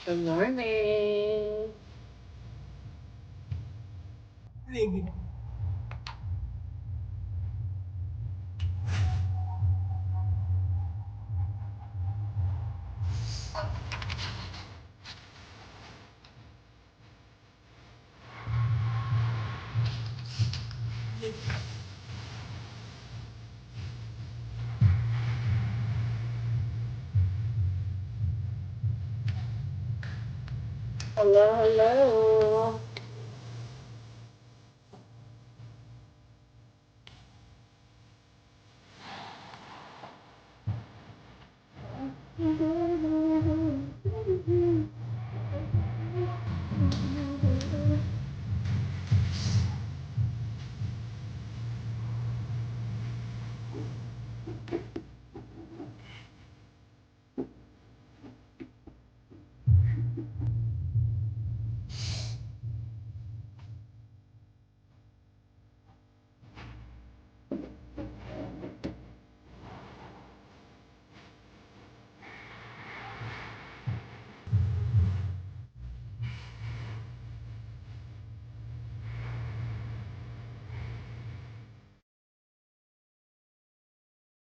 Good morning. Hello, hello.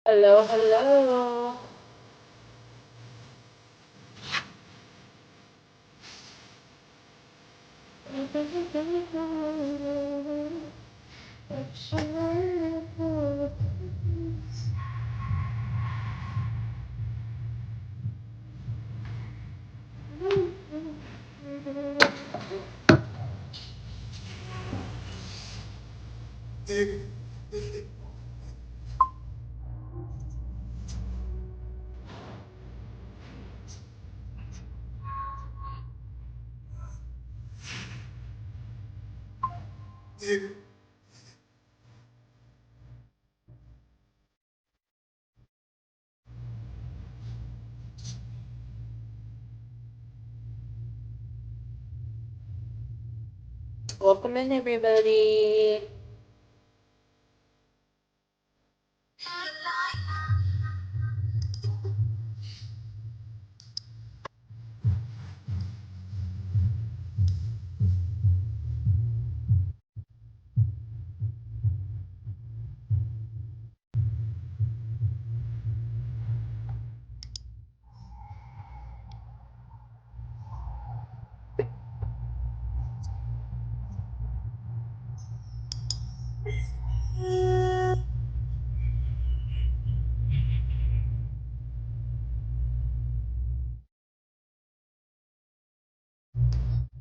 Hello, hello. Welcome in, everybody.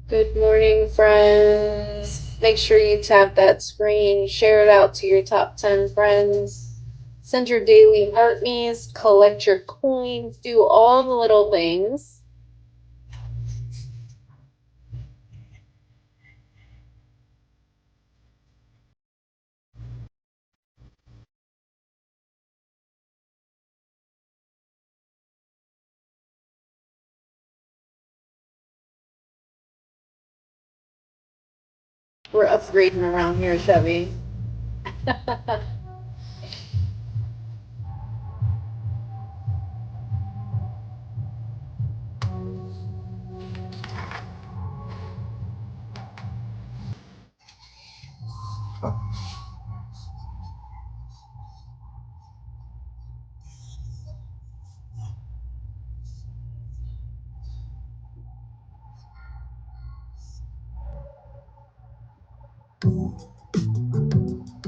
Good morning, friends. Make sure you tap that screen, share it out to your top 10 friends, send your daily heart me's, collect your coins, do all the little things. We're upgrading around here, Chevy.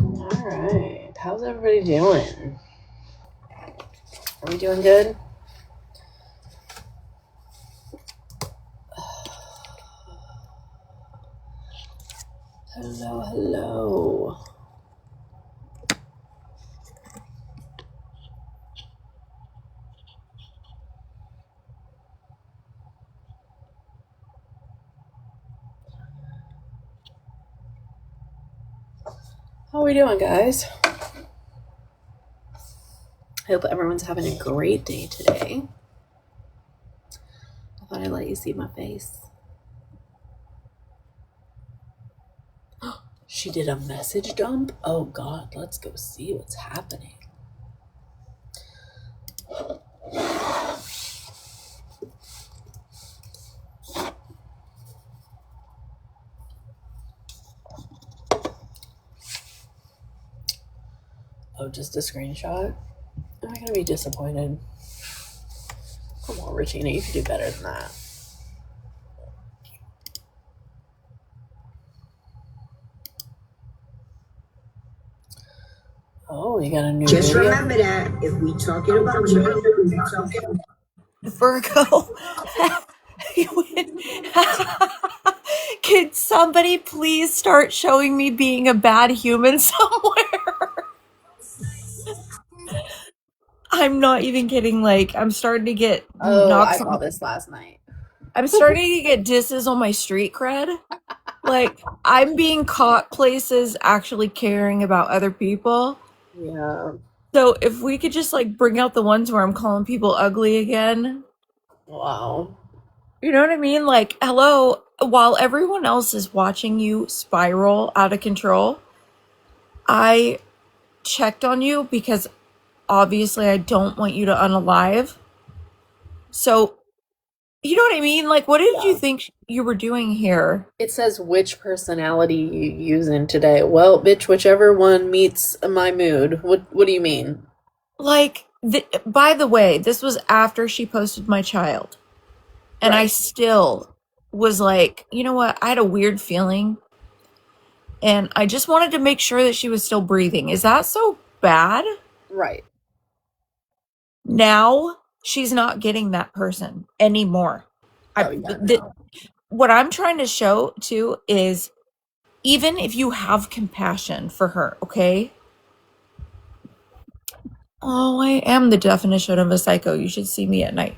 All right. How's everybody doing? Are we doing good? Hello, hello. How are we doing, guys? I hope everyone's having a great day today. I thought I'd let you see my face. She did a message dump? Oh God, let's go see what's happening. just a screenshot. Am I going to be disappointed? Come on, Regina, you can do better than that. Oh, you got a new Just video? remember that if we talking about you, Virgo. Can somebody please start showing me being a bad human somewhere? I'm not even kidding. Like, I'm starting to get I saw this last night. I'm starting to get disses on my street cred. Like, I'm being caught places actually caring about other people. Yeah. So if we could just like bring out the ones where I'm calling people ugly again. Wow. You know what I mean? Like, hello, while everyone else is watching you spiral out of control, I checked on you because obviously I don't want you to unalive. So, you know what I mean? Like, what did you think you were doing here? It says which personality you using today. Well, bitch, whichever one meets my mood. What do you mean? Like, by the way, this was after she posted my child. And I still was like, you know what? I had a weird feeling. And I just wanted to make sure that she was still breathing. Is that so bad? Right. Now she's not getting that person anymore. What I'm trying to show too is even if you have compassion for her, okay? Oh, I am the definition of a psycho. You should see me at night.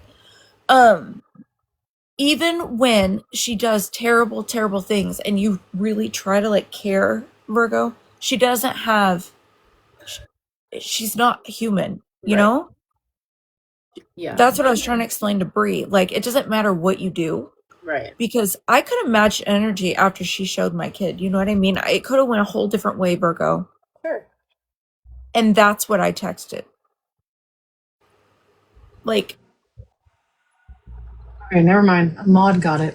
Even when she does terrible, terrible things and you really try to like care, Virgo, she doesn't have, she's not human, you know? Yeah. That's what I was trying to explain to Brie. Like, it doesn't matter what you do. Right. Because I could have matched energy after she showed my kid. You know what I mean? It could have went a whole different way, Virgo. Sure. And that's what I texted. Like. Okay, never mind. Maud got it.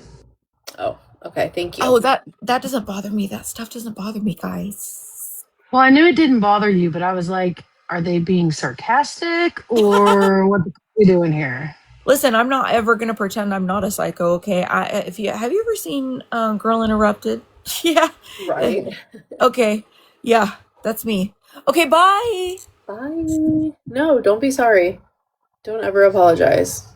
Oh, okay. Thank you. Oh, that doesn't bother me. That stuff doesn't bother me, guys. Well, I knew it didn't bother you, but I was like, are they being sarcastic or what the f- are we doing here? Listen, I'm not ever gonna pretend I'm not a psycho. Okay, have you ever seen Girl Interrupted? Yeah. Right. Okay. Yeah, that's me. Okay, bye. Bye. No, don't be sorry. Don't ever apologize.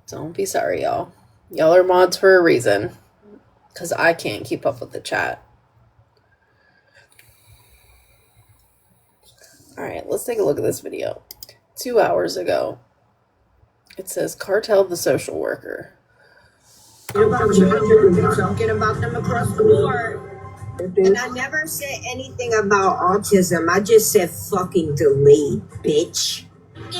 Don't be sorry, y'all. Y'all are mods for a reason. Because I can't keep up with the chat. Alright, let's take a look at this video. 2 hours ago. It says Cartel the Social Worker. talking about them across the board. And I never said anything about autism. I just said fucking delayed, bitch.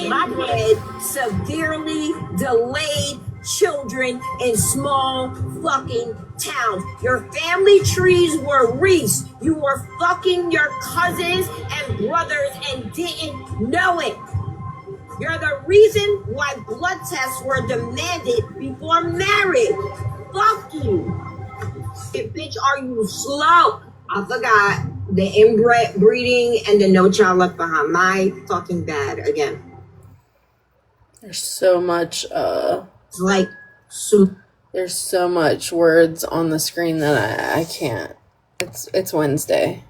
My dad severely delayed children in small fucking towns. Your family trees were wreaths. You were fucking your cousins and brothers and didn't know it. You're the reason why blood tests were demanded before marriage. Fuck you. And bitch, are you slow? I forgot the inbred breeding and the no child left behind. My fucking bad again. There's so much there's so much words on the screen that I can't. It's Wednesday.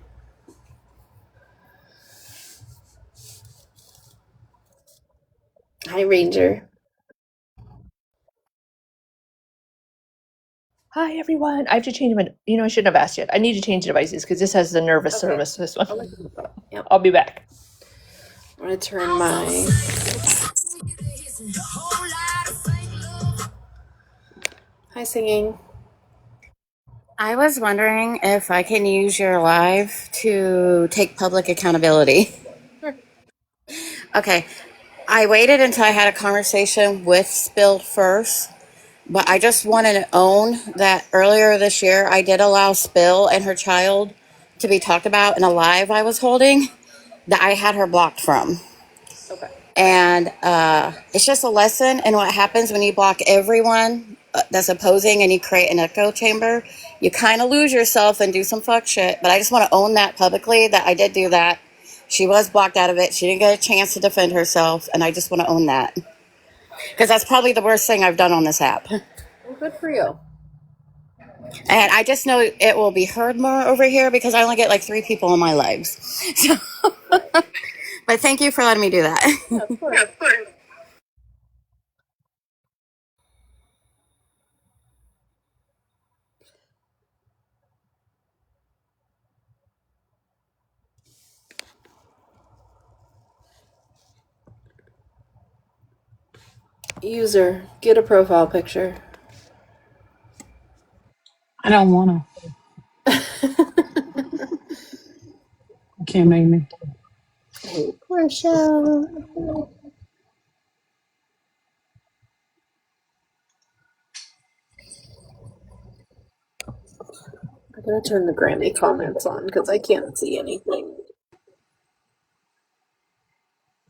Hi, Ranger. Hi, everyone. I have to change my, I shouldn't have asked yet. I need to change devices because this has the nervous service, this one. Yep. I'll be back. I'm going to turn my... Hi, singing. I was wondering if I can use your live to take public accountability. Sure. Okay. I waited until I had a conversation with Spill first, but I just wanted to own that earlier this year I did allow Spill and her child to be talked about in a live I was holding that I had her blocked from. Okay. And it's just a lesson in what happens when you block everyone that's opposing and you create an echo chamber. You kind of lose yourself and do some fuck shit. But I just want to own that publicly, that I did do that. She was blocked out of it. She didn't get a chance to defend herself, and I just want to own that. Because that's probably the worst thing I've done on this app. Well, good for you. And I just know it will be heard more over here because I only get like 3 people in my lives. So, but thank you for letting me do that. Yeah, of course. User, get a profile picture. I don't want to. You can't make me. Hey, Portia. I'm gonna turn the Grammy comments on because I can't see anything.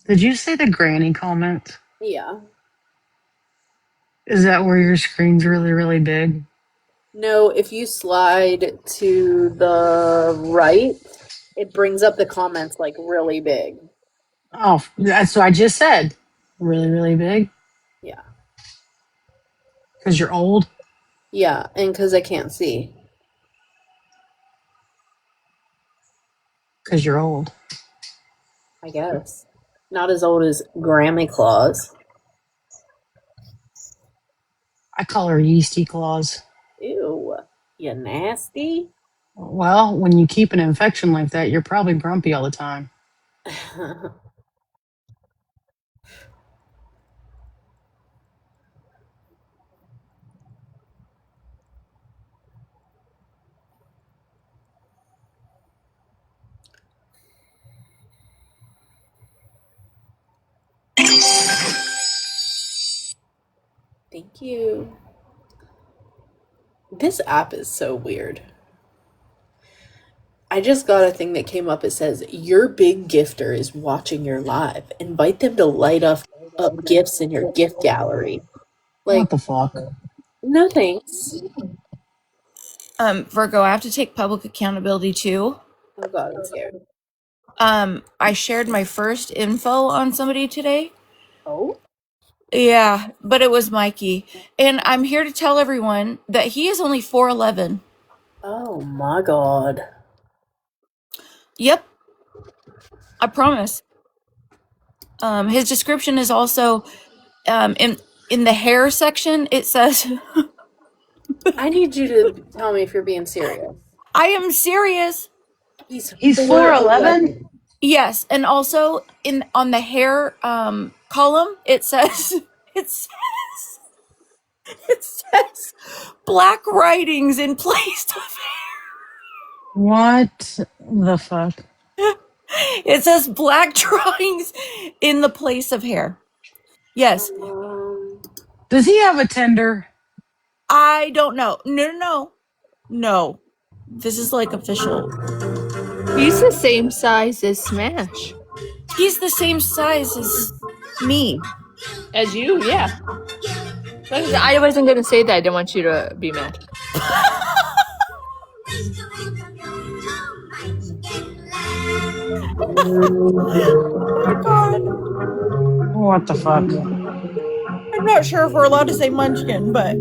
Did you say the granny comment? Yeah. Is that where your screen's really, really big? No, if you slide to the right, it brings up the comments like really big. Oh, that's what I just said. Really, really big? Yeah. Because you're old? Yeah, and because I can't see. Because you're old. I guess. Not as old as Grammy Claus. I call her yeasty claws. Ew. You nasty? Well, when you keep an infection like that, you're probably grumpy all the time. Thank you. This app is so weird. I just got a thing that came up. It says, your big gifter is watching your live. Invite them to light up gifts in your gift gallery. Like, What the fuck? no thanks. Virgo, I have to take public accountability too. Oh god, I'm scared. I shared my first info on somebody today. Oh? Yeah, but it was Mikey. And I'm here to tell everyone that he is only 4'11". Oh my god. Yep. I promise. His description is also in the hair section. It says, I need you to tell me if you're being serious. "I am serious." He's He's 4'11"? Yes, and also in on the hair column, it says it says black writings in place of What the fuck? hair. It says black drawings in the place of hair. Yes, Does he have a Tinder? I don't know. No. This is like official. He's the same size as Smash. He's the same size as me. As you, yeah. I wasn't going to say that. I didn't want you to be mad. Oh my god. What the fuck? I'm not sure if we're allowed to say munchkin, but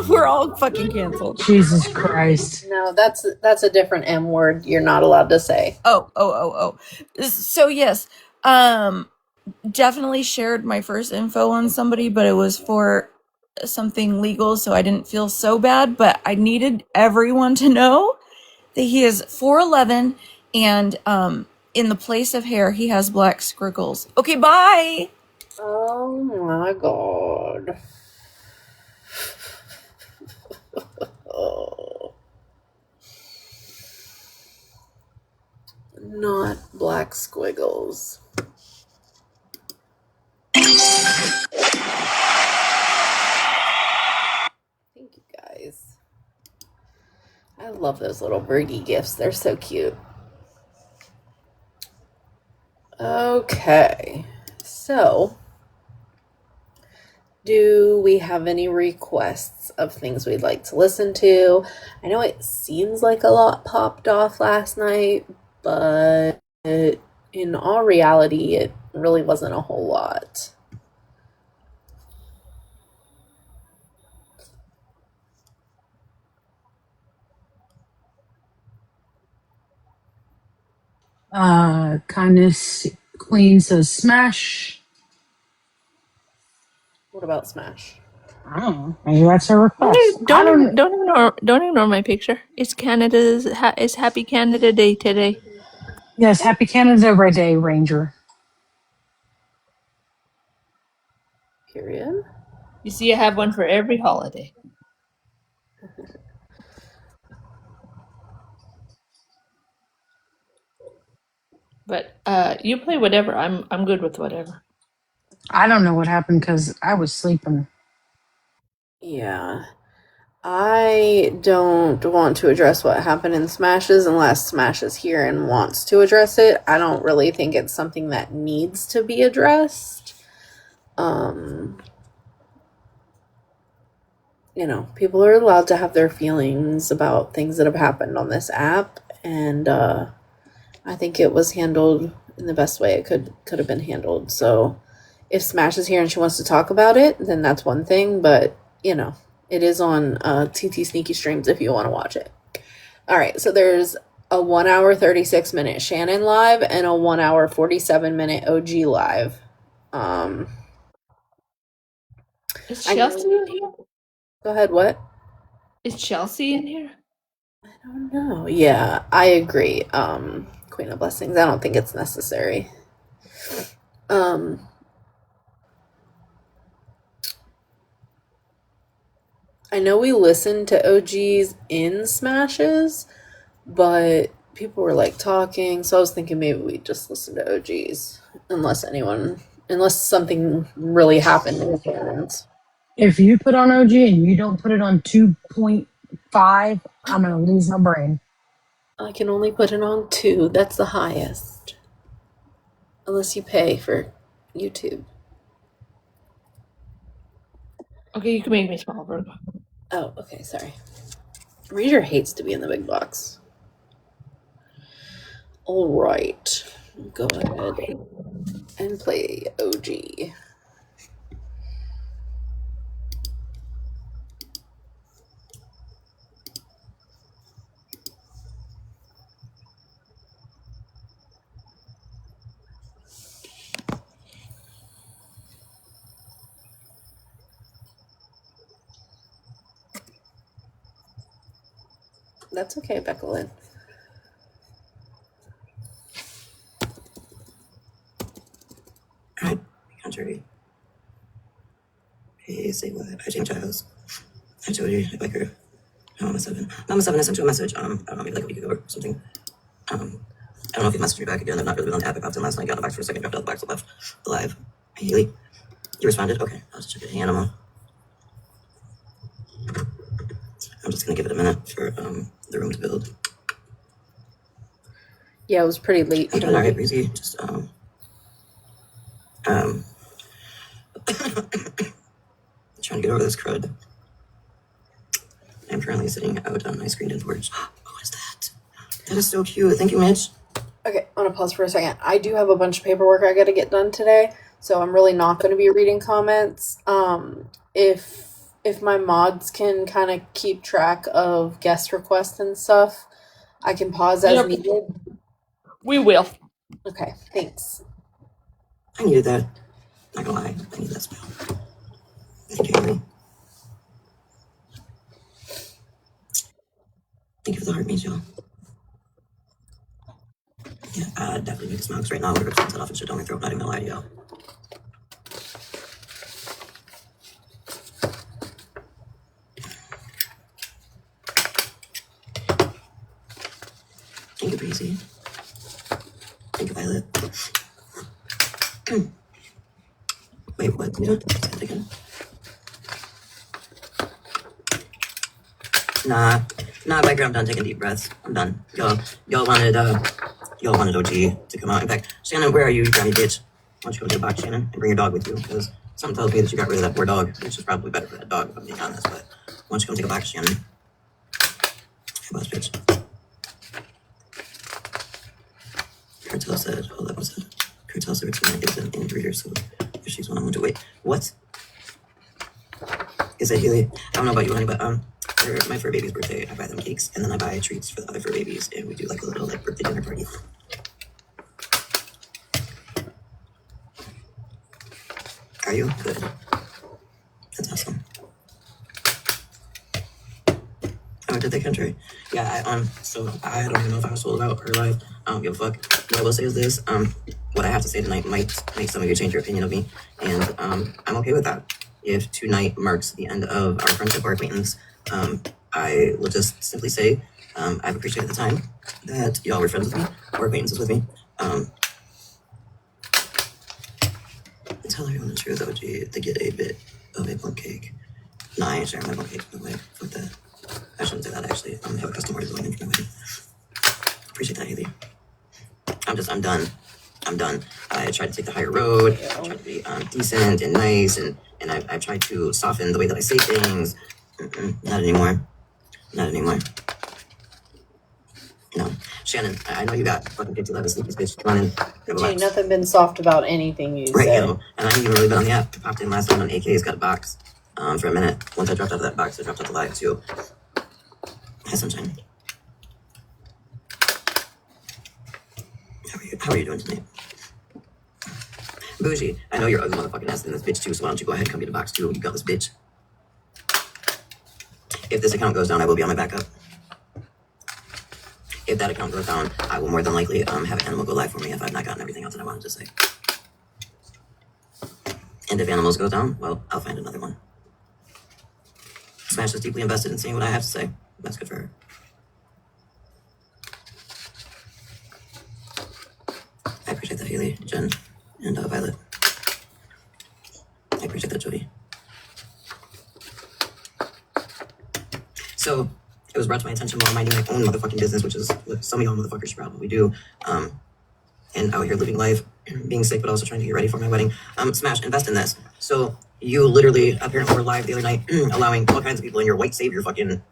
we're all fucking canceled. Jesus Christ. No, that's a different M word you're not allowed to say. Oh. So yes, definitely shared my first info on somebody, but it was for something legal, so I didn't feel so bad, but I needed everyone to know that he is 4'11", and in the place of hair, he has black squiggles. Okay, bye! Oh my god. Oh. Not black squiggles. Thank you guys. I love those little birdie gifts. They're so cute. Okay. So, do we have any requests of things we'd like to listen to? I know it seems like a lot popped off last night, but in all reality, it really wasn't a whole lot. Kindness Queen says smash. What about Smash? I don't know. Maybe that's her request. I don't. Don't ignore my picture. It's it's Happy Canada Day today. Yes, Happy Canada Day, Ranger. Period. You see, I have one for every holiday. But you play whatever. I'm good with whatever. I don't know what happened because I was sleeping. Yeah. I don't want to address what happened in Smashes unless Smash is here and wants to address it. I don't really think it's something that needs to be addressed. You know, people are allowed to have their feelings about things that have happened on this app, and I think it was handled in the best way it could have been handled. So if Smash is here and she wants to talk about it, then that's one thing, but you know, it is on TT Sneaky Streams if you want to watch it. All right, so there's a 1 hour 36-minute Shannon live and a 1 hour 47-minute OG live. Is I Chelsea know. in here? Go ahead. What? Is Chelsea in here? I don't know. Yeah, I agree. Queen of Blessings. I don't think it's necessary. I know we listened to OGs in Smashes, but people were like talking, so I was thinking maybe we just listen to OGs, unless something really happened in Shannon's. If you put on OG and you don't put it on 2.5, I'm gonna lose my brain. I can only put it on 2. That's the highest, unless you pay for YouTube. Okay, you can make me small, Virgo. Oh, okay, sorry. Reader hates to be in the big box. All right, go ahead and play OG. That's okay, Becklin. Alright, country. Hey, say what? I changed Giles. I told you, I like her. Mama 7. Mama 7 I sent you a message, I don't know, maybe like a week ago or something. I don't know if you messaged me back again. I've not really been on the app. I popped in last night, got the box for a second, dropped out the box, and left the live. Hey, Haley, you responded? Okay, I'll just check it. Hey, Animal. I'm just gonna give it a minute for the room to build. Yeah, it was pretty late. I'm doing alright, Breezy. Just trying to get over this crud. I'm currently sitting out on my screened-in porch. What is that? That is so cute. Thank you, Mitch. Okay, I'm gonna pause for a second. I do have a bunch of paperwork I gotta get done today, so I'm really not gonna be reading comments. If my mods can kind of keep track of guest requests and stuff, I can pause as needed. We will. Okay, thanks. I needed that. Not gonna lie, I need that spell. Thank you, Haley. Thank you for the heart means, y'all. Yeah, I definitely need to smoke right now. We're gonna set off and shit down my throat. Not even gonna lie to y'all. Thank you, Breezy. Thank you, Violet. Wait, what? You know, again. Nah, Biker, I'm done taking deep breaths. I'm done. Y'all wanted OG to come out. In fact, Shannon, where are you, you dummy bitch? Why don't you go to the box, Shannon, and bring your dog with you? Because something tells me that you got rid of that poor dog, which is probably better for that dog, if I'm being honest. But why don't you come take a box, Shannon? Hey, boss bitch. Cartel said, hold up, what's that? Cartel said Victoria is an inbreeder, so if she's one, I want to wait. What? Is it Haley? I don't know about you, honey, but for my fur baby's birthday, I buy them cakes, and then I buy treats for the other fur babies, and we do like a little like birthday dinner party. Are you? Good. That's awesome. Oh, did they country? Yeah, so I don't even know if I was sold out or live. I don't give a fuck. What I will say is this, what I have to say tonight might make some of you change your opinion of me, and I'm okay with that. If tonight marks the end of our friendship or acquaintance, I will just simply say, I've appreciated the time that y'all were friends with me, or acquaintances with me. Tell everyone the truth, OG, they get a bit of a plum cake. No, I ain't sharing my plum cake, by the way. Fuck that. I shouldn't say that, actually. I'm gonna have a custom order going in for my wedding. Appreciate that, Haley. I'm done. I'm done. I tried to take the higher road, tried to be decent and nice, and I've tried to soften the way that I say things. Not anymore. Not anymore. No. Shannon, I know you got fucking 50 11 sleepies, bitch. Come on in. Ain't nothing been soft about anything you Right, said. you know, and I haven't even really been on the app. I popped in last time on AK's got a box for a minute. Once I dropped out of that box, I dropped out the live too. Hi, Sunshine. How are you doing tonight? Bougie, I know you're ugly motherfucking ass in this bitch too, so why don't you go ahead and come get a box too? You got this bitch. If this account goes down, I will be on my backup. If that account goes down, I will more than likely have Animal go live for me if I've not gotten everything else that I wanted to say. And if Animals goes down, well, I'll find another one. Smash is deeply invested in seeing what I have to say. That's good for her. I appreciate that, Haley, Jen, and Violet. I appreciate that, Jody. So, it was brought to my attention while minding my own motherfucking business, which is what some of y'all motherfuckers should probably do. And out here living life, being sick, but also trying to get ready for my wedding. Smash, invest in this. So you literally, apparently were live the other night, allowing all kinds of people in your white savior fucking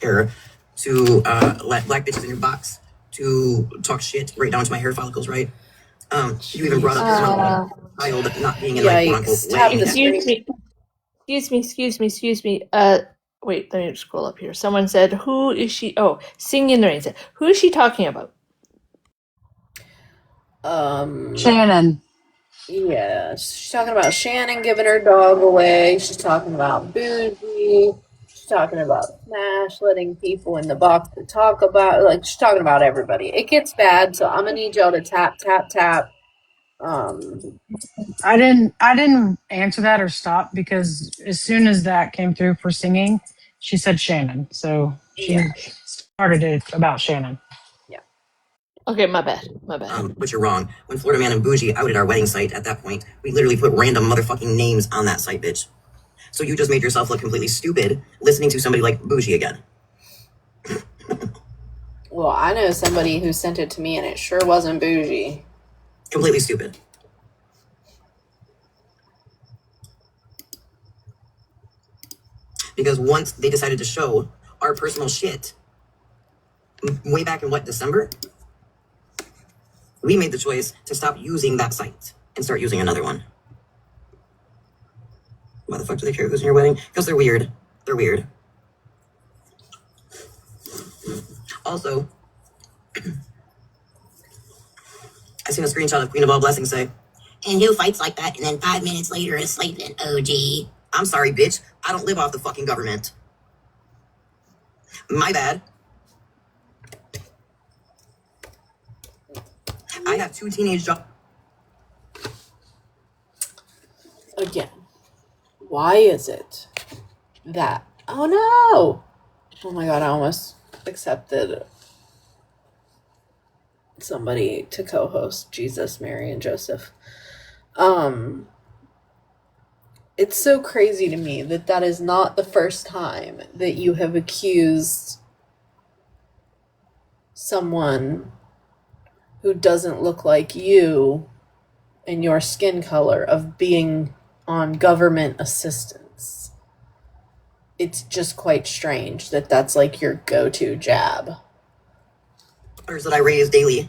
era to let black bitches in your box to talk shit right down to my hair follicles, right? You even brought up my child not being in my quote-unquote wedding. Excuse me. Wait, let me scroll up here. Someone said, who is she? Oh, Sing in the Rain said, who is she talking about? Shannon. Yeah, she's talking about Shannon giving her dog away. She's talking about Bougie. She's talking about Smash letting people in the box to talk about. Like, she's talking about everybody. It gets bad, so I'm gonna need y'all to tap. I didn't answer that or stop because as soon as that came through for singing, she said Shannon. So she started it about Shannon. Okay, my bad. But you're wrong. When Florida Man and Bougie outed our wedding site at that point, we literally put random motherfucking names on that site, bitch. So you just made yourself look completely stupid listening to somebody like Bougie again. Well, I know somebody who sent it to me, and it sure wasn't Bougie. Completely stupid. Because once they decided to show our personal shit, way back in December? We made the choice to stop using that site and start using another one. Why the fuck do they care who's in your wedding? Because they're weird. They're weird. Also, I seen a screenshot of Queen of All Blessings say, and who fights like that and then 5 minutes later is sleeping, OG? I'm sorry, bitch. I don't live off the fucking government. My bad. I have 2 teenage daughters. Again, why is it that... Oh, no! Oh, my God, I almost accepted somebody to co-host Jesus, Mary, and Joseph. It's so crazy to me that that is not the first time that you have accused someone who doesn't look like you and your skin color of being on government assistance. It's just quite strange that that's like your go-to jab. That I raise daily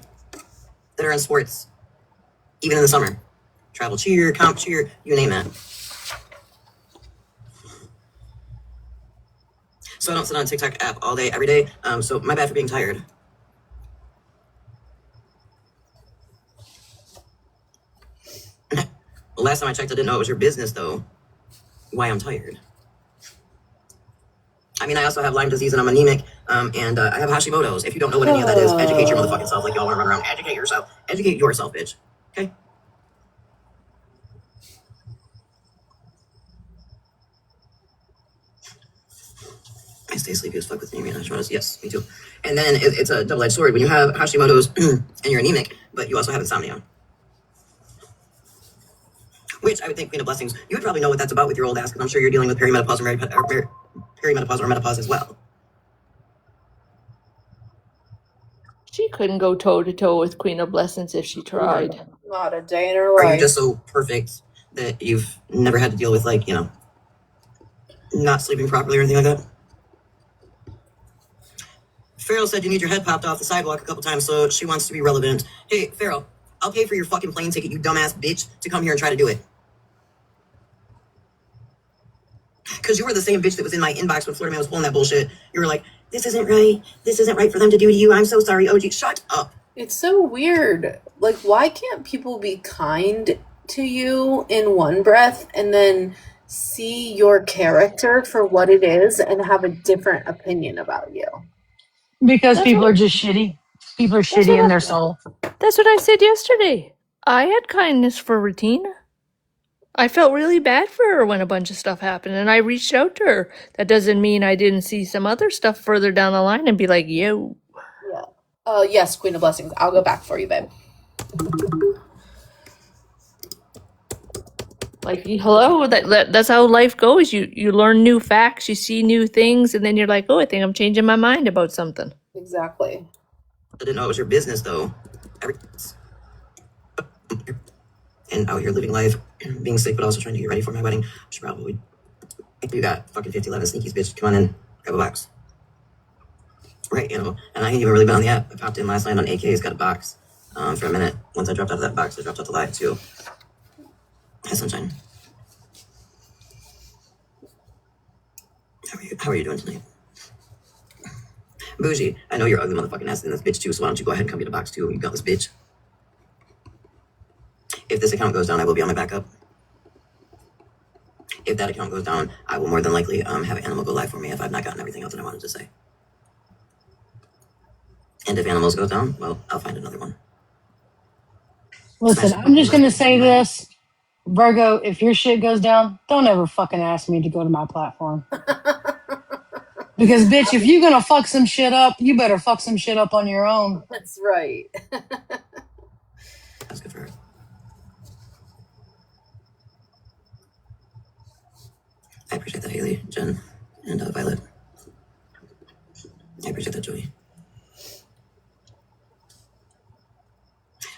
that are in sports, even in the summer. Travel cheer, comp cheer, you name it. So I don't sit on TikTok app all day, every day. So my bad for being tired. Last time I checked, I didn't know it was your business, though, why I'm tired. I mean, I also have Lyme disease and I'm anemic, and I have Hashimoto's. If you don't know what any of that is, educate your motherfucking self like y'all want to run around. Educate yourself. Educate yourself, bitch. Okay? I stay sleepy as fuck with anemia and Hashimoto's. Yes, me too. And then it's a double-edged sword. When you have Hashimoto's and you're anemic, but you also have insomnia. Which I would think, Queen of Blessings, you would probably know what that's about with your old ass, because I'm sure you're dealing with perimenopause or menopause as well. She couldn't go toe to toe with Queen of Blessings if she tried. Not a day in her Are you life. just so perfect that you've never had to deal with, like, not sleeping properly or anything like that? Farrell said you need your head popped off the sidewalk a couple times, so she wants to be relevant. Hey, Farrell, I'll pay for your fucking plane ticket, you dumbass bitch, to come here and try to do it. Because you were the same bitch that was in my inbox when Florida Man was pulling that bullshit. You were like, this isn't right. This isn't right for them to do to you. I'm so sorry, OG. Shut up. It's so weird. Like, why can't people be kind to you in one breath and then see your character for what it is and have a different opinion about you? Because That's people what- are just shitty. People are That's shitty what in I- their soul. That's what I said yesterday. I had kindness for Retina. I felt really bad for her when a bunch of stuff happened, and I reached out to her. That doesn't mean I didn't see some other stuff further down the line and be like, yo. Yeah. Yes, Queen of Blessings. I'll go back for you, babe. Like, hello, that's how life goes. You learn new facts, you see new things, and then you're like, oh, I think I'm changing my mind about something. Exactly. I didn't know it was your business, though. And out here living life, being sick, but also trying to get ready for my wedding. I should probably. You got fucking 5011 sneakies, bitch. Come on in. Grab a box. Right, And I ain't even really been on the app. I popped in last night on AK's, got a box for a minute. Once I dropped out of that box, I dropped out the live, too. Hi, Sunshine. How are you doing tonight? Bougie, I know you're ugly motherfucking ass in this bitch, too, so why don't you go ahead and come get a box, too? You got this bitch. If this account goes down, I will be on my backup. If that account goes down, I will more than likely have Animal go live for me if I've not gotten everything else that I wanted to say. And if Animals goes down, well, I'll find another one. Listen, I'm just going to say this. Virgo, if your shit goes down, don't ever fucking ask me to go to my platform. Because, bitch, if you're going to fuck some shit up, you better fuck some shit up on your own. That's right. That's good for her. I appreciate that, Haley, Jen, and Violet. I appreciate that, Joey.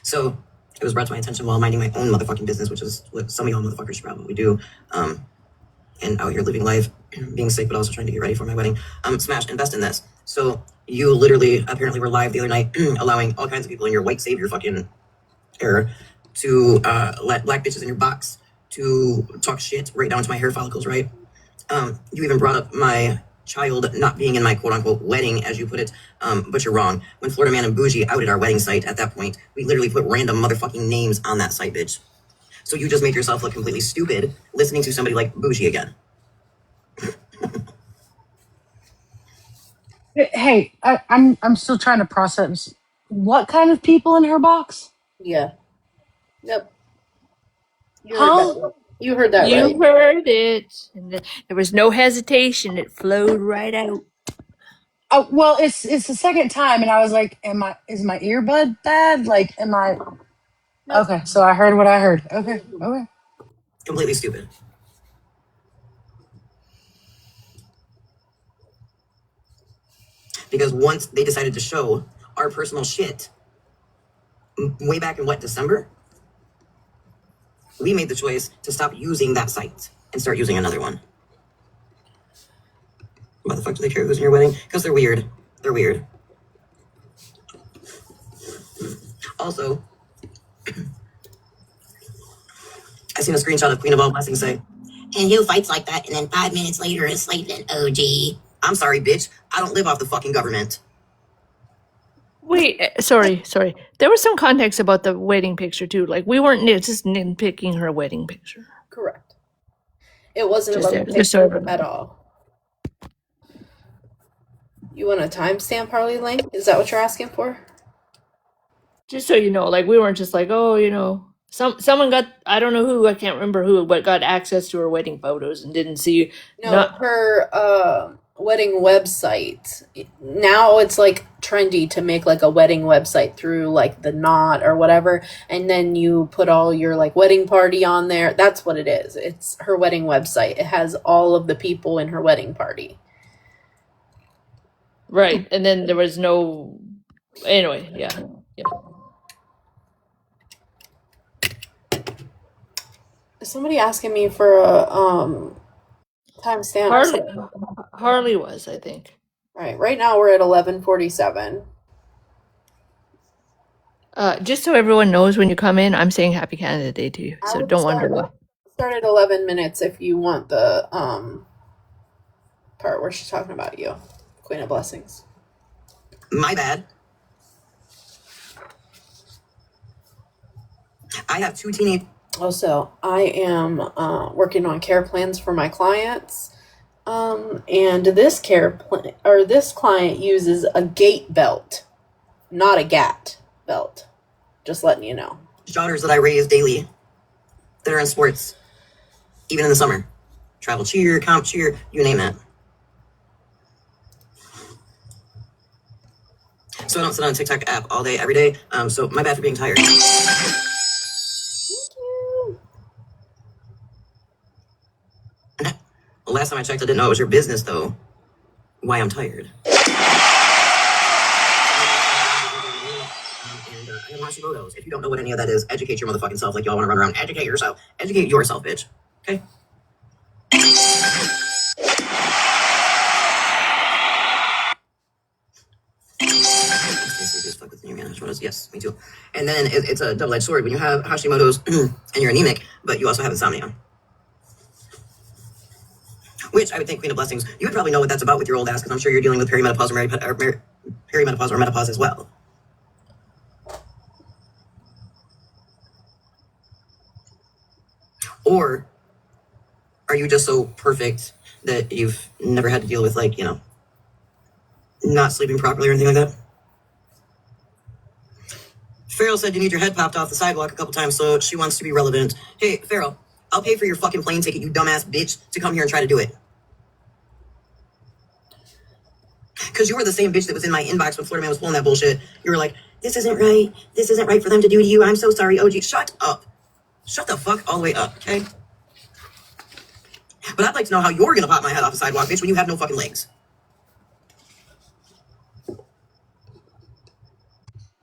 So, it was brought to my attention while minding my own motherfucking business, which is what some of y'all motherfuckers should probably do. And out here living life, being sick, but also trying to get ready for my wedding. Smash, invest in this. So, you literally, apparently, were live the other night, allowing all kinds of people in your white savior fucking era to let black bitches in your box to talk shit right down to my hair follicles, right? You even brought up my child not being in my quote-unquote wedding, as you put it, but you're wrong. When Florida Man and Bougie outed our wedding site at that point, we literally put random motherfucking names on that site, bitch. So you just made yourself look completely stupid listening to somebody like Bougie again. Hey, I'm still trying to process what kind of people in her box? Yeah. Yep. You Huh? heard that. You heard that You right. heard it. And there was no hesitation. It flowed right out. Oh, well, it's the second time, and I was like, is my earbud bad? Like, am I? Nope. Okay, so I heard what I heard. Okay. Completely stupid. Because once they decided to show our personal shit, way back in December, we made the choice to stop using that site and start using another one. Why the fuck do they care who's in your wedding? Because they're weird. They're weird. Also, I seen a screenshot of Queen of All Blessings say, and who fights like that and then 5 minutes later is sleeping? OG. I'm sorry, bitch. I don't live off the fucking government. Wait, sorry. There was some context about the wedding picture too. Like we weren't just nitpicking her wedding picture. Correct. It wasn't Just about the just so picture everyone at knows. all. You want a timestamp, Harley Link? Is that what you're asking for? Just so you know, like we weren't just like, oh, someone got, I don't know who, I can't remember who, but got access to her wedding photos and didn't see No, not her wedding website. Now it's like trendy to make like a wedding website through like the Knot or whatever, and then you put all your like wedding party on there. That's what it is. It's her wedding website. It has all of the people in her wedding party. right. And then there was no, anyway, yeah. Is somebody asking me for a timestamp? Harley was, I think. Right now we're at 11:47. Just so everyone knows, when you come in, I'm saying Happy Canada Day to you, so don't wonder why. Start at 11 minutes if you want the part where she's talking about you, Queen of Blessings. My bad. I have 2 teenage. Also, I am working on care plans for my clients, and this this client uses a gait belt, not a GAT belt. Just letting you know. Daughters that I raise daily that are in sports, even in the summer. Travel cheer, comp cheer, you name it. So I don't sit on a TikTok app all day, every day. So my bad for being tired. Thank you. Well, last time I checked, I didn't know it was your business, though. Why I'm tired. And I have Hashimoto's. If you don't know what any of that is, educate your motherfucking self like y'all want to run around. Educate yourself. Educate yourself, bitch. Okay? Yes, me too. And then it's a double-edged sword. When you have Hashimoto's and you're anemic, but you also have insomnia. Which I would think, Queen of Blessings, you would probably know what that's about with your old ass, because I'm sure you're dealing with perimenopause or menopause as well. Or are you just so perfect that you've never had to deal with, like, not sleeping properly or anything like that? Farrell said you need your head popped off the sidewalk a couple times, so she wants to be relevant. Hey, Farrell, I'll pay for your fucking plane ticket, you dumbass bitch, to come here and try to do it. Because you were the same bitch that was in my inbox when Florida Man was pulling that bullshit. You were like, this isn't right. This isn't right for them to do to you. I'm so sorry, OG. Shut up. Shut the fuck all the way up, okay? But I'd like to know how you're going to pop my head off the sidewalk, bitch, when you have no fucking legs.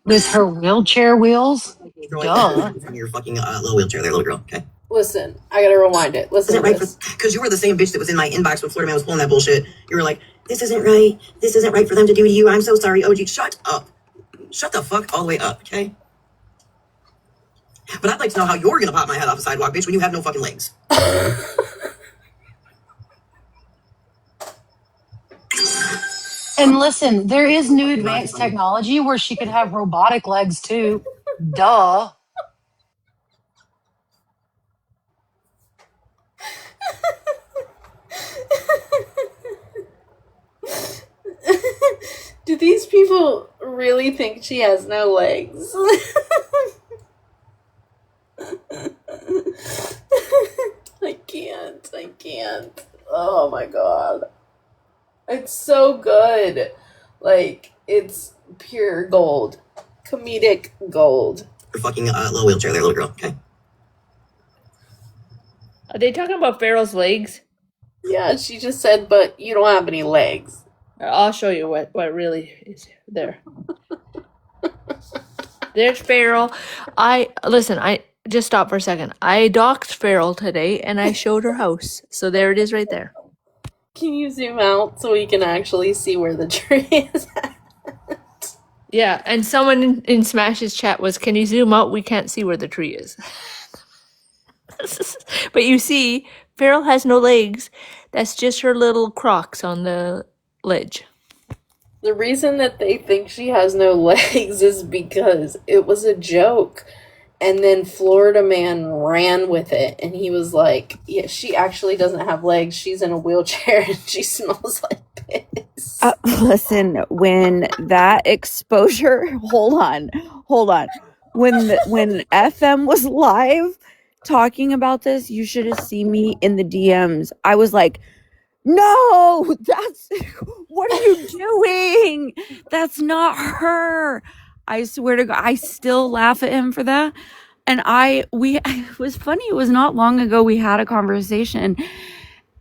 With her wheelchair wheels? Duh. From your fucking little wheelchair there, little girl, okay? Listen, I gotta rewind it. Listen to this. Because you were the same bitch that was in my inbox when Florida Man was pulling that bullshit. You were like, this isn't right. This isn't right for them to do to you. I'm so sorry, OG. Shut up. Shut the fuck all the way up, okay? But I'd like to know how you're going to pop my head off the sidewalk, bitch, when you have no fucking legs. And listen, there is new advanced technology where she could have robotic legs too. Duh. Do these people really think she has no legs? I can't. Oh my god. It's so good. Like, it's pure gold. Comedic gold. Your fucking little wheelchair there, little girl, okay? Are they talking about Farrell's legs? Yeah, she just said, but you don't have any legs. I'll show you what really is there. There's Farrell. I just stop for a second. I doxed Farrell today and I showed her house. So there it is right there. Can you zoom out so we can actually see where the tree is at? Yeah, and someone in Smash's chat was, "Can you zoom out? We can't see where the tree is." But you see, Farrell has no legs. That's just her little Crocs on the ledge. The reason that they think she has no legs is because it was a joke. And then Florida Man ran with it, and he was like, "Yeah, she actually doesn't have legs. She's in a wheelchair, and she smells like piss." Listen, when that exposure, hold on. When FM was live talking about this, you should have seen me in the DMs. I was like, "No, that's what are you doing? That's not her." I swear to God, I still laugh at him for that. And it was funny. It was not long ago we had a conversation.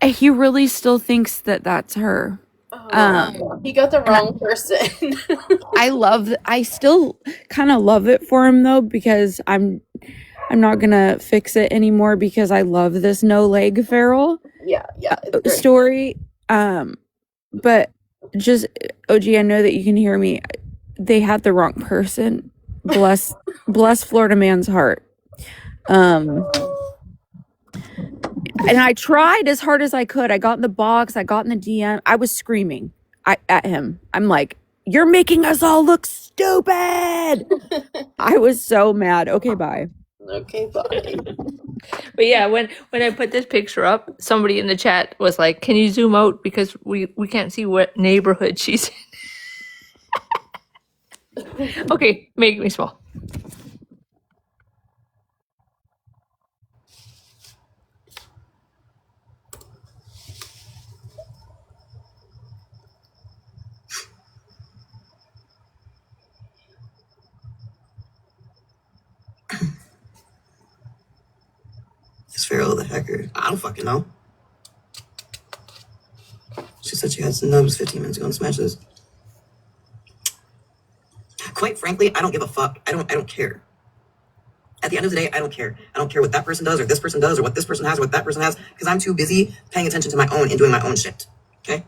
And he really still thinks that that's her. He got the wrong person. I still kind of love it for him though, because I'm not gonna fix it anymore because I love this no leg Farrell yeah, it's great. story. But just OG, I know that you can hear me. They had the wrong person. Bless Florida Man's heart. And I tried as hard as I could. I got in the box. I got in the DM. I was screaming at him. I'm like, "You're making us all look stupid." I was so mad. Okay, bye. Okay, bye. But yeah, when I put this picture up, somebody in the chat was like, "Can you zoom out because we can't see what neighborhood she's in." Okay, make me small. Is Farrell the hacker? I don't fucking know. She said she had some nubs 15 minutes ago and smashes. Quite frankly, I don't give a fuck. I don't care. At the end of the day, I don't care. I don't care what that person does or this person does or what this person has or what that person has, because I'm too busy paying attention to my own and doing my own shit. Okay?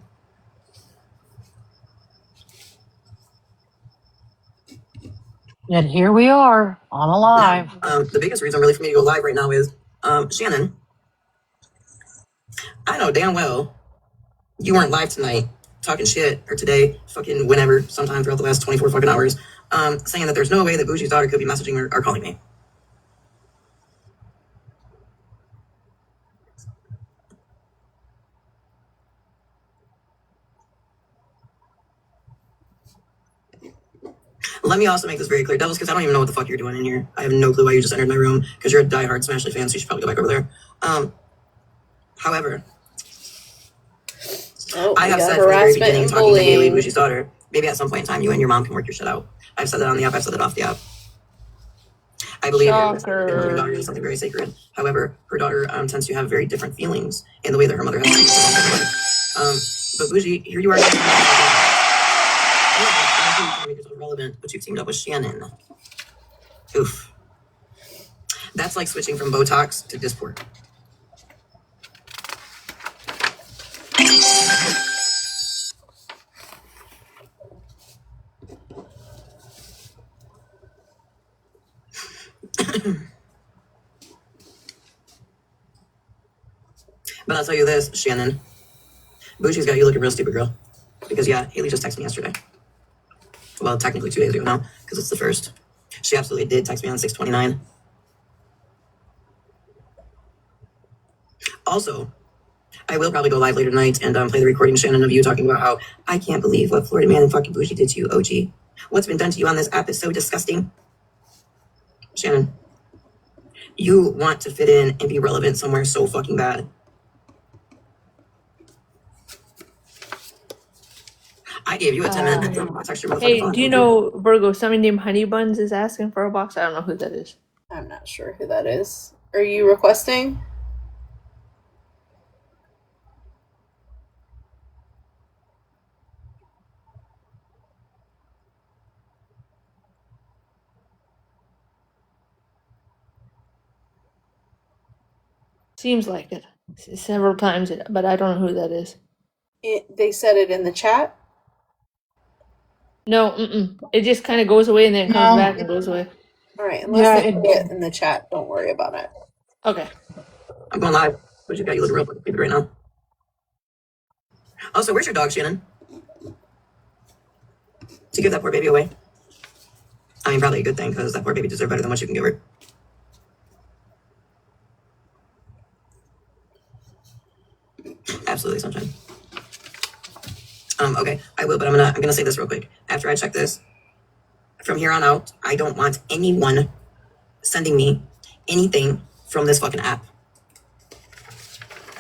Yet here we are on a live. The biggest reason really for me to go live right now is, Shannon, I know damn well you weren't live tonight talking shit, or today, fucking whenever, sometime throughout the last 24 fucking hours, saying that there's no way that Bougie's daughter could be messaging or calling me. Let me also make this very clear, Devils, because I don't even know what the fuck you're doing in here. I have no clue why you just entered my room, because you're a diehard Smashley fan, so you should probably go back over there. However, I have said from the very beginning, talking to Haley, Bougie's daughter, maybe at some point in time, you and your mom can work your shit out. I've said that on the app, I've said that off the app. I believe her daughter is something very sacred. However, her daughter tends to have very different feelings in the way that her mother has. But Bougie, here you are. Relevant, but you've teamed up with Shannon. Oof. That's like switching from Botox to Dysport. But I'll tell you this, Shannon. Bougie's got you looking real stupid, girl. Because yeah, Haley just texted me yesterday. Well, technically 2 days ago now, because it's the 1st. She absolutely did text me on 6/29. Also, I will probably go live later tonight and play the recording, Shannon, of you talking about how I can't believe what Florida Man and fucking Bougie did to you, OG. What's been done to you on this app is so disgusting. Shannon, you want to fit in and be relevant somewhere so fucking bad. I gave you a 10-minute texture. Hey, do you know Virgo? Somebody named Honey Buns is asking for a box. I don't know who that is. I'm not sure who that is. Are you requesting? Seems like it. Several times, but I don't know who that is. They said it in the chat. No, it just kind of goes away and then it comes No. back and goes away. All right, unless Yeah, they it. put it in the chat, don't worry about it. Okay. I'm going live. What you got? You look real baby right now. Also, where's your dog, Shannon? To give that poor baby away? I mean, probably a good thing because that poor baby deserves better than what you can give her. Absolutely, sunshine. Okay, I will, but I'm gonna say this real quick. After I check this, from here on out, I don't want anyone sending me anything from this fucking app.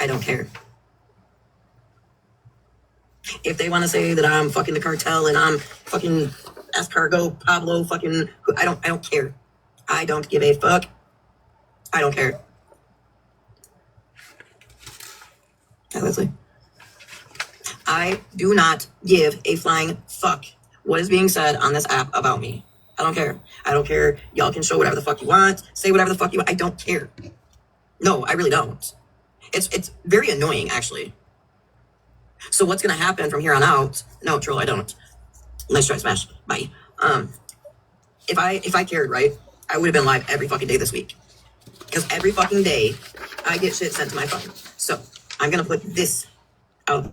I don't care. If they want to say that I'm fucking the cartel and I'm fucking escargot, Pablo, fucking, I don't care. I don't give a fuck. I don't care. Hi, Leslie. I do not give a flying fuck what is being said on this app about me. I don't care. I don't care. Y'all can show whatever the fuck you want, say whatever the fuck you want. I don't care. No, I really don't. It's very annoying, actually. So what's gonna happen from here on out? No, troll, I don't. Nice try, Smash. Bye. If I cared, right, I would have been live every fucking day this week. Because every fucking day I get shit sent to my phone. So I'm gonna put this out.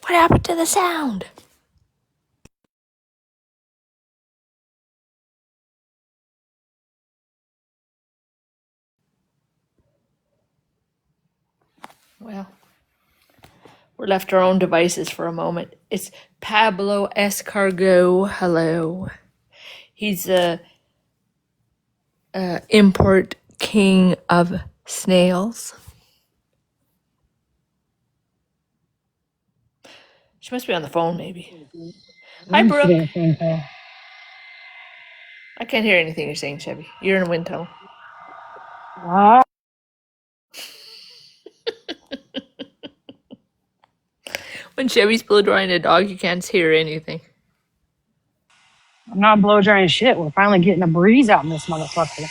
What happened to the sound? Well, we're left to our own devices for a moment. It's Pablo Escargot. Hello. He's a import king of snails. She must be on the phone, maybe. Hi, Brooke. I can't hear anything you're saying, Chevy. You're in a wind tunnel. Ah, When Chevy's blow drying a dog, you can't hear anything. I'm not blow drying shit. We're finally getting a breeze out in this motherfucker.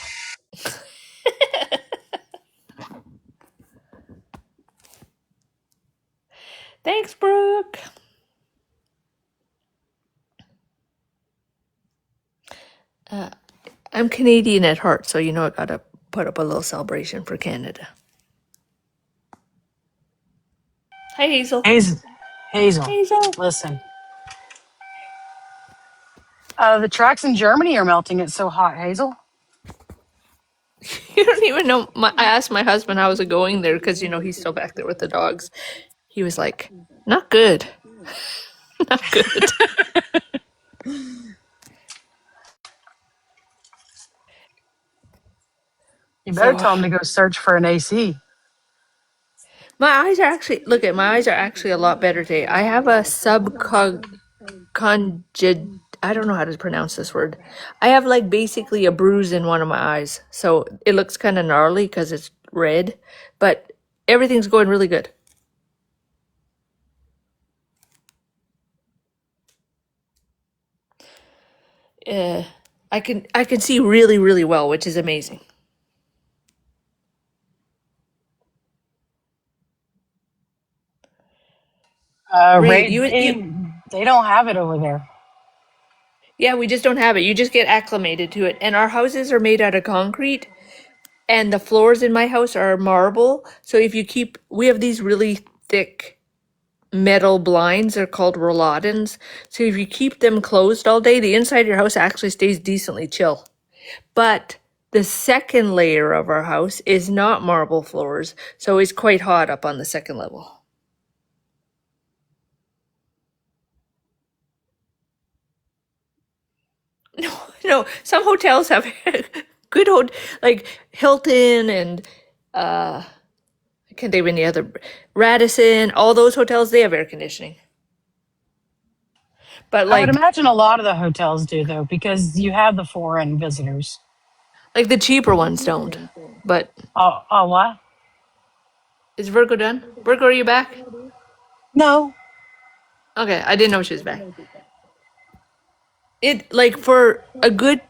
Thanks, Brooke. I'm Canadian at heart, so you know I gotta put up a little celebration for Canada. Hi, Hazel. Hazel, Hazel. listen. The tracks in Germany are melting. It's so hot, Hazel. You don't even know. I asked my husband how was it going there because he's still back there with the dogs. He was like, "Not good, not good." You better So tell him to go search for an AC. my eyes are actually my eyes are actually a lot better today. I have a subconjugate. I don't know how to pronounce this word. I have like basically a bruise in one of my eyes, so it looks kind of gnarly because it's red, but everything's going really good. Uh, I can see really really well, which is amazing. Ray, Ray, you they don't have it over there. yeah, we just don't have it. You just get acclimated to it. And our houses are made out of concrete, and the floors in my house are marble. So if you we have these really thick metal blinds. They're called rolladins. So if you keep them closed all day, the inside of your house actually stays decently chill. But the second layer of our house is not marble floors, so it's quite hot up on the second level. No, no. Some hotels have good like Hilton and I can't think of any other. Radisson, all those hotels, they have air conditioning. But I would imagine a lot of the hotels do though, because you have the foreign visitors. like the cheaper ones don't. But Oh, what? is Virgo done? Virgo, are you back? No. Okay, I didn't know she was back. It like for a good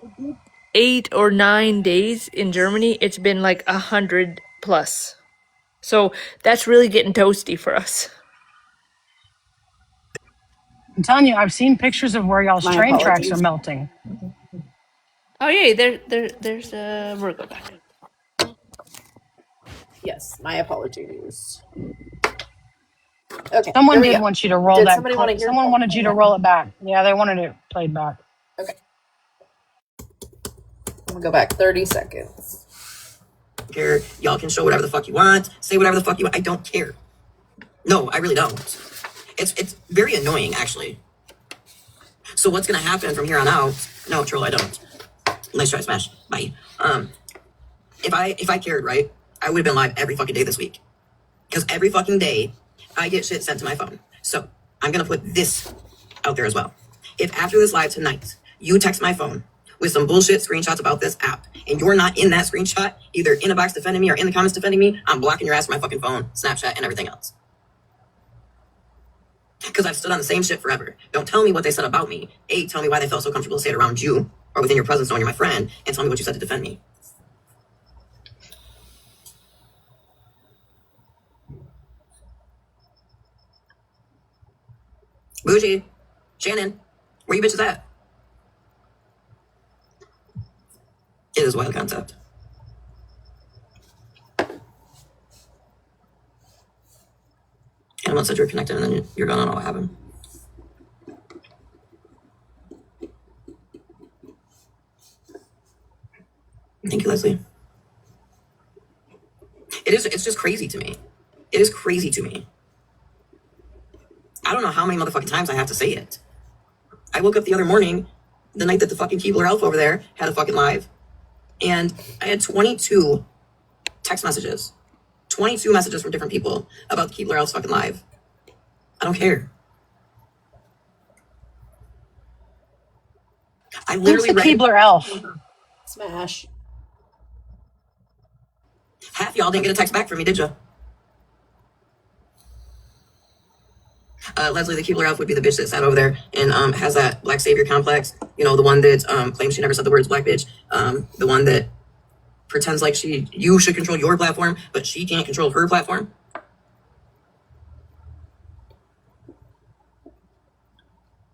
8 or 9 days in Germany, it's been like 100 plus. So that's really getting toasty for us. I'm telling you, I've seen pictures of where y'all's My train tracks are apologies. melting. Oh yeah, there's a Virgo back. Yes, my apologies. Okay, Someone there we did go. want you to roll Did that somebody want to clip. hear? Someone wanted you to roll it back. Yeah, they wanted it played back. Okay. I'm gonna go back 30 seconds. Care. Y'all can show whatever the fuck you want, say whatever the fuck you want. I don't care. No, I really don't. It's very annoying, actually. So what's gonna happen from here on out? No, troll, I don't. Nice try, Smash. Bye. If I cared, right, I would have been live every fucking day this week. Because every fucking day, I get shit sent to my phone. So I'm gonna put this out there as well. If after this live tonight, you text my phone with some bullshit screenshots about this app, and you're not in that screenshot, either in a box defending me or in the comments defending me, I'm blocking your ass from my fucking phone, Snapchat, and everything else. Because I've stood on the same shit forever. Don't tell me what they said about me. A, tell me why they felt so comfortable to say it around you, or within your presence knowing you're my friend, and tell me what you said to defend me. Bougie, Shannon, where you bitches at? It is a wild concept. Animal said you're connected and then you're gonna know what happened. Thank you, Leslie. It's just crazy to me. It is crazy to me. I don't know how many motherfucking times I have to say it. I woke up the other morning, the night that the fucking Keebler Elf over there had a fucking live, and I had 22 text messages. 22 messages from different people about the Keebler Elf's fucking live. I don't care. I Who's literally the read Keebler elf? Smash. half y'all didn't get a text back from me, did you? Leslie, the Keebler Elf would be the bitch that sat over there and has that black savior complex. You know, the one that claims she never said the words black bitch. The one that pretends like you should control your platform, but she can't control her platform.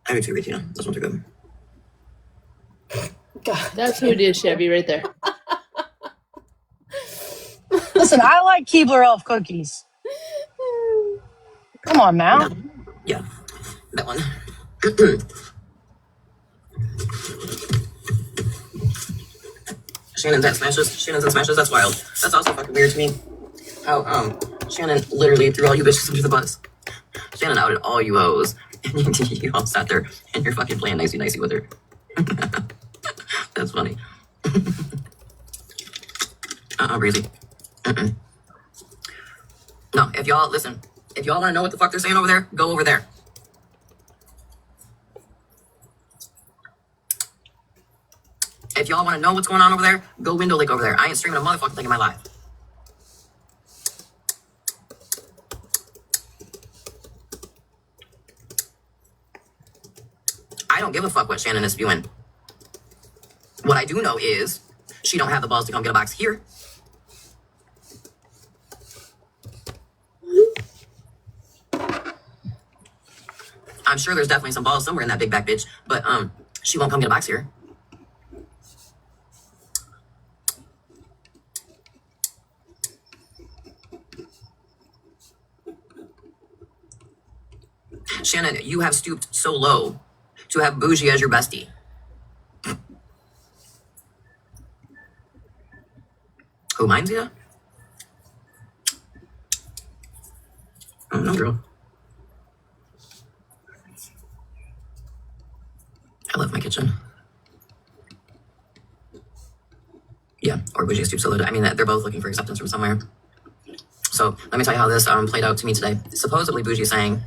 I do too, Regina. Those ones are good. God. That's who it is, Chevy, right there. Listen, I like Keebler elf cookies. Come on now. Yeah, that one. Shannon's at Smashes. Shannon's at Smashes. That's wild. That's also fucking weird to me. How Shannon literally threw all you bitches under the bus. Shannon outed all you hoes, and you all sat there and you're fucking playing nicey with her. That's funny. Breezy. No, if y'all listen, if y'all want to know what the fuck they're saying over there, go over there. If y'all want to know what's going on over there, go window lick over there. I ain't streaming a motherfucking thing in my life. I don't give a fuck what Shannon is spewing. What I do know is she don't have the balls to come get a box here. I'm sure there's definitely some balls somewhere in that big back bitch, but she won't come get a box here. Shannon, you have stooped so low to have Bougie as your bestie. Who, mine's you? Oh, no, girl. I love my kitchen. Yeah, or Bougie stoops so low. I mean, they're both looking for acceptance from somewhere. So let me tell you how this played out to me today. Supposedly, Bougie saying,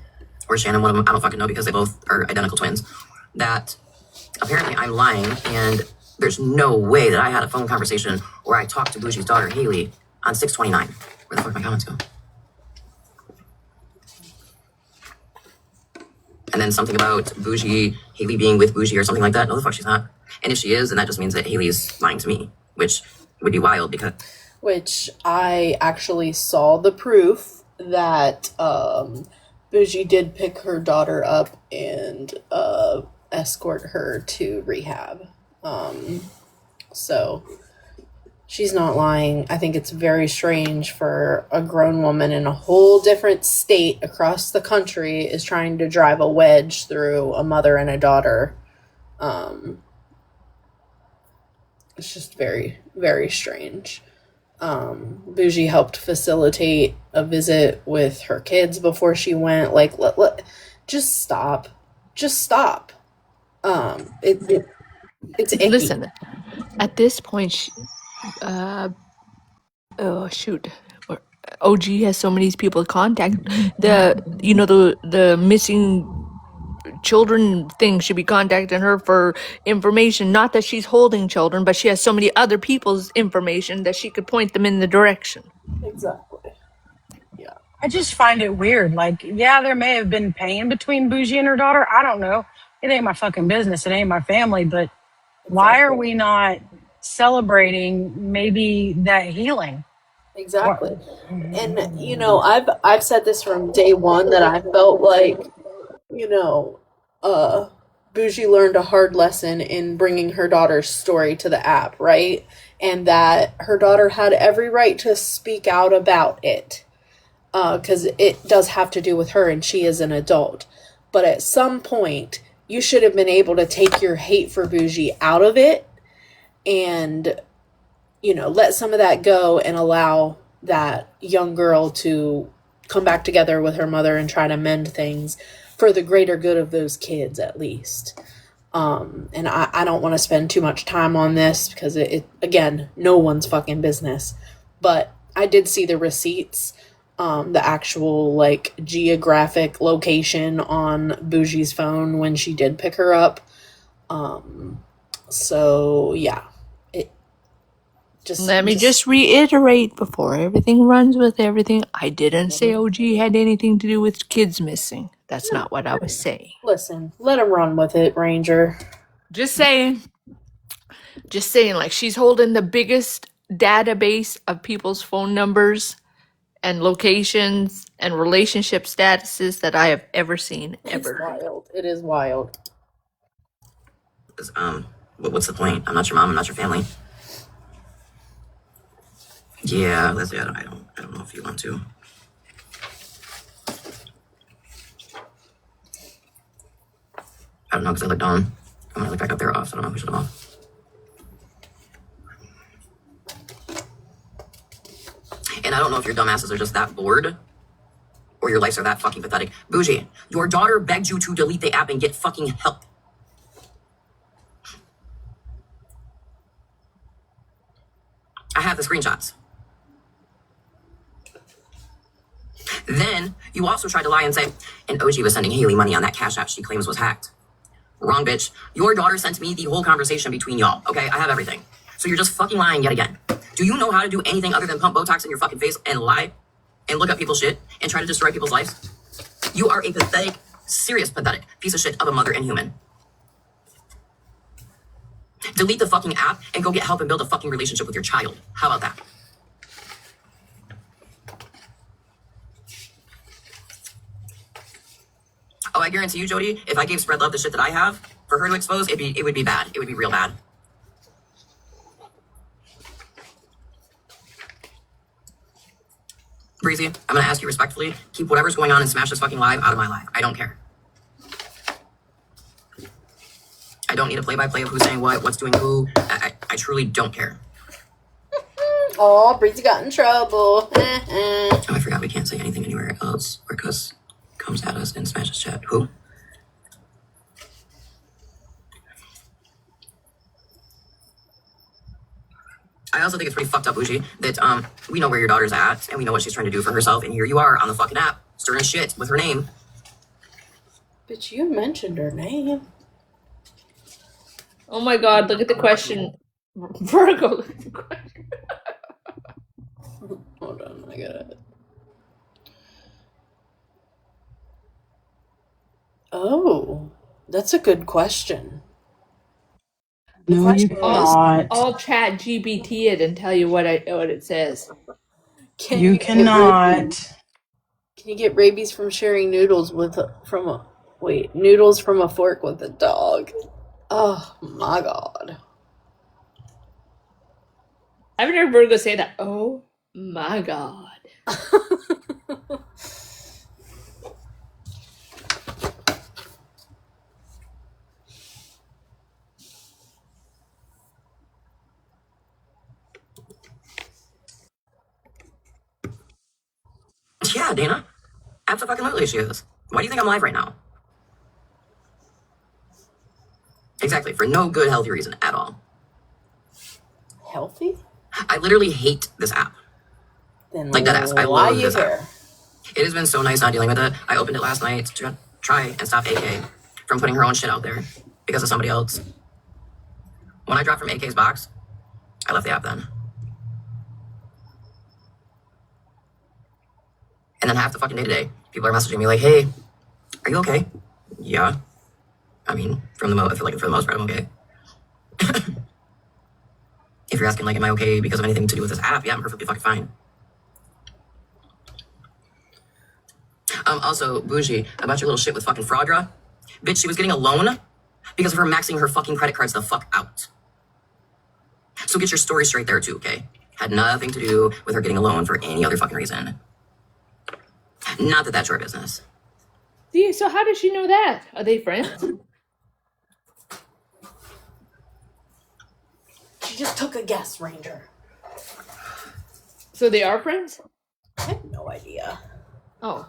or Shannon, one of them, I don't fucking know because they both are identical twins, that apparently I'm lying and there's no way that I had a phone conversation where I talked to Bougie's daughter, Haley, on 6/29. Where the fuck my comments go? And then something about Bougie, Haley being with Bougie or something like that. No, the fuck she's not. And if she is, then that just means that Haley's lying to me, which would be wild because... Which I actually saw the proof that Bougie did pick her daughter up and escort her to rehab. So she's not lying. I think it's very strange for a grown woman in a whole different state across the country is trying to drive a wedge through a mother and a daughter. It's just very, very strange. Bougie helped facilitate a visit with her kids before she went. Like, just stop. Just stop. It's icky. Listen, at this point, oh shoot, OG has so many people to contact. The missing children thing should be contacting her for information. Not that she's holding children, but she has so many other people's information that she could point them in the direction. Exactly. Yeah. I just find it weird. Like, yeah, there may have been pain between Bougie and her daughter. I don't know. It ain't my fucking business. It ain't my family. But why are we not celebrating maybe that healing? Exactly. And you know, I've said this from day one that I felt like, you know, Bougie learned a hard lesson in bringing her daughter's story to the app, right? And that her daughter had every right to speak out about it, because it does have to do with her and she is an adult. But at some point, you should have been able to take your hate for Bougie out of it and, you know, let some of that go and allow that young girl to come back together with her mother and try to mend things for the greater good of those kids, at least. And I don't want to spend too much time on this because it again, no one's fucking business. But I did see the receipts, the actual like geographic location on Bougie's phone when she did pick her up. So yeah, Let me just reiterate before everything runs with everything. I didn't say OG had anything to do with kids missing. That's not what I was saying. Listen, let him run with it, Ranger. Just saying. Just saying, like, she's holding the biggest database of people's phone numbers and locations and relationship statuses that I have ever seen, ever. It's wild. It is wild. What's the point? I'm not your mom. I'm not your family. Yeah, Leslie, I don't know if you want to. I don't know because I looked on. When I looked back up there off, so I don't know who shut them off. And I don't know if your dumbasses are just that bored or your lives are that fucking pathetic. Bougie, your daughter begged you to delete the app and get fucking help. I have the screenshots. Then you also tried to lie and say, and OG was sending Haley money on that Cash App she claims was hacked. Wrong, bitch. Your daughter sent me the whole conversation between y'all, okay? I have everything. So you're just fucking lying yet again. Do you know how to do anything other than pump Botox in your fucking face and lie and look up people's shit and try to destroy people's lives? You are a pathetic, serious pathetic piece of shit of a mother and human. Delete the fucking app and go get help and build a fucking relationship with your child. How about that? Oh, I guarantee you, Jody, if I gave Spread Love the shit that I have for her to expose, it would be bad. It would be real bad. Breezy, I'm gonna ask you respectfully, keep whatever's going on and Smash this fucking live out of my life. I don't care. I don't need a play-by-play of who's saying what, what's doing who. I truly don't care. Oh, Breezy got in trouble. Oh, I forgot we can't say anything anywhere else where Cuss comes at us in Smash's chat. Who? I also think it's pretty fucked up, Bougie, that we know where your daughter's at and we know what she's trying to do for herself, and here you are on the fucking app stirring shit with her name. But you mentioned her name. Oh my god, look at the question. Virgo, look at the question. Hold on, I got it. Oh, that's a good question. No, you I'll cannot. I'll chat GPT it and tell you what it says. Can You you get cannot. rabies? Can you get rabies from sharing noodles noodles from a fork with a dog? Oh my god. I've heard Virgo say that. Oh my god. Yeah, Dana. Absolutely she is. Why do you think I'm live right now? Exactly, for no good, healthy reason at all. Healthy? I literally hate this app. Then Like, deadass. I why love you this app. here? It has been so nice not dealing with it. I opened it last night to try and stop AK from putting her own shit out there because of somebody else. When I dropped from AK's box, I left the app then. And then half the fucking day today, people are messaging me like, hey, are you okay? Yeah. I mean, I feel like for the most part, I'm okay. If you're asking, like, am I okay because of anything to do with this app? Yeah, I'm perfectly fucking fine. Also, bougie, about your little shit with fucking Fraudra. Bitch, she was getting a loan because of her maxing her fucking credit cards the fuck out. So get your story straight there too, okay? Had nothing to do with her getting a loan for any other fucking reason. Not that that's your business. See, so how does she know that? Are they friends? She just took a guess, Ranger. So they are friends? I have no idea. Oh.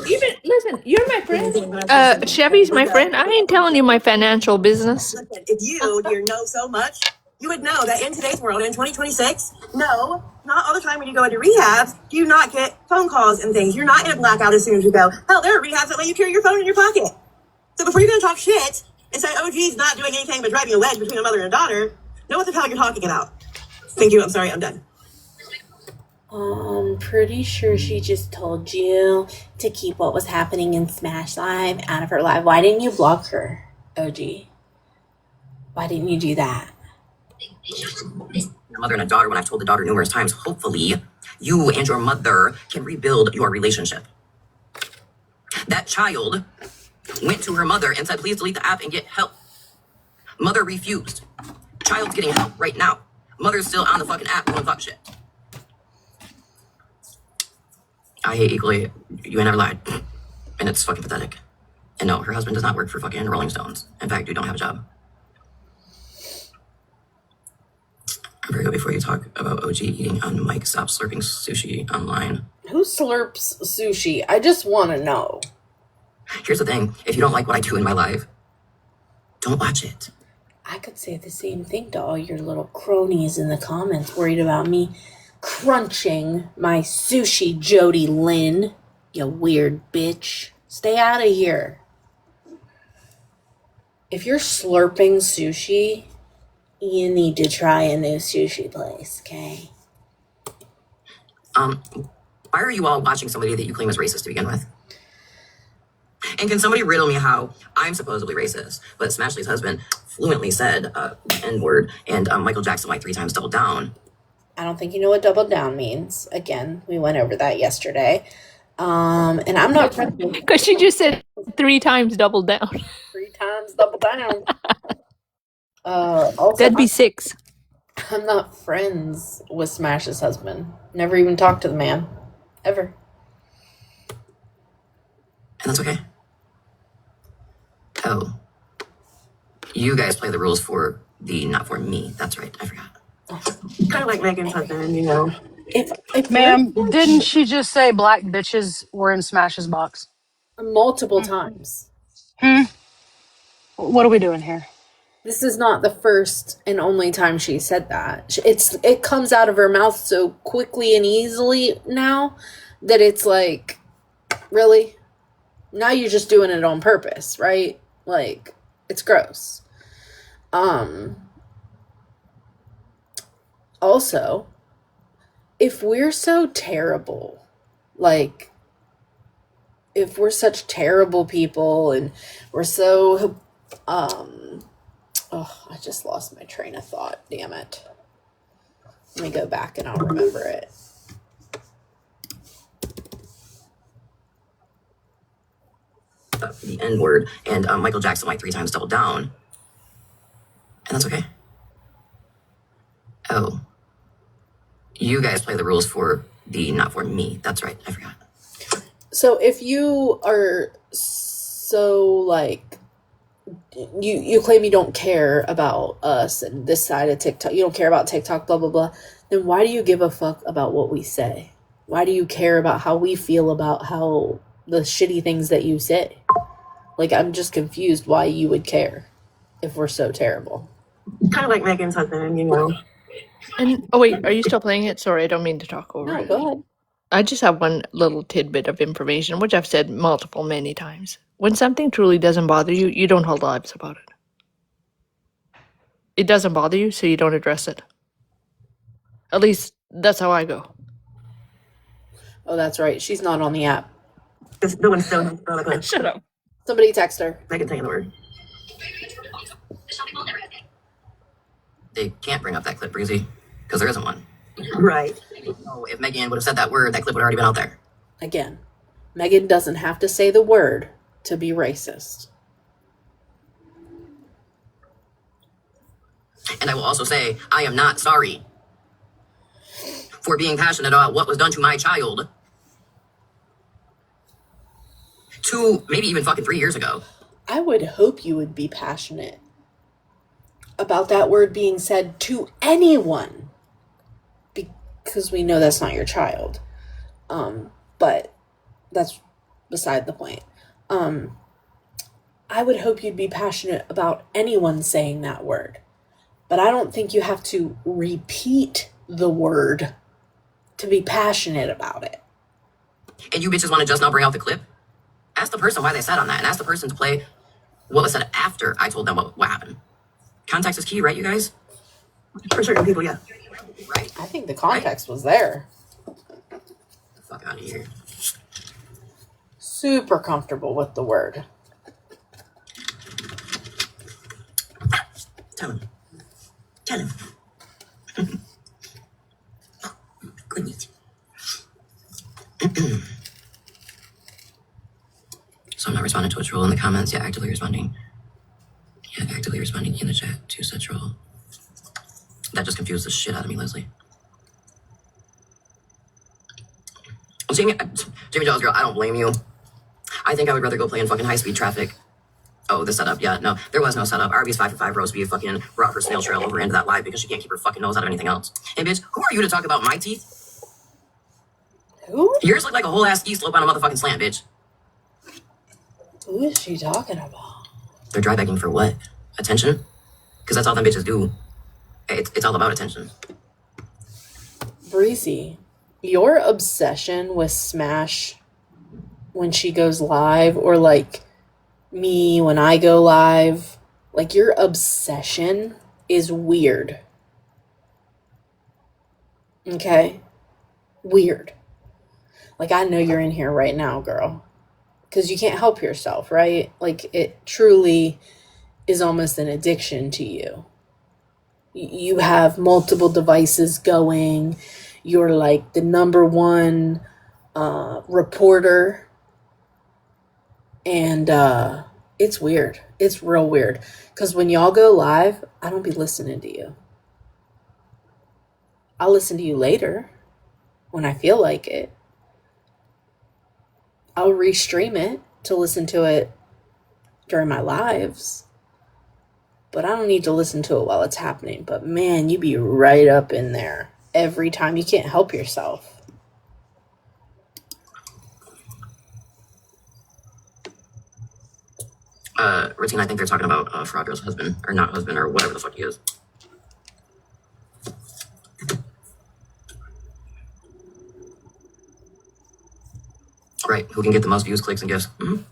Even listen, you're my friend. Chevy's my friend. I ain't telling you my financial business. Listen, if you know so much, you would know that in today's world, in 2026, no, not all the time when you go into rehabs, do you not get phone calls and things. You're not in a blackout as soon as you go. Hell, there are rehabs that let you carry your phone in your pocket. So before you're going to talk shit and say, oh, geez, not doing anything but driving a wedge between a mother and a daughter, know what the hell you're talking about. Thank you. I'm sorry. I'm done. Pretty sure she just told you to keep what was happening in Smash Live out of her live. Why didn't you block her, OG? Why didn't you do that? Your mother and a daughter, when I've told the daughter numerous times, hopefully you and your mother can rebuild your relationship. That child went to her mother and said, please delete the app and get help. Mother refused. Child's getting help right now. Mother's still on the fucking app doing fuck shit. I hate equally. You ain't never lied. And it's fucking pathetic. And no, her husband does not work for fucking Rolling Stones. In fact, you don't have a job. Virgo, before you talk about OG eating on mic, stop slurping sushi online. Who slurps sushi? I just want to know. Here's the thing. If you don't like what I do in my life, don't watch it. I could say the same thing to all your little cronies in the comments worried about me crunching my sushi, Jody Lynn. You weird bitch. Stay out of here. If you're slurping sushi, you need to try a new sushi place, okay? Why are you all watching somebody that you claim is racist to begin with? And can somebody riddle me how I'm supposedly racist, but Smashley's husband fluently said N-word, and Michael Jackson like 3 times doubled down? I don't think you know what double down means. Again, we went over that yesterday. And I'm not Because she just said 3 times double down. 3 times double down. Also, That'd be 6. I'm not friends with Smash's husband. Never even talked to the man. Ever. And that's okay. Oh. You guys play the rules for the, not for me. That's right. I forgot. Kind of like Megan's husband, you know. If Ma'am, didn't she just say black bitches were in Smash's box? multiple times. What are we doing here? This is not the first and only time she said that. It comes out of her mouth so quickly and easily now that it's like, really? Now you're just doing it on purpose, right? Like, it's gross. Also, if we're so terrible, like, if we're such terrible people and we're so Oh, I just lost my train of thought. Damn it. Let me go back and I'll remember it. The N word, and Michael Jackson like 3 times doubled down. And that's okay. Oh. You guys play the rules for the, not for me. That's right. I forgot. So if you are so like, you claim you don't care about us and this side of TikTok, you don't care about TikTok, blah, blah, blah, then why do you give a fuck about what we say? Why do you care about how we feel about how the shitty things that you say? Like, I'm just confused why you would care if we're so terrible. Kind of like Megan's husband, you know. And oh wait, are you still playing it? Sorry, I don't mean to talk over No, it. go ahead. I just have one little tidbit of information, which I've said many times. When something truly doesn't bother you, you don't hold lives about it. It doesn't bother you, so you don't address it. At least that's how I go. Oh, that's right. She's not on the app. The one's still like, Shut up. Somebody text her. Megan saying the word. They can't bring up that clip, Breezy, because there isn't one. Right. So if Megan would have said that word, that clip would have already been out there. Again, Megan doesn't have to say the word to be racist. And I will also say, I am not sorry for being passionate about what was done to my child 2, maybe even fucking 3 years ago. I would hope you would be passionate about that word being said to anyone, because we know that's not your child. But that's beside the point. I would hope you'd be passionate about anyone saying that word. But I don't think you have to repeat the word to be passionate about it. And you bitches want to just now bring out the clip? Ask the person why they said on that, and ask the person to play what was said after I told them what happened. Context is key, right, you guys? For certain people, yeah. Right. I think the context was there. Get the fuck out of here. Super comfortable with the word. Tell him. Tell him. Good meat. So I'm not responding to a troll in the comments. Yeah, actively responding. Yeah, actively responding in the chat to such troll. That just confused the shit out of me, Leslie. Jamie Jones, girl, I don't blame you. I think I would rather go play in fucking high-speed traffic. Oh, the setup. Yeah, no, there was no setup. Arby's 5 for 5 roast beef fucking brought her snail trail over into that live because she can't keep her fucking nose out of anything else. Hey, bitch, who are you to talk about my teeth? Who? Yours look like a whole ass ski slope on a motherfucking slant, bitch. Who is she talking about? They're dry begging for what? Attention? Because that's all them bitches do. It's all about attention. Breezy, your obsession with Smash when she goes live, or like me when I go live, like your obsession is weird. Okay? Weird. Like, I know you're in here right now, girl. Because you can't help yourself, right? Like, it truly is almost an addiction to you. You have multiple devices going. You're like the number one reporter. And it's weird. It's real weird. Because when y'all go live, I don't be listening to you. I'll listen to you later when I feel like it. I'll restream it to listen to it during my lives. But I don't need to listen to it while it's happening. But man, you be right up in there every time. You can't help yourself. Routine, I think they're talking about Frogger's husband, or not husband, or whatever the fuck he is. Right, who can get the most views, clicks, and gifts. Mm-hmm.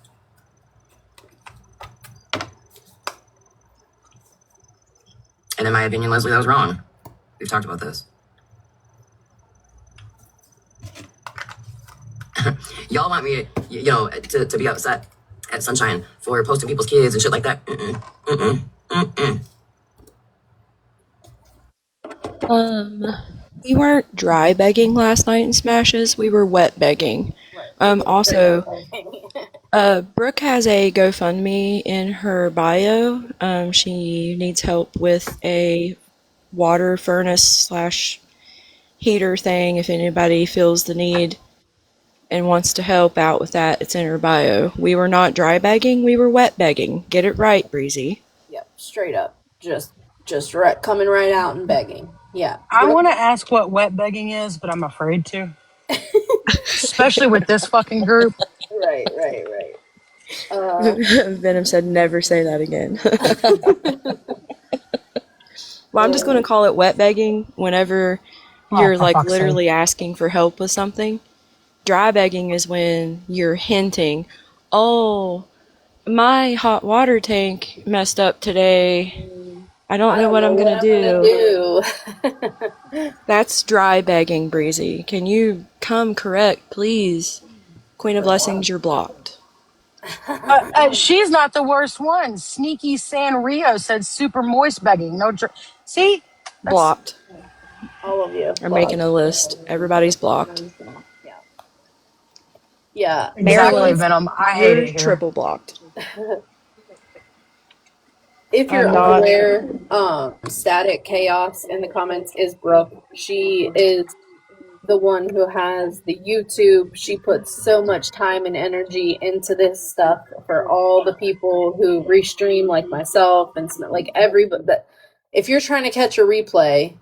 And in my opinion, Leslie, that was wrong. We've talked about this. Y'all want me, to be upset at Sunshine for posting people's kids and shit like that. We weren't dry begging last night in Smashes. We were wet begging. Also, Brooke has a GoFundMe in her bio. She needs help with a water furnace slash heater thing. If anybody feels the need and wants to help out with that, it's in her bio. We were not dry begging. We were wet begging. Get it right, Breezy. Yep, straight up. Just right, coming right out and begging. Yeah. I Brooke, want to ask what wet begging is, but I'm afraid to. Especially with this fucking group. right. Venom said never say that again. Well, I'm just going to call it wet begging whenever Oh, you're for like fuck's sake. literally asking for help with something. Dry begging is when you're hinting, oh, my hot water tank messed up today. I don't know what I'm going to do. do. That's dry begging, Breezy. Can you come correct, please? Queen of Blessings, you're blocked. She's not the worst one. Sneaky San Rio said super moist begging. No, see, that's Blocked. All of you. I'm making a list. Everybody's blocked. Yeah. Yeah. exactly Maryland, Venom. I hate You're it here. triple blocked. if you're I'm not. unaware, Static Chaos in the comments is Brooke. She is the one who has the YouTube. She puts so much time and energy into this stuff for all the people who restream, like myself and like everybody. That if you're trying to catch a replay,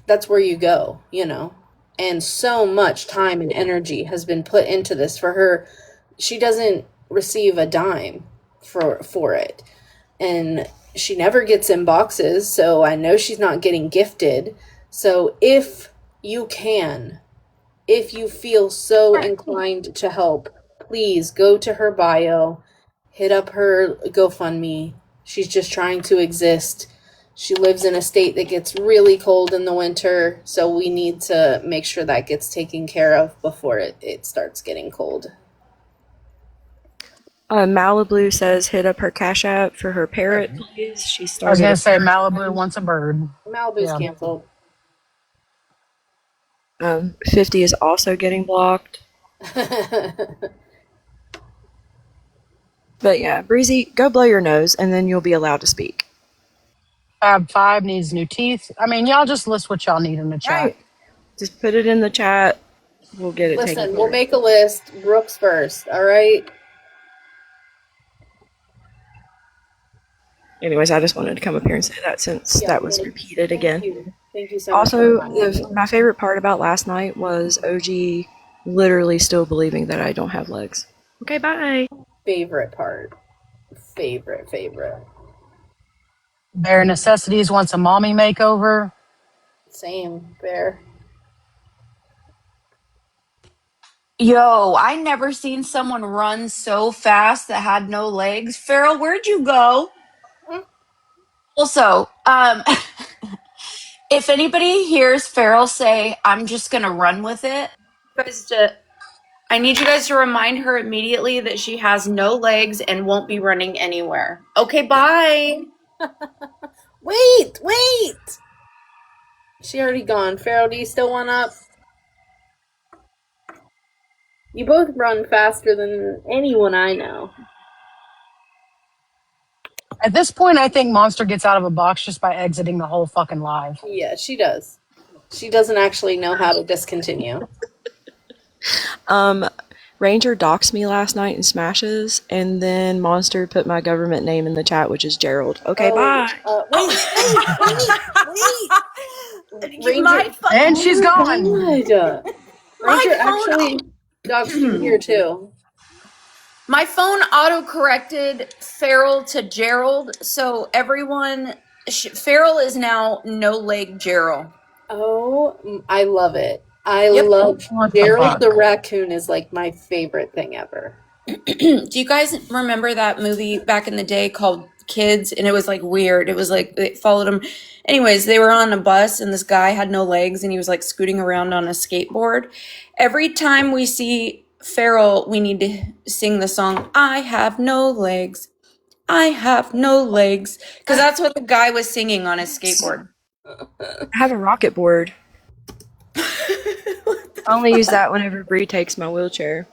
that's where you go, you know. And so much time and energy has been put into this for her. She doesn't receive a dime for it. And she never gets in boxes, so I know she's not getting gifted. So if you can, if you feel so inclined to help, please go to her bio, hit up her GoFundMe. She's just trying to exist. She lives in a state that gets really cold in the winter, so we need to make sure that gets taken care of before it starts getting cold. Malibu says hit up her Cash App for her parrot, please. She I was started gonna a say parrot Malibu fund. wants a bird. Malibu's Yeah. canceled. 50 is also getting blocked. But yeah, Breezy, go blow your nose and then you'll be allowed to speak. Fab 5 needs new teeth. I mean, y'all just list what y'all need in the chat. Right. Just put it in the chat. We'll get it taken Listen, care we'll of. make a list. Brooks first, all right? Anyways, I just wanted to come up here and say that since Yeah, that was repeated again. Thank you so much. Also, my favorite part about last night was OG literally still believing that I don't have legs. Okay, bye. Favorite part. Favorite. Bare Necessities wants a mommy makeover. Same. Bear. Yo, I never seen someone run so fast that had no legs. Farrell, where'd you go? Also, if anybody hears Farrell say, I'm just gonna run with it, I need you guys to remind her immediately that she has no legs and won't be running anywhere. Okay, bye. Wait! She already gone. Farrell, do you still want up? You both run faster than anyone I know. At this point, I think Monster gets out of a box just by exiting the whole fucking live. Yeah, she does. She doesn't actually know how to discontinue. Ranger doxed me last night in Smashes, and then Monster put my government name in the chat, which is Gerald. Okay, bye. Wait. Ranger, And she's gone. God. Ranger actually doxed you here too. My phone auto-corrected Farrell to Gerald, so everyone, Farrell is now no-leg Gerald. Oh, I love it. I Yep. love What the Gerald fuck? the raccoon is like my favorite thing ever. Do you guys remember that movie back in the day called Kids? And it was like weird. It was like it followed them. Anyways, they were on a bus and this guy had no legs and he was like scooting around on a skateboard. Every time we see Farrell, we need to sing the song, I have no legs. I have no legs. Because that's what the guy was singing on his skateboard. I have a rocket board. I only use that whenever Bree takes my wheelchair.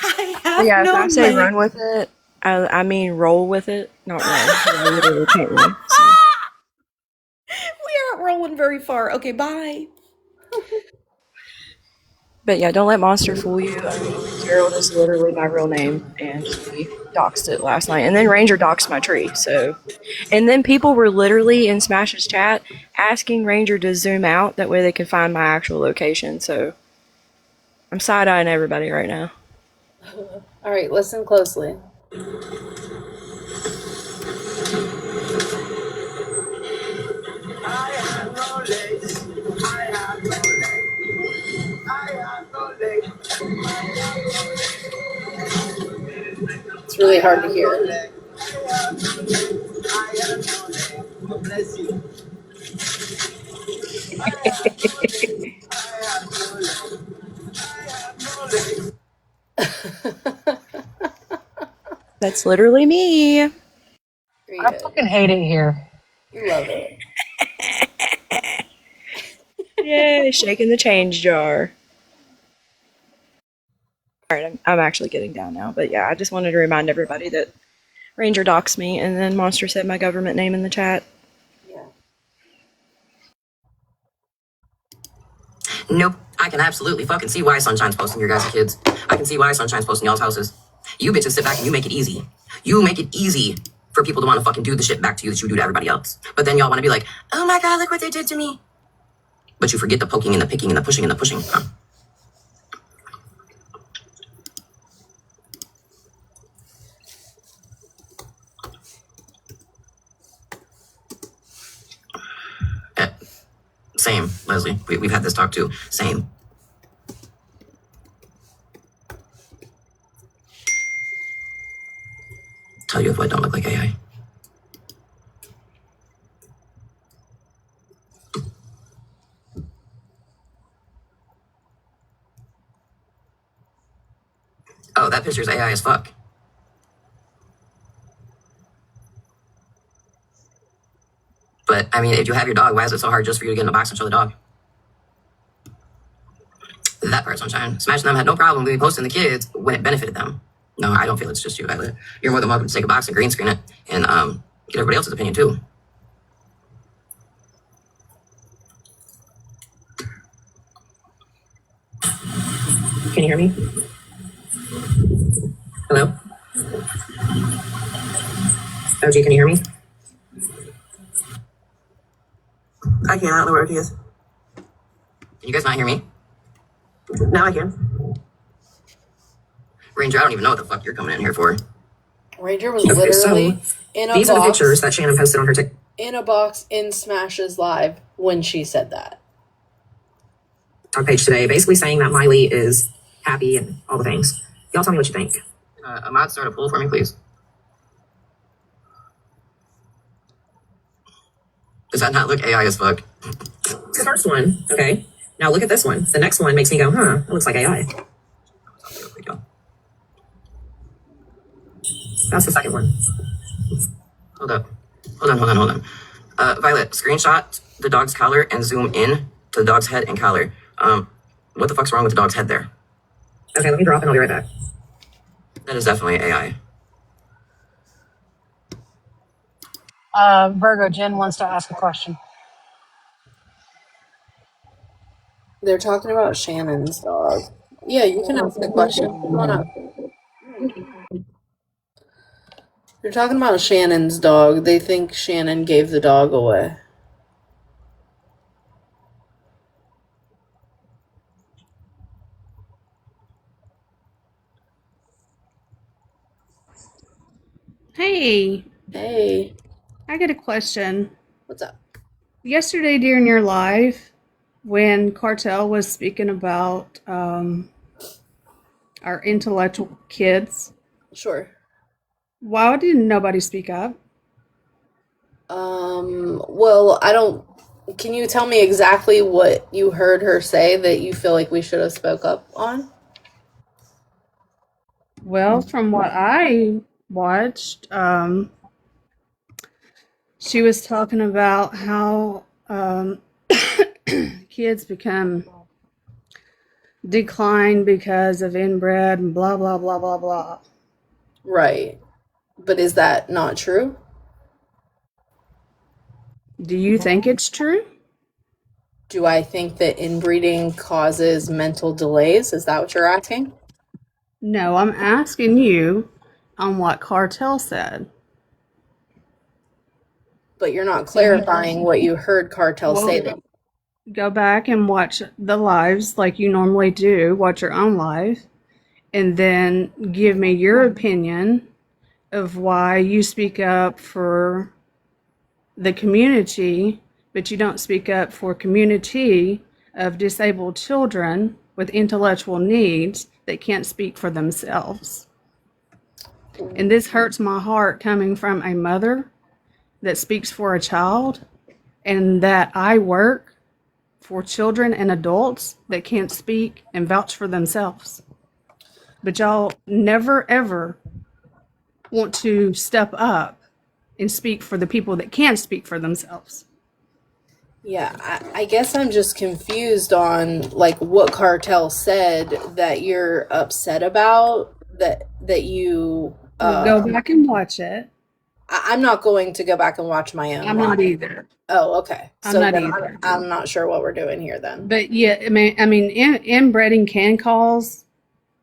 I But have yeah, if no I say leg. run with it, I mean roll with it, not run, because I literally can't run. So. We aren't rolling very far. Okay, bye. But yeah, don't let Monster fool you. Gerald is literally my real name, and he doxed it last night. And then Ranger doxed my tree, so. And then people were literally in Smash's chat asking Ranger to zoom out, that way they could find my actual location, so. I'm side-eyeing everybody right now. All right, listen closely. It's really hard to hear. That's literally me. I Great. fucking hate it here. You love it. Yay, shaking the change jar. Alright, I'm actually getting down now. But yeah, I just wanted to remind everybody that Ranger doxed me, and then Monster said my government name in the chat. Yeah. Nope. I can absolutely fucking see why Sunshine's posting your guys' kids. I can see why Sunshine's posting y'all's houses. You bitches sit back and you make it easy. You make it easy for people to want to fucking do the shit back to you that you do to everybody else. But then y'all want to be like, oh my god, look what they did to me. But you forget the poking and the picking and the pushing and the pushing. Eh, same, Leslie. We've had this talk too. Same. Tell you if I don't look like AI. Oh, that picture's AI as fuck. But, I mean, if you have your dog, why is it so hard just for you to get in the box and show the dog? That part, Sunshine. Smash and them had no problem with me posting the kids when it benefited them. No, I don't feel it's just you, Violet. You're more than welcome to take a box and green screen it and get everybody else's opinion, too. Can you hear me? Hello? OG, can you hear me? I can't. I don't know where OG is. Can you guys not hear me? Now I can. Ranger, I don't even know what the fuck you're coming in here for. Ranger was literally in a These box. are the pictures that Shannon posted on her TikTok. In a box in Smash's live when she said that. Page today, basically saying that Miley is happy and all the things. Y'all tell me what you think. Ahmad, start a poll for me, please. Does that not look AI as fuck? The first one, okay. Now look at this one. The next one makes me go, huh, it looks like AI. That's the second one. Hold up. Hold on. Violet, screenshot the dog's collar and zoom in to the dog's head and collar. What the fuck's wrong with the dog's head there? Okay, let me drop and I'll be right back. That is definitely AI. Virgo, Jen wants to ask a question. They're talking about Shannon's dog. Yeah, you can ask the question. Come on up. They're talking about Shannon's dog. They think Shannon gave the dog away. Hey, Hey, I got a question. what's up? Yesterday during your live, when Cartel was speaking about our intellectual kids, Sure. why didn't nobody speak up? Well, I don't. Can you tell me exactly what you heard her say that you feel like we should have spoke up on? Well, from what I watched, she was talking about how um, kids become declined because of inbred and blah blah blah blah blah. Right. But is that not true? Do you think it's true? Do I think that inbreeding causes mental delays? Is that what you're asking? No, I'm asking you on what Cartel said. But you're not clarifying what you heard Cartel say. That Go back and watch the lives like you normally do, watch your own live, and then give me your opinion of why you speak up for the community, but you don't speak up for community of disabled children with intellectual needs that can't speak for themselves. And this hurts my heart coming from a mother that speaks for a child, and that I work for children and adults that can't speak and vouch for themselves. But y'all never ever want to step up and speak for the people that can speak for themselves. Yeah, I guess I'm just confused on like what Cartel said that you're upset about. That you. Go back and watch it. I'm not going to go back and watch my own. I'm not either. Oh, okay. I'm So not then either. I'm not sure what we're doing here then. But yeah, I mean, inbreeding can cause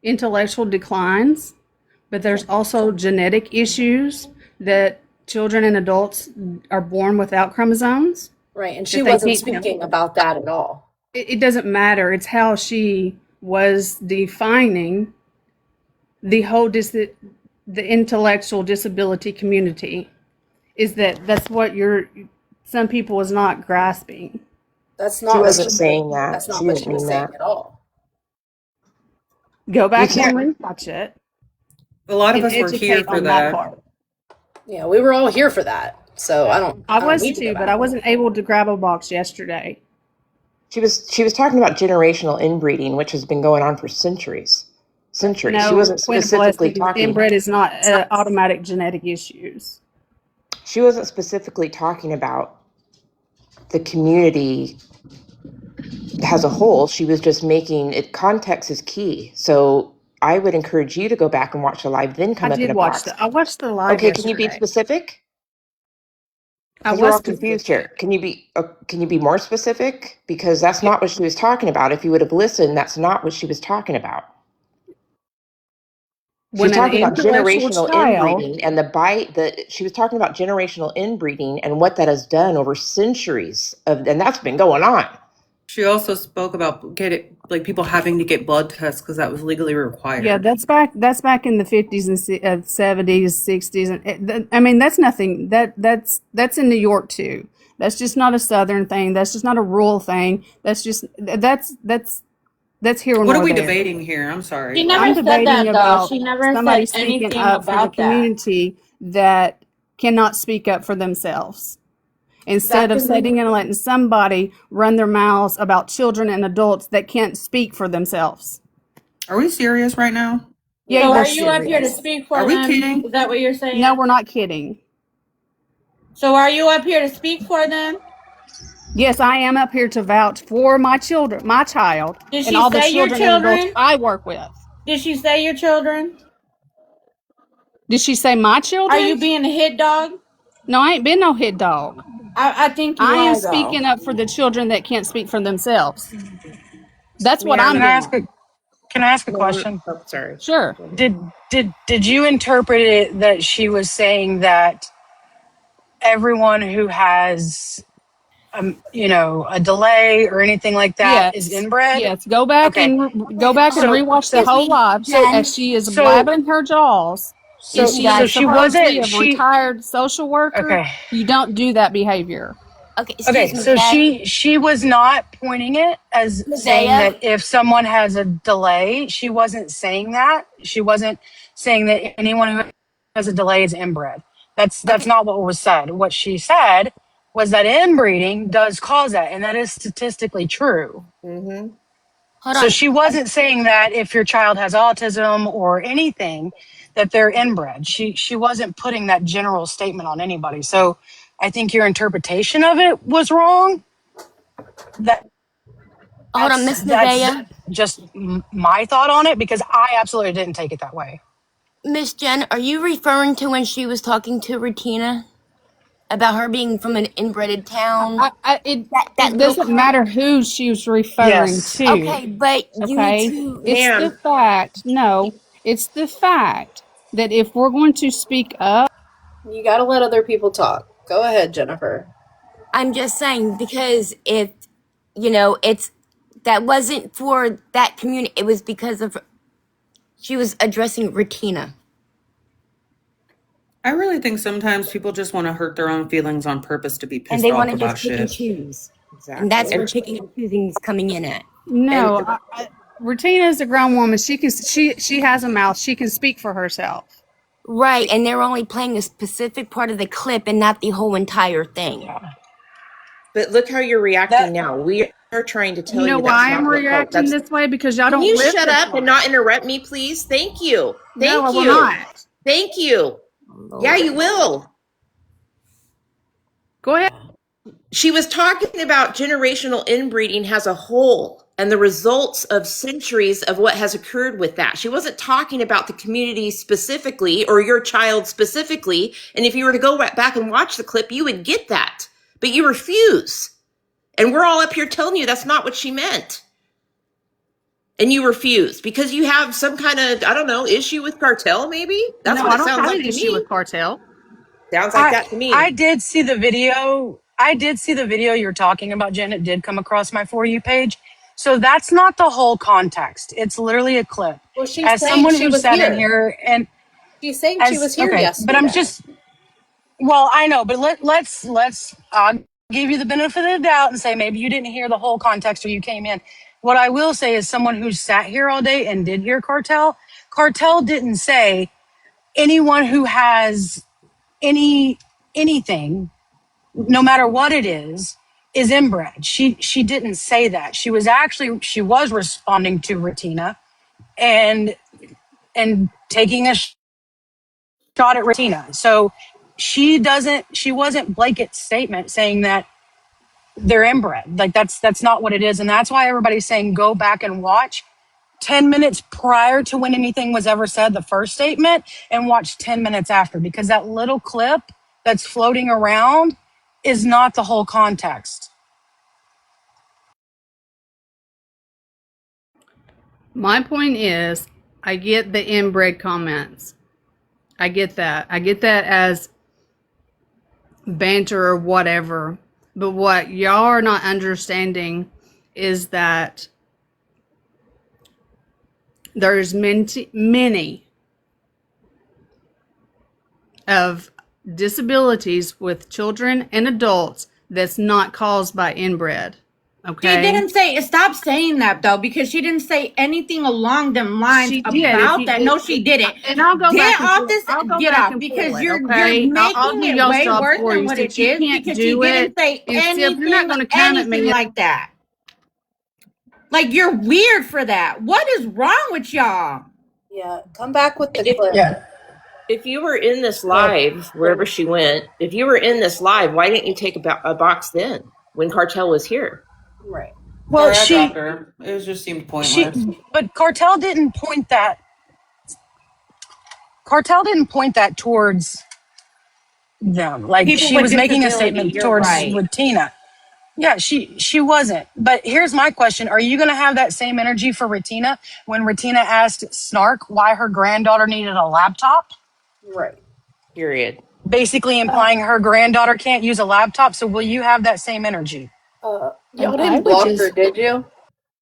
intellectual declines, but there's also genetic issues that children and adults are born without chromosomes. Right, and she If they wasn't can't speaking handle. about that at all. It doesn't matter. It's how she was defining the whole the intellectual disability community. Is that's what some people is not grasping. That's She not what wasn't saying that. That's not She what didn't she was mean saying that. at all. Go back You and can't- rewatch it. A lot of And us were here educate for on that part. Yeah, we were all here for that. So I don't was need to go too, back. but I wasn't able to grab a box yesterday. She was talking about generational inbreeding, which has been going on for centuries. Centuries. No, She wasn't Quinn specifically Blessing, talking. inbred is not automatic genetic issues. She wasn't specifically talking about the community as a whole. She was just making it. Context is key. So I would encourage you to go back and watch the live, then come I up in did a watch box. I watched the live Okay, yesterday. can you be specific? I Because we're was all confused here. Can you be more specific? Because that's not what she was talking about. If you would have listened, that's not what she was talking about. when She's an talking about intellectual generational child. inbreeding and she was talking about generational inbreeding and what that has done over centuries and that's been going on. She also spoke about people having to get blood tests because that was legally required. Yeah, that's back in the 50s and 70s, 60s, and I mean that's nothing. That's in New York too. That's just not a Southern thing. That's just not a rural thing. That's here. What are we there. debating here? I'm sorry. She never I'm said debating that though. about She never somebody said speaking anything up for the about that. community that cannot speak up for themselves. Instead of sitting and letting somebody run their mouths about children and adults that can't speak for themselves. Are we serious right now? Yeah, So we're are you up here to serious. speak for Are we them? kidding? Is that what you're saying? No, we're not kidding. So are you up here to speak for them? Yes, I am up here to vouch for my children, my child, Did and she all the say your children and adults children? I work with. Did she say your children? Did she say my Are children? you being a hit dog? No, I ain't been no hit dog. I think you I am are though. speaking up for the children that can't speak for themselves. That's what Yeah, I'm Can I doing. ask a question? Oh, sorry. Sure. Did you interpret it that she was saying that everyone who has a delay or anything like that is Yes. inbred? Yes. Go back Okay. and So rewatch the whole live as she is so blabbing her jaws. And she so is she supposedly wasn't a retired social worker. okay. You don't do that behavior. Okay, so she was not pointing it as saying that if someone has a delay, she wasn't saying that. She wasn't saying that anyone who has a delay is inbred. That's not what was said. What she said was that inbreeding does cause that, and that is statistically true. Mm-hmm. So she wasn't saying that if your child has autism or anything, that they're inbred. She wasn't putting that general statement on anybody. So I think your interpretation of it was wrong. That Hold on, Miss that's Nevaeh. just my thought on it because I absolutely didn't take it that way. Miss Jen, are you referring to when she was talking to Retina about her being from an inbred town? That It little doesn't clip? matter who she was referring Yes. to. Okay, but you need Okay, to. it's the Ma'am, fact. No, it's the fact that if we're going to speak up, You gotta let other people talk. Go ahead, Jennifer. I'm just saying because if it's that wasn't for that community. It was because of she was addressing Retina. I really think sometimes people just want to hurt their own feelings on purpose to be And pissed they want off to about just pick and shit. choose. And exactly. that's where picking and choosing is coming in at. no, And Regina is a grown woman. She has a mouth. She can speak for herself. Right, and they're only playing a specific part of the clip and not the whole entire thing. but look how you're reacting That now. We are trying to You tell know you that's why I'm not what cult. reacting That's. this way? Because y'all Can don't you live shut this up and life. not interrupt me, please? Thank you. No, I Thank will you. not. Thank you. Yeah, you will. Go ahead. She was talking about generational inbreeding as a whole and the results of centuries of what has occurred with that. She wasn't talking about the community specifically or your child specifically. And if you were to go right back and watch the clip, you would get that. But you refuse. And we're all up here telling you that's not what she meant. And you refuse because you have some kind of, I don't know, issue with cartel, maybe? That's No, what I it don't sounds have like an to issue me. with cartel. Sounds like I that to I me. did see the video. I did see the video you're talking about, Jen. It did come across my For You page. So that's not the whole context. It's literally a clip. Well, she's As saying someone she who was sat in here. here and She's saying she as was here okay, but I'm yesterday. just well, I know, but let's give you the benefit of the doubt and say maybe you didn't hear the whole context or you came in. What I will say is someone who sat here all day and did hear Cartel didn't say anyone who has anything, no matter what it is inbred. She didn't say that. She was responding to Retina and taking a shot at Retina. So she wasn't blanket statement saying that they're inbred. Like that's not what it is. And that's why everybody's saying go back and watch 10 minutes prior to when anything was ever said, the first statement, and watch 10 minutes after, because that little clip that's floating around is not the whole context. My point is, I get the inbred comments. I get that. I get that as banter or whatever. But what y'all are not understanding is that there's many of disabilities with children and adults that's not caused by inbred. Okay. She didn't say, stop saying that though, because she didn't say anything along them lines She did. about that. No, she didn't. And I'll go Get back and off pull, this, I'll go get back off, and pull because it. you're Okay. I'll making do it y'all's way job worse for than you what it since you is, can't because she do it. didn't say And Sip, you're not going to come at anything me. like that. Like, you're weird for that. What is wrong with y'all? Yeah, come back with the If clip. Yeah. if you were in this live, wherever she went, if you were in this live, why didn't you take a box then when Cartel was here? Right. Well, Sorry, I dropped her. It just seemed pointless. but Cartel didn't point that towards them. Like People she with was making a disability, statement you're towards right. with Tina. Yeah, she wasn't. But here's my question. Are you going to have that same energy for Retina when Retina asked Snark why her granddaughter needed a laptop? Right. Period. Basically implying her granddaughter can't use a laptop. So will you have that same energy? Y'all I didn't would block her, just did you?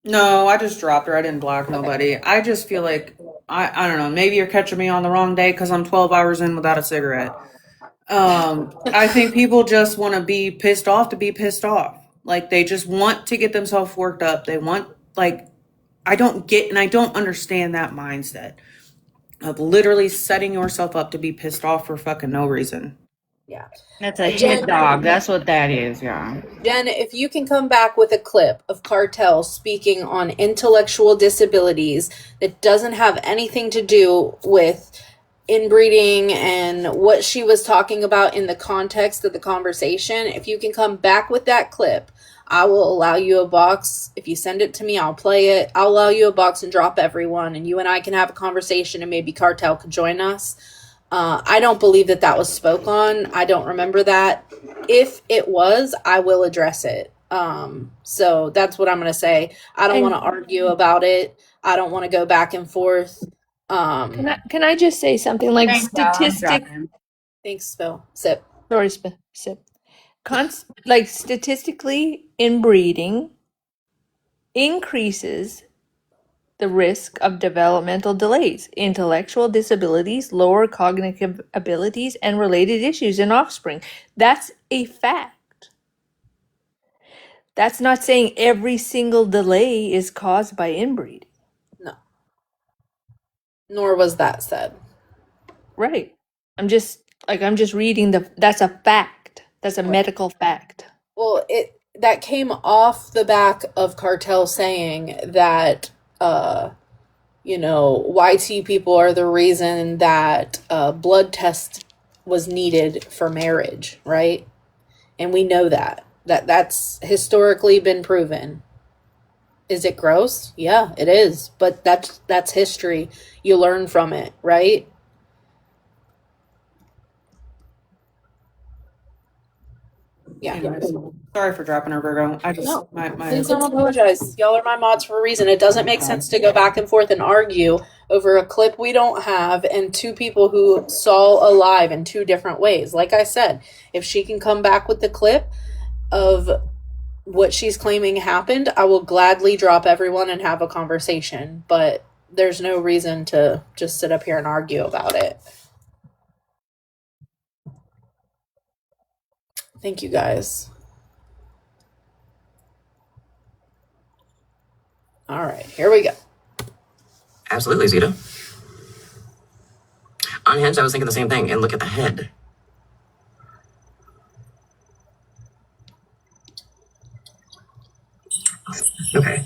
No, I just dropped her. I didn't block Okay. nobody. I just feel like I don't know. Maybe you're catching me on the wrong day because I'm 12 hours in without a cigarette. I think people just want to be pissed off to be pissed off. Like they just want to get themselves worked up. They want like I don't get and I don't understand that mindset of literally setting yourself up to be pissed off for fucking no reason. Yeah. That's a hit Jen, dog. That's what that is, y'all. Jen, if you can come back with a clip of Cartel speaking on intellectual disabilities that doesn't have anything to do with inbreeding and what she was talking about in the context of the conversation, if you can come back with that clip, I will allow you a box. If you send it to me, I'll play it. I'll allow you a box and drop everyone, and you and I can have a conversation, and maybe Cartel could join us. I don't believe that was spoke on. I don't remember that. If it was, I will address it. So that's what I'm going to say. I don't want to argue about it. I don't want to go back and forth. Can I just say something like statistic? Thanks, Phil. Sip. Sorry, sip. Like statistically, inbreeding increases the risk of developmental delays, intellectual disabilities, lower cognitive abilities, and related issues in offspring. That's a fact. That's not saying every single delay is caused by inbreeding. No. Nor was that said. Right. I'm just reading that's a fact. That's a medical fact. Well, that came off the back of Cartel saying that YT people are the reason that blood test was needed for marriage, right? And we know that's historically been proven. Is it gross? Yeah, it is. But that's history. You learn from it, right? Yeah. Sorry for dropping her, Virgo. I just Please don't apologize. Y'all are my mods for a reason. It doesn't make sense to go back and forth and argue over a clip we don't have and two people who saw alive in two different ways. Like I said, if she can come back with the clip of what she's claiming happened, I will gladly drop everyone and have a conversation. But there's no reason to just sit up here and argue about it. Thank you, guys. All right, here we go. Absolutely, Zeta. Unhinged, I was thinking the same thing. And look at the head. Okay.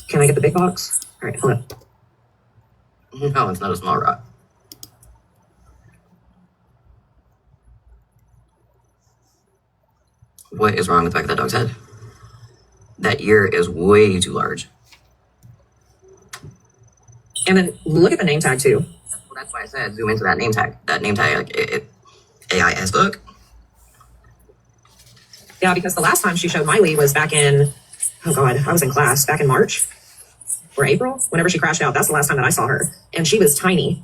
Can I get the big box? All right, hold up. No, it's not a small rock. What is wrong with the back of that dog's head? That ear is way too large. And then look at the name tag too. Well, that's why I said zoom into that name tag. That name tag, like, it AI as fuck. Yeah, because the last time she showed Miley was back in, oh God, I was in class back in March or April, whenever she crashed out. That's the last time that I saw her. And she was tiny.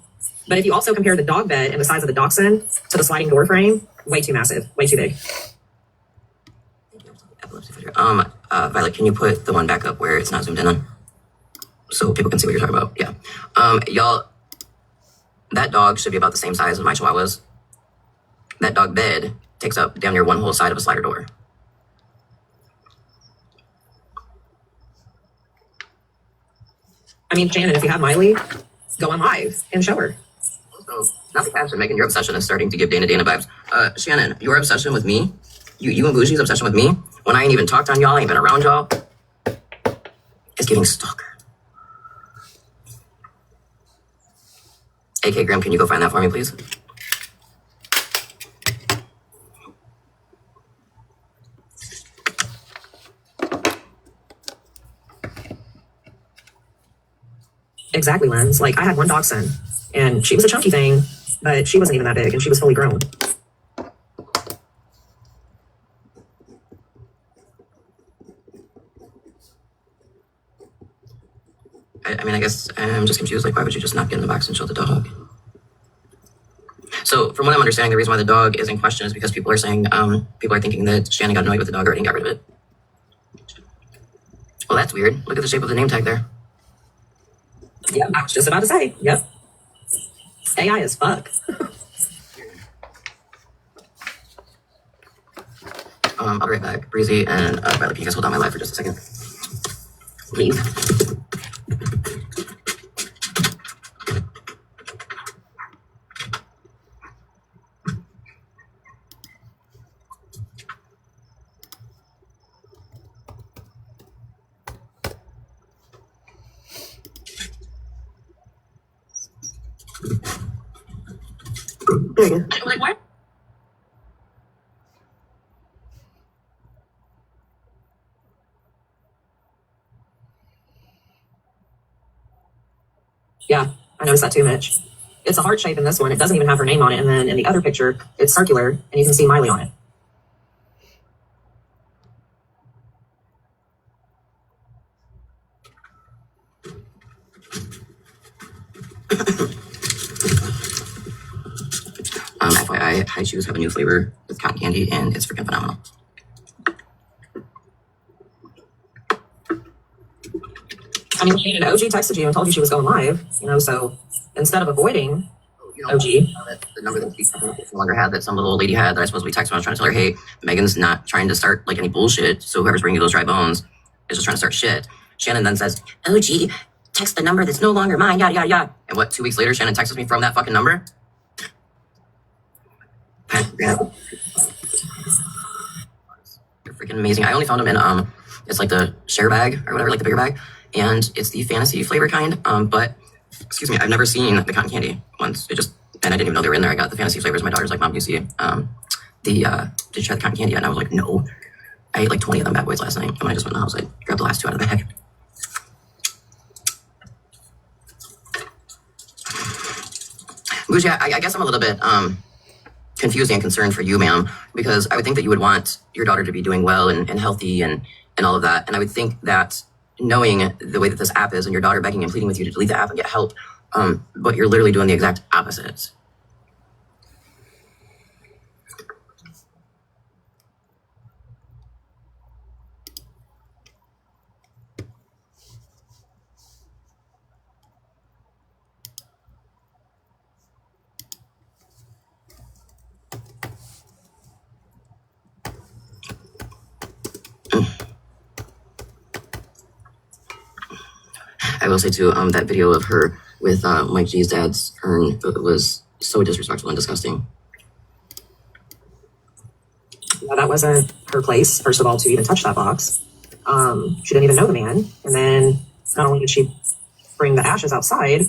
But if you also compare the dog bed and the size of the dachshund to the sliding door frame, way too massive, way too big. Violet, can you put the one back up where it's not zoomed in on? So people can see what you're talking about. Yeah. Y'all, that dog should be about the same size as my chihuahuas. That dog bed takes up damn near one whole side of a slider door. I mean, Shannon, if you have Miley, go on live and show her. Also, not the caption, Megan, your obsession is starting to give Dana vibes. Shannon, your obsession with me, you and Bougie's obsession with me, when I ain't even talked on y'all, I ain't been around y'all, is giving stalker. AK Graham, can you go find that for me, please? Exactly, Lens. Like, I had one dachshund, and she was a chunky thing, but she wasn't even that big, and she was fully grown. I mean, I guess I'm just confused. Like, why would you just not get in the box and show the dog? So, from what I'm understanding, the reason why the dog is in question is because people are saying, people are thinking that Shannon got annoyed with the dog already and got rid of it. Well, that's weird. Look at the shape of the name tag there. Yeah, I was just about to say. Yep. AI as fuck. I'll be right back. Breezy and Violet, can you guys hold on my live for just a second? Please. Like, what? Yeah, I noticed that too, Mitch. It's a heart shape in this one. It doesn't even have her name on it. And then in the other picture, it's circular, and you can see Miley on it. FYI, High Chews have a new flavor with cotton candy, and it's freaking phenomenal. I mean, OG texted you and told you she was going live, you know, so instead of avoiding OG, the number that she no longer had, that some little old lady had, that I supposedly texted when I was trying to tell her, hey, Megan's not trying to start like any bullshit, so whoever's bringing you those dry bones is just trying to start shit. Shannon then says, OG, text the number that's no longer mine, yada, yada, yada. And what, 2 weeks later, Shannon texts me from that fucking number? They're freaking amazing. I only found them in, it's like the share bag or whatever, like the bigger bag. And it's the fantasy flavor kind. But, excuse me, I've never seen the cotton candy ones. And I didn't even know they were in there. I got the fantasy flavors. My daughter's like, Mom, do you see did you try the cotton candy? And I was like, no. I ate like 20 of them bad boys last night. And when I just went in the house, I grabbed the last 2 out of the bag. Bougie, I guess I'm a little bit confused and concerned for you, ma'am, because I would think that you would want your daughter to be doing well and healthy and all of that. And I would think that knowing the way that this app is and your daughter begging and pleading with you to delete the app and get help, but you're literally doing the exact opposite. I will say too, that video of her with Mike G's dad's urn was so disrespectful and disgusting. Yeah, that wasn't her place, first of all, to even touch that box. She didn't even know the man. And then not only did she bring the ashes outside,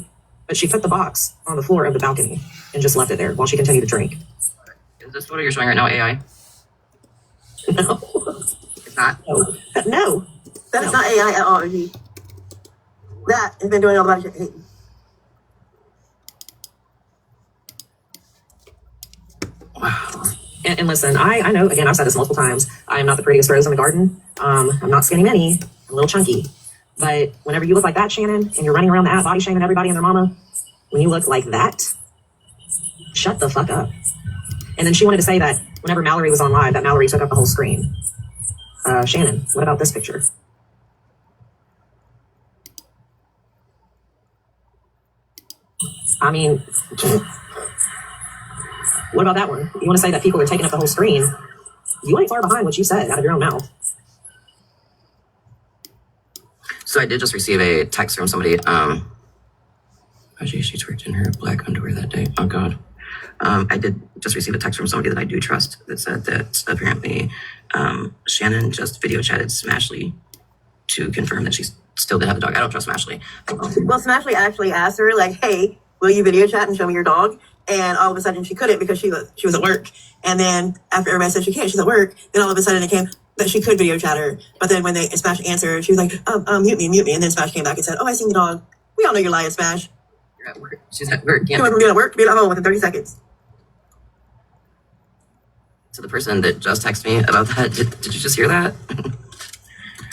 but she put the box on the floor of the balcony and just left it there while she continued to drink. Is this photo you're showing right now AI? No. It's not? No. That's not AI at all, OG. That has been doing all about shit. Wow. And listen, I know, again, I've said this multiple times, I am not the prettiest rose in the garden. I'm not skinny mini, I'm a little chunky. But whenever you look like that, Shannon, and you're running around the app body shaming everybody and their mama, when you look like that, shut the fuck up. And then she wanted to say that whenever Mallory was on live, that Mallory took up the whole screen. Shannon, what about this picture? I mean, what about that one? You want to say that people are taking up the whole screen? You ain't far behind what you said out of your own mouth. So I did just receive a text from somebody. Oh, geez, she twerked in her black underwear that day. Oh, God. I did just receive a text from somebody that I do trust that said that apparently Shannon just video chatted Smashley to confirm that she still did have a dog. I don't trust Smashley. Well, Smashley actually asked her, like, hey, will you video chat and show me your dog? And all of a sudden she couldn't because she was at work. And then after everybody said she can't, she's at work. Then all of a sudden it came that she could video chat her. But then when Smash answered, she was like, mute me. And then Smash came back and said, oh, I seen the dog. We all know you're lying, Smash. You're at work. She's at work. Yeah. She went from being at work to being at home within 30 seconds. So the person that just texted me about that, did you just hear that?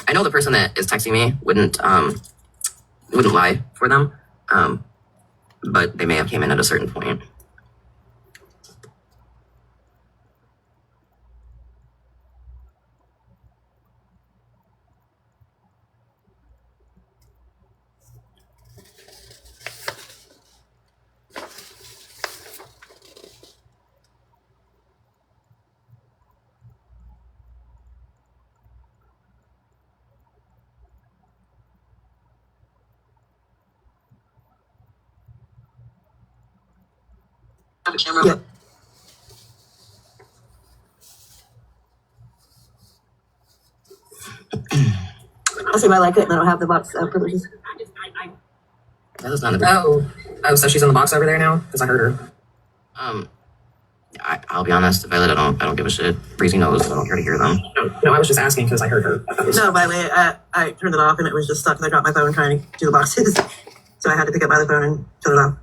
I know the person that is texting me wouldn't lie for them, but they may have came in at a certain point. Camera. Yep. I'll see if I like it and I don't have the box privileges. That is not the Oh, so she's in the box over there now? Because I heard her. I'll be honest, Violet, I don't give a shit. Breezy knows, I don't care to hear them. No, I was just asking because I heard her. No, by the way, I turned it off and it was just stuck and I dropped my phone trying to do the boxes. So I had to pick up my phone and turn it off.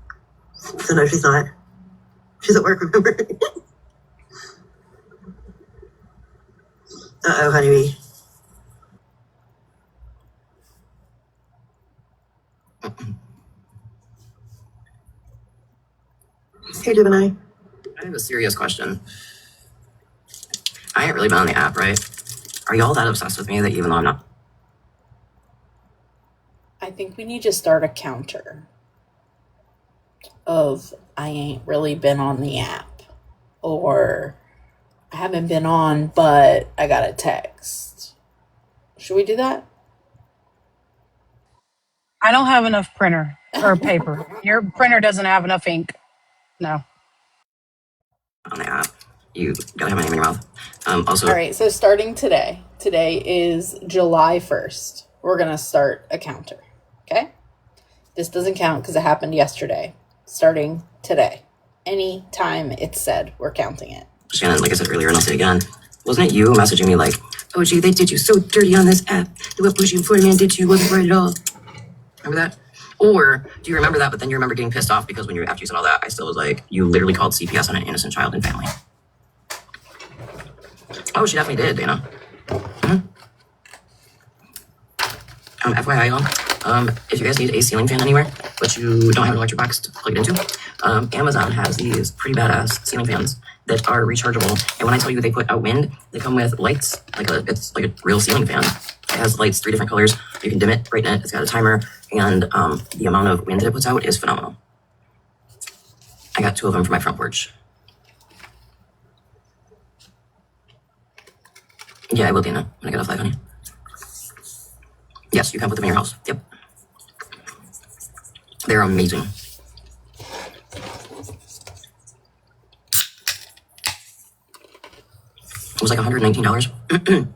So no, she's not. She's at work, remember? Uh-oh, honeybee. Hey, Gemini. I have a serious question. I ain't really been on the app, right? Are y'all that obsessed with me that even though I'm not? I think we need to start a counter of I ain't really been on the app, or I haven't been on, but I got a text. Should we do that? I don't have enough printer or paper. Your printer doesn't have enough ink. No. On the app. You gotta have my name in your mouth. Also, all right, so starting today is July 1st. We're going to start a counter, okay? This doesn't count because it happened yesterday. Starting today. Any time it's said, we're counting it. Shannon, like I said earlier, and I'll say it again, wasn't it you messaging me like, oh, gee, they did you so dirty on this app. They were pushing for man did to you, wasn't right at all. Remember that? Or do you remember that, but then you remember getting pissed off because after you said all that, I still was like, you literally called CPS on an innocent child and family. Oh, she definitely did, Dana. FYI, y'all, if you guys need a ceiling fan anywhere, but you don't have an electric box to plug it into, Amazon has these pretty badass ceiling fans that are rechargeable. And when I tell you they put out wind, they come with lights, it's like a real ceiling fan. It has lights, 3 different colors. You can dim it, brighten it. It's got a timer, and the amount of wind that it puts out is phenomenal. I got 2 of them for my front porch. Yeah, I will, Dana, when I get off live, honey. Yes, you can put them in your house. Yep. They're amazing. It was like $119. And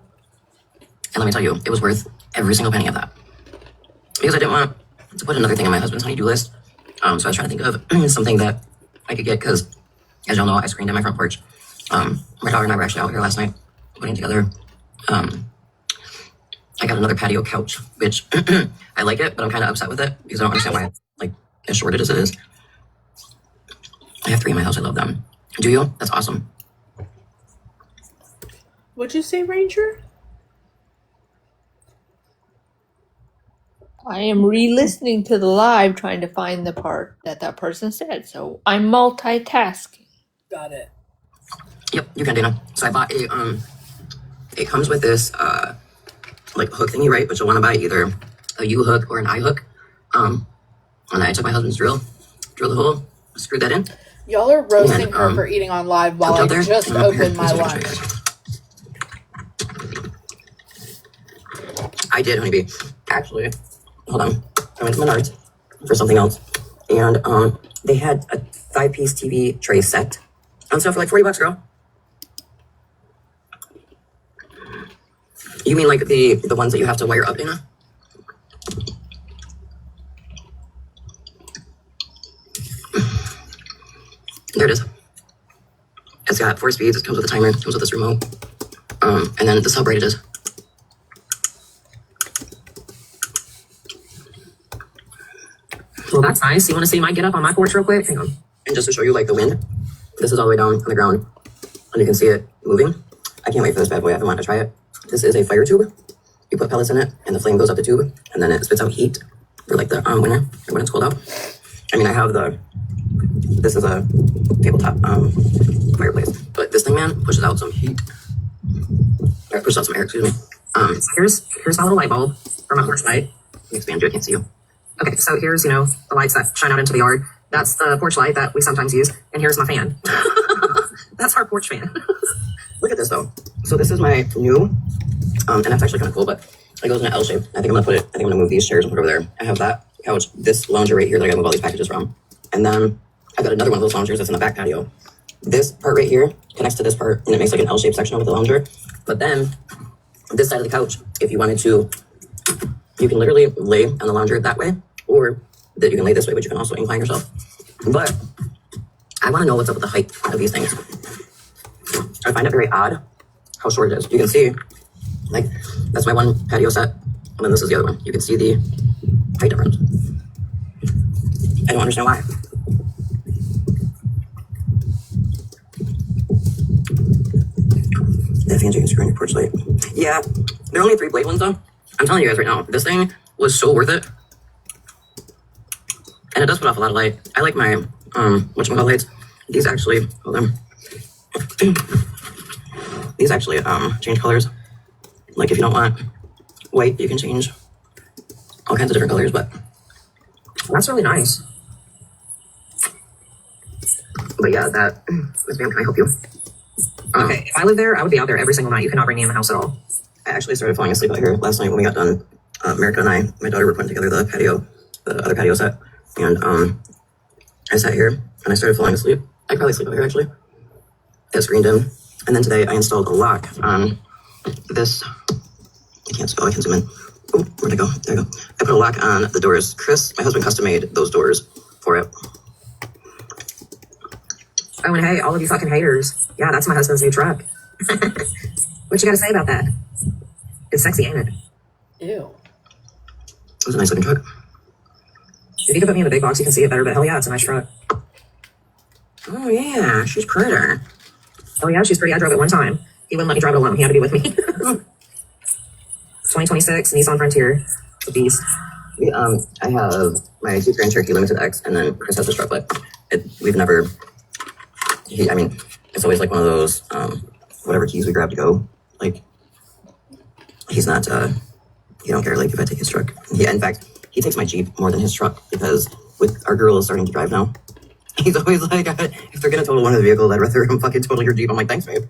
let me tell you, it was worth every single penny of that. Because I didn't want to put another thing on my husband's honey-do list. So I was trying to think of something that I could get, because as y'all know, I screened in my front porch. My daughter and I were actually out here last night putting together. I got another patio couch, which I like it, but I'm kind of upset with it because I don't understand why it's like as shorted as it is. I have 3 in my house. I love them. Do you? That's awesome. What'd you say, Ranger? I am re-listening to the live trying to find the part that person said. So I'm multitasking. Got it. Yep, you can, Dana. So I bought a, it comes with this, like hook thingy, right? But you'll want to buy either a U hook or an I hook. And I took my husband's drill, drilled the hole, screwed that in. Y'all are roasting her for eating on live while I just opened my lunch. I did, honeybee. Actually, hold on. I went to Menards for something else, and they had a 5-piece TV tray set on sale for like $40, girl. You mean like the ones that you have to wire up, Dana? There it is. It's got 4 speeds. It comes with a timer. It comes with this remote. And then this is how bright it is. Well, that's nice. You want to see my get up on my porch real quick? Hang on. And just to show you like the wind, this is all the way down on the ground, and you can see it moving. I can't wait for this bad boy. I've been wanting to try it. This is a fire tube. You put pellets in it, and the flame goes up the tube, and then it spits out heat for like the winter or when it's cold out. I mean, I have this is a tabletop fireplace, but this thing, man, pushes out some heat. Or pushes out some air, excuse me. Here's my little light bulb for my porch light. Let me expand you, I can't see you. Okay, so here's, the lights that shine out into the yard. That's the porch light that we sometimes use. And here's my fan. That's our porch fan. Look at this, though. So this is my new, and that's actually kind of cool, but it goes in an L shape. I think I'm going to move these chairs and put it over there. I have that couch, this lounger right here that I got to move all these packages from. And then I've got another one of those loungers that's in the back patio. This part right here connects to this part, and it makes like an L-shaped section over the lounger. But then this side of the couch, if you wanted to, you can literally lay on the lounger that way, or that you can lay this way, but you can also incline yourself. But I want to know what's up with the height of these things. I find it very odd how short it is. You can see, like, that's my one patio set, and then this is the other one. You can see the height difference. I don't understand why. That fancy can screw in your porch light. Yeah, there are only 3 blade ones though. I'm telling you guys right now, this thing was so worth it. And it does put off a lot of light. I like my, whatchamacallit lights. These actually, hold on. These actually, change colors. Like if you don't want white, you can change all kinds of different colors, but that's really nice. But yeah, that, Miss Bam, can I help you? Okay, if I lived there, I would be out there every single night. You cannot bring me in the house at all. I actually started falling asleep out here last night when we got done. America and I, my daughter, were putting together the other patio set. And I sat here and I started falling asleep. I probably sleep out here actually. It screened in. And then today I installed a lock on this. I can't spell, I can zoom in. Oh, where'd I go? There I go. I put a lock on the doors. Chris, my husband, custom made those doors for it. Oh, and hey, all of you fucking haters. Yeah, that's my husband's new truck. What you gotta say about that? It's sexy, ain't it? Ew. It was a nice looking truck. If you can put me in the big box, you can see it better, but hell yeah, it's a nice truck. Oh yeah, she's pretty. Oh yeah, she's pretty. I drove it one time. He wouldn't let me drive it alone. He had to be with me. 2026 Nissan Frontier. It's a beast. I have my Jeep Grand Cherokee Limited X, and then Chris has this truck, but we've never... it's always like one of those, whatever keys we grab to go. Like, he's not, he don't care, like, if I take his truck. Yeah, in fact, he takes my Jeep more than his truck, because with our girl is starting to drive now, he's always like, if they're gonna total one of the vehicles, I'd rather him fucking total your Jeep. I'm like, thanks, babe.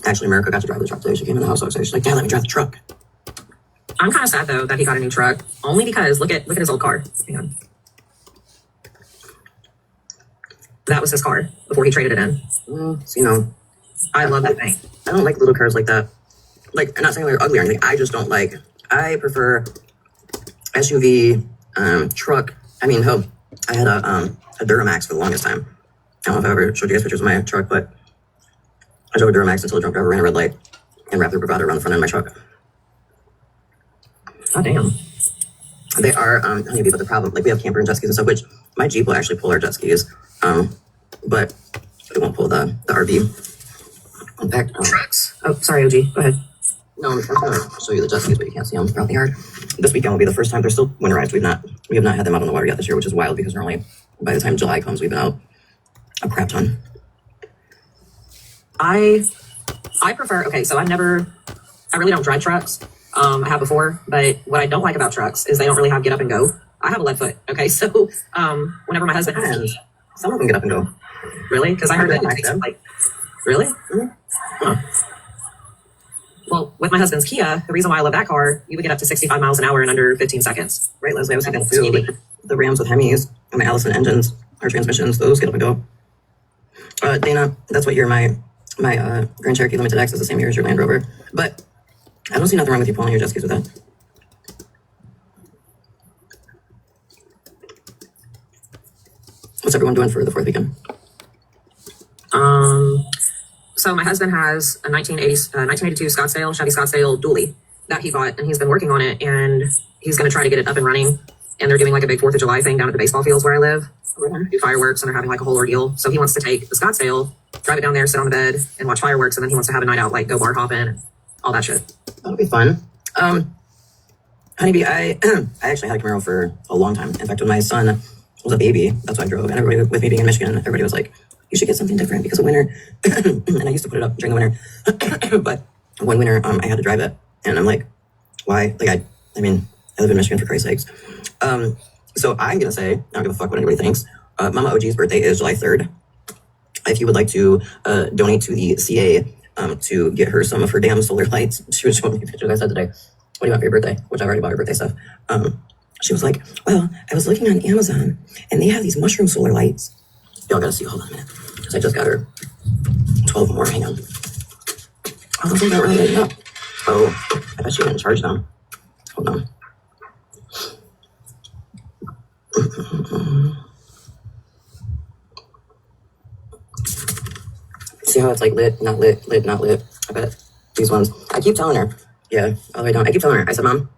Actually, America got to drive the truck today. She came in the house, so she's like, Dad, let me drive the truck. I'm kind of sad, though, that he got a new truck, only because, look at his old car. Hang on. That was his car before he traded it in. So, I love that thing. I don't like little cars like that. Like, I'm not saying they're ugly or anything. I just don't like. I prefer SUV, truck. I had a Duramax for the longest time. I don't know if I ever showed you guys pictures of my truck, but I drove a Duramax until a drunk driver ran a red light and wrapped their bravado around the front end of my truck. Oh, damn. They are honeybee, but the problem, like, we have camper and jet skis and stuff, which my Jeep will actually pull our jet skis, but it won't pull the RV. In fact, trucks. Oh, sorry, OG. Go ahead. No, I'm trying to show you the jet skis, but you can't see them throughout the yard. This weekend will be the first time they're still winterized. We have not had them out on the water yet this year, which is wild because normally by the time July comes, we've been out a crap ton. I prefer. Okay, so I really don't drive trucks. I have before, but what I don't like about trucks is they don't really have get up and go. I have a left foot. Okay, so whenever my husband has, some of them get up and go. Really? Because I heard that it takes like, really? Mm-hmm. Huh. Well, with my husband's Kia, the reason why I love that car, you would get up to 65 miles an hour in under 15 seconds. Right, Leslie? I was thinking too, like the Rams with Hemis and the Allison engines, our transmissions, those get up and go. Dana, that's what year my Grand Cherokee Limited X is the same year as your Land Rover. But I don't see nothing wrong with you pulling your jet skis with that. What's everyone doing for the 4th weekend? So my husband has a 1982 Scottsdale, Chevy Scottsdale dually that he bought, and he's been working on it, and he's going to try to get it up and running. And they're doing like a big 4th of July thing down at the baseball fields where I live. We're going to do fireworks, and they're having like a whole ordeal. So he wants to take the Scottsdale, drive it down there, sit on the bed, and watch fireworks, and then he wants to have a night out, like go bar hopping and all that shit. That'll be fun. Honeybee, I actually had a Camaro for a long time. In fact, when my son was a baby, that's what I drove. And everybody, with me being in Michigan, everybody was like, you should get something different because of winter. And I used to put it up during the winter. But one winter, I had to drive it. And I'm like, why? Like, I live in Michigan for Christ's sakes. So I'm going to say, I don't give a fuck what anybody thinks. Mama OG's birthday is July 3rd. If you would like to donate to the CA to get her some of her damn solar lights, she was showing me pictures I said today. What do you want for your birthday? Which I've already bought her birthday stuff. She was like, well, I was looking on Amazon and they have these mushroom solar lights. Y'all gotta see, hold on a minute. Because I just got her 12 more, hang on. Oh, those aren't really lighting up. Oh, I bet she didn't charge them. Hold on. See how it's like lit, not lit, lit, not lit. I bet these ones, I keep telling her, yeah, all the way down. I keep telling her, I said, Mom,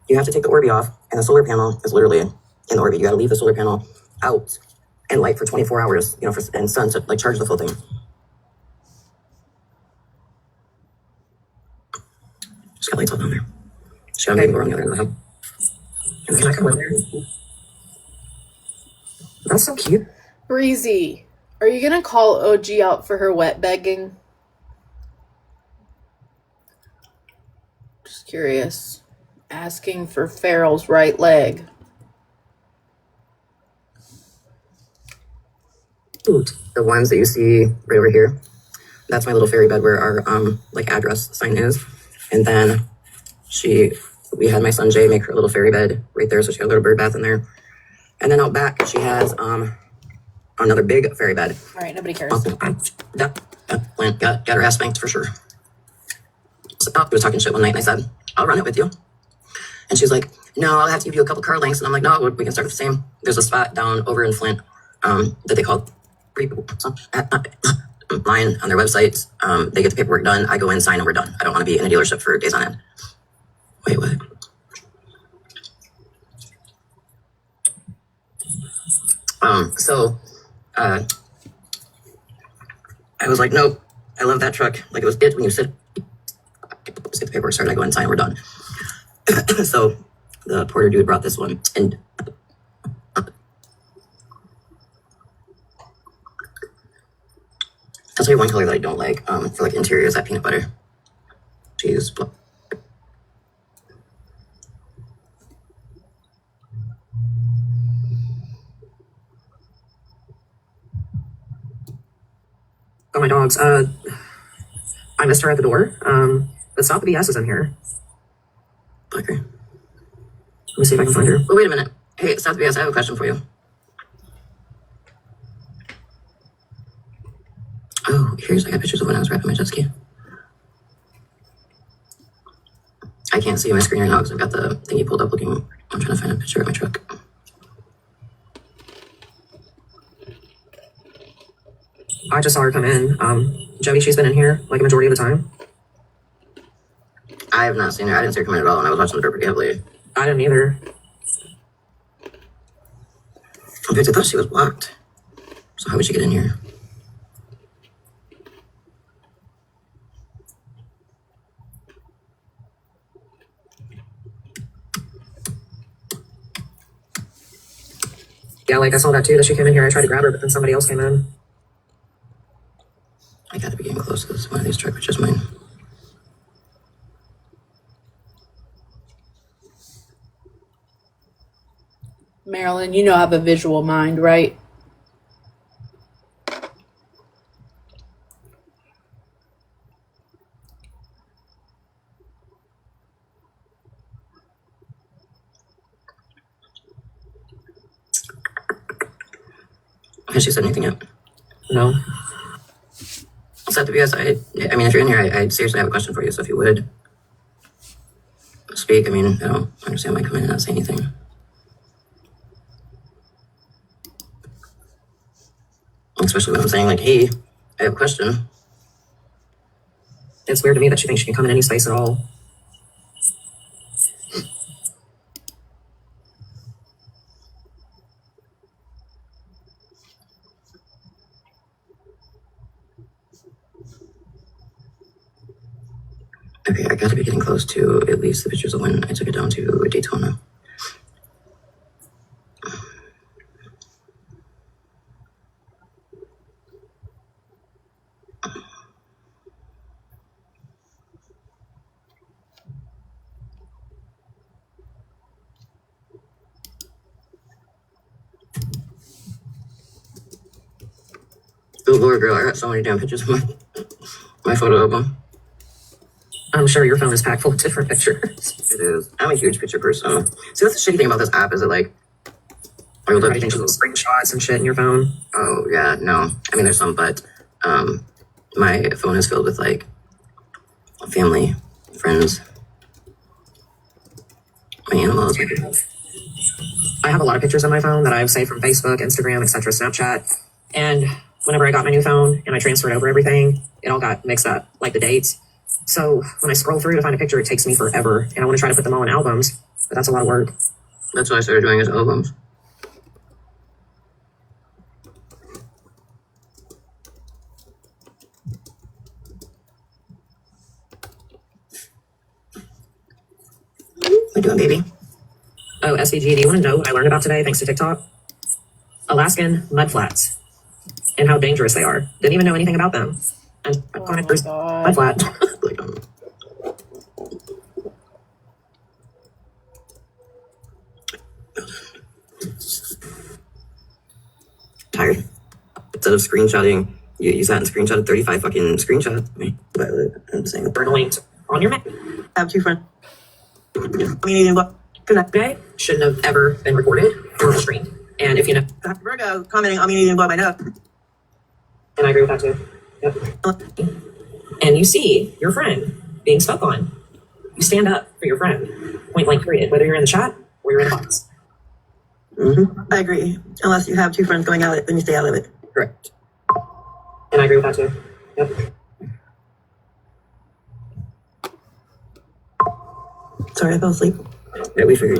you have to take the Orbi off And the solar panel is literally in orbit. You got to leave the solar panel out and light for 24 hours, you know, and sun to like charge the full thing. Just got lights all down there. Just got a baby door on the other end of the hub. And can I come in there? That's so cute. Breezy, are you gonna call OG out for her wet begging? Just curious. Asking for Farrell's right leg. The ones that you see right over here, that's my little fairy bed where our like address sign is. And then we had my son Jay make her a little fairy bed right there, so she got a little bird bath in there. And then out back she has another big fairy bed. All right, nobody cares. Got her ass spanked for sure. So, we was talking shit one night and I said, I'll run it with you. And she's like, no, I'll have to give you a couple car lengths. And I'm like, no, we can start at the same. There's a spot down over in Flint that they call Lion on their website. They get the paperwork done. I go in, sign, and we're done. I don't want to be in a dealership for days on end. Wait, what? I was like, nope, I love that truck. Like, it was good when you said, let's get the paperwork started. I go in, sign, we're done. So the porter dude brought this one, and I'll tell you one color that I don't like for like interior is that peanut butter. Cheese. Oh, my dogs. I missed her at the door. But Stop the BS is in here. Okay. Let me see if I can find her. Oh, wait a minute. Hey, Stop the BS, I have a question for you. Oh, I got pictures of when I was wrapping my jet ski. I can't see my screen right now because I've got the thingy pulled up looking. I'm trying to find a picture of my truck. I just saw her come in. Jody, she's been in here like a majority of the time. I have not seen her. I didn't see her come in at all when I was watching the Burger Gambly. I didn't either. In fact, I thought she was blocked. So how would she get in here? Yeah, like I saw that too, that she came in here. I tried to grab her, but then somebody else came in. I gotta be getting close to this. One of these truck pictures mine. Marilyn, you know I have a visual mind, right? Has she said anything yet? No. So to be honest, I mean, if you're in here, I seriously have a question for you. So if you would speak, I mean, I don't understand why I come in and not say anything. Especially when I'm saying like, hey, I have a question. It's weird to me that she thinks she can come in any space at all. Okay, I gotta be getting close to at least the pictures of when I took it down to Daytona. Oh Lord, girl, I got so many damn pictures of my photo album. I'm sure your phone is packed full of different pictures. It is. I'm a huge picture person. See, that's the shitty thing about this app is it like, are you taking screenshots and shit in your phone? Oh yeah, no. I mean, there's some, but my phone is filled with like family, friends, my animals. I have a lot of pictures on my phone that I've saved from Facebook, Instagram, etc., Snapchat, and whenever I got my new phone and I transferred over everything, it all got mixed up, like the dates. So when I scroll through to find a picture, it takes me forever, and I want to try to put them all in albums, but that's a lot of work. That's what I started doing as albums. What you doing, baby? Oh, SVG, do you want to know what I learned about today thanks to TikTok? Alaskan mudflats and how dangerous they are. Didn't even know anything about them. And I've gone Oh my god. mudflat. Tired. Instead of screenshotting, you sat and screenshotted 35 fucking screenshots. I'm saying burn a link on your Mac. I have two friends. Today shouldn't have ever been recorded or streamed. And if you know Virgo commenting on me needing to blow my nose. And I agree with that too. Yep. And you see your friend being stuck on. You stand up for your friend. Point blank period. Whether you're in the chat or you're in the box. Mm-hmm. I agree. Unless you have two friends going at it, then you stay out of it. Correct. And I agree with that too. Yep. Sorry, I fell asleep. Yeah, we figured.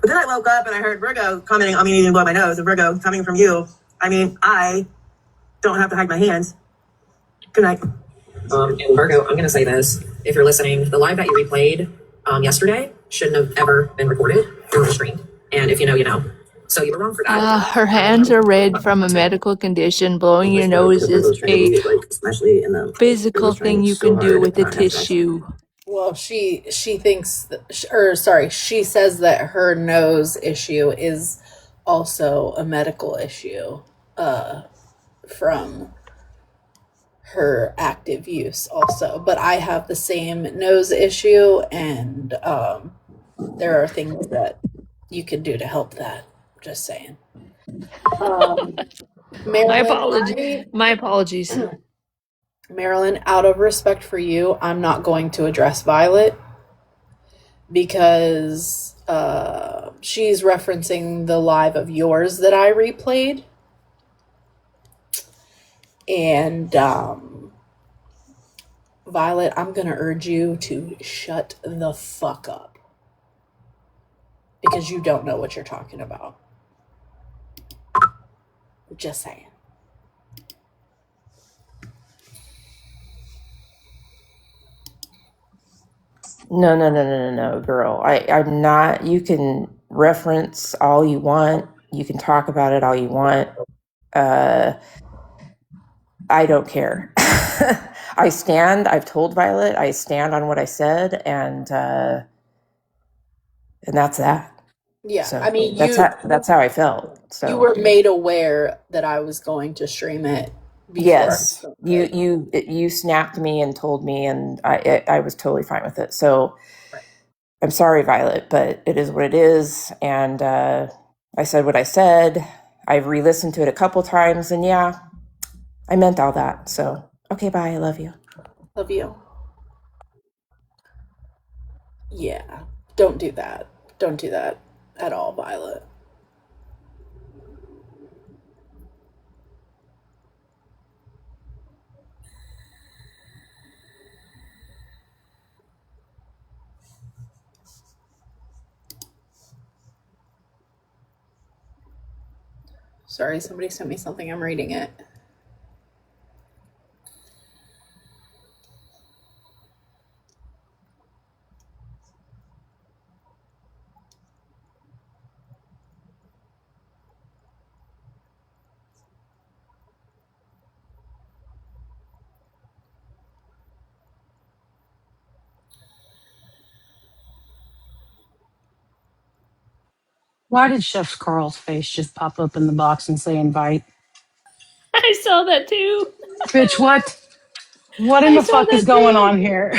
But then I woke up and I heard Virgo commenting on me needing to blow my nose. And Virgo, coming from you, I mean, I don't have to hide my hands. Good night. And Virgo, I'm going to say this. If you're listening, the live that you replayed yesterday shouldn't have ever been recorded or streamed. And if you know, you know. So you were wrong for that. Her hands are red from a medical condition. Blowing your nose is a physical thing you can do with a tissue. Well, she thinks that, she says that her nose issue is also a medical issue from her active use also. But I have the same nose issue, and there are things that you can do to help that. Just saying. My apologies. Marilyn, out of respect for you, I'm not going to address Violet because she's referencing the live of yours that I replayed. And Violet, I'm going to urge you to shut the fuck up because you don't know what you're talking about. Just saying. No, girl. I'm not. You can reference all you want. You can talk about it all you want. I don't care. I've told Violet, I stand on what I said, and that's that. Yeah, so I mean, that's how I felt. So you were made aware that I was going to stream it before. Yes, you snapped me and told me, and I was totally fine with it. So I'm sorry, Violet, but it is what it is. And I said what I said. I've re-listened to it a couple times, and yeah, I meant all that. So okay, bye. I love you. Love you. Yeah, don't do that. Don't do that at all, Violet. Sorry, somebody sent me something. I'm reading it. Why did Chef Carl's face just pop up in the box and say invite? I saw that too. Bitch, what? What in the fuck is going on here?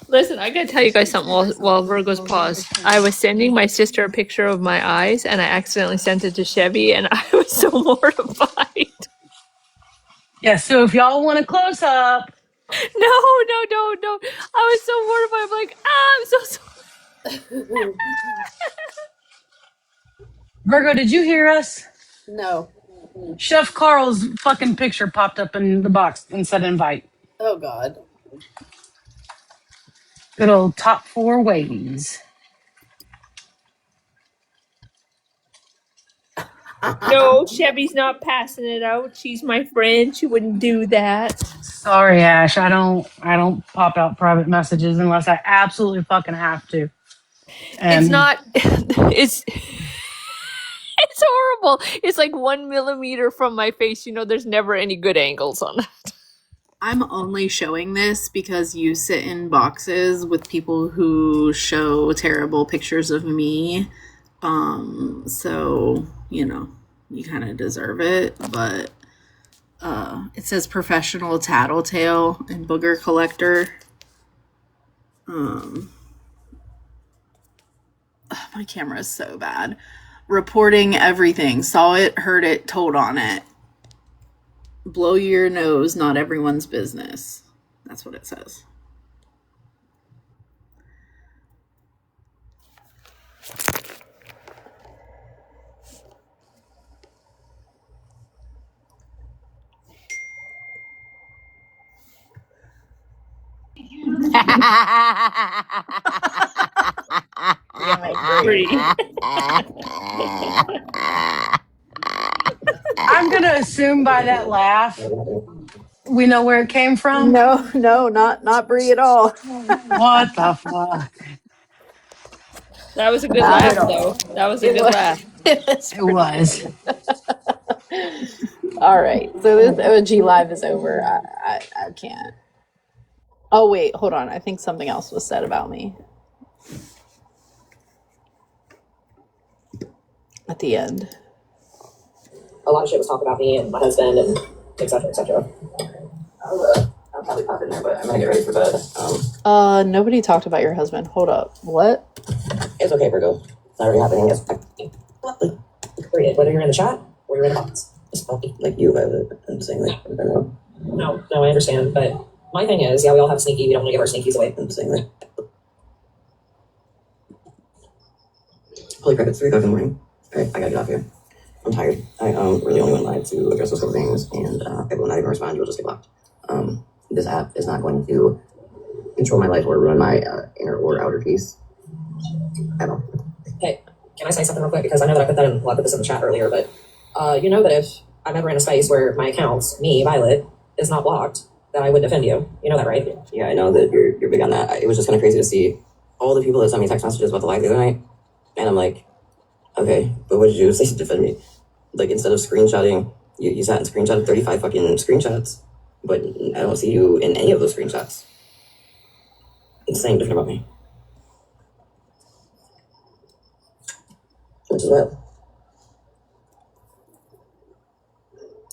Listen, I gotta tell you guys something while Virgo's paused. I was sending my sister a picture of my eyes, and I accidentally sent it to Chevy, and I was so mortified. Yeah, so if y'all want a close up. No. I was so mortified. I'm like, I'm so sorry. Virgo, did you hear us? No. Chef Carl's fucking picture popped up in the box and said invite. Oh, God. Good old top 4 ways. No, Chevy's not passing it out. She's my friend. She wouldn't do that. Sorry, Ash. I don't pop out private messages unless I absolutely fucking have to. It's And not. It's horrible. It's like 1 millimeter from my face. You know, there's never any good angles on that. I'm only showing this because you sit in boxes with people who show terrible pictures of me. So, you know, you kind of deserve it, but it says professional tattletale and booger collector. My camera is so bad. Reporting everything. Saw it, heard it, told on it. Blow your nose, not everyone's business. That's what it says. Pretty. I'm going to assume by that laugh, we know where it came from. No, not Brie at all. What the fuck? That was a good laugh, though. That was a good laugh. It was. All right, so this OG live is over. I can't. Oh wait, hold on. I think something else was said about me at the end. A lot of shit was talked about me and my husband and et cetera, et cetera. I'll probably pop in there, but I'm gonna get ready for bed. Nobody talked about your husband. Hold up. What? It's okay, Virgo. It's not really happening. It's period. Whether you're in the chat or you're in the box. It's funky. Like you, I'm saying like, I don't know. No, I understand, but my thing is, yeah, we all have sneaky. We don't want to give our sneakies away. I'm saying like, holy crap, it's 3 o'clock in the morning. All right, I gotta get off here. I'm tired. I really only went live to address those couple things, and I will not even respond. You'll just get blocked. This app is not going to control my life or ruin my inner or outer peace at all. Hey, can I say something real quick? Because I know that I put this in the chat earlier, but you know that if I'm ever in a space where my accounts, me, Violet, is not blocked, that I would defend you. You know that, right? Yeah, I know that you're big on that. It was just kind of crazy to see all the people that sent me text messages about the live the other night, and I'm like, okay, but what did you say to defend me? Like, instead of screenshotting, you sat and screenshotted 35 fucking screenshots, but I don't see you in any of those screenshots. It's saying different about me. Which is wild.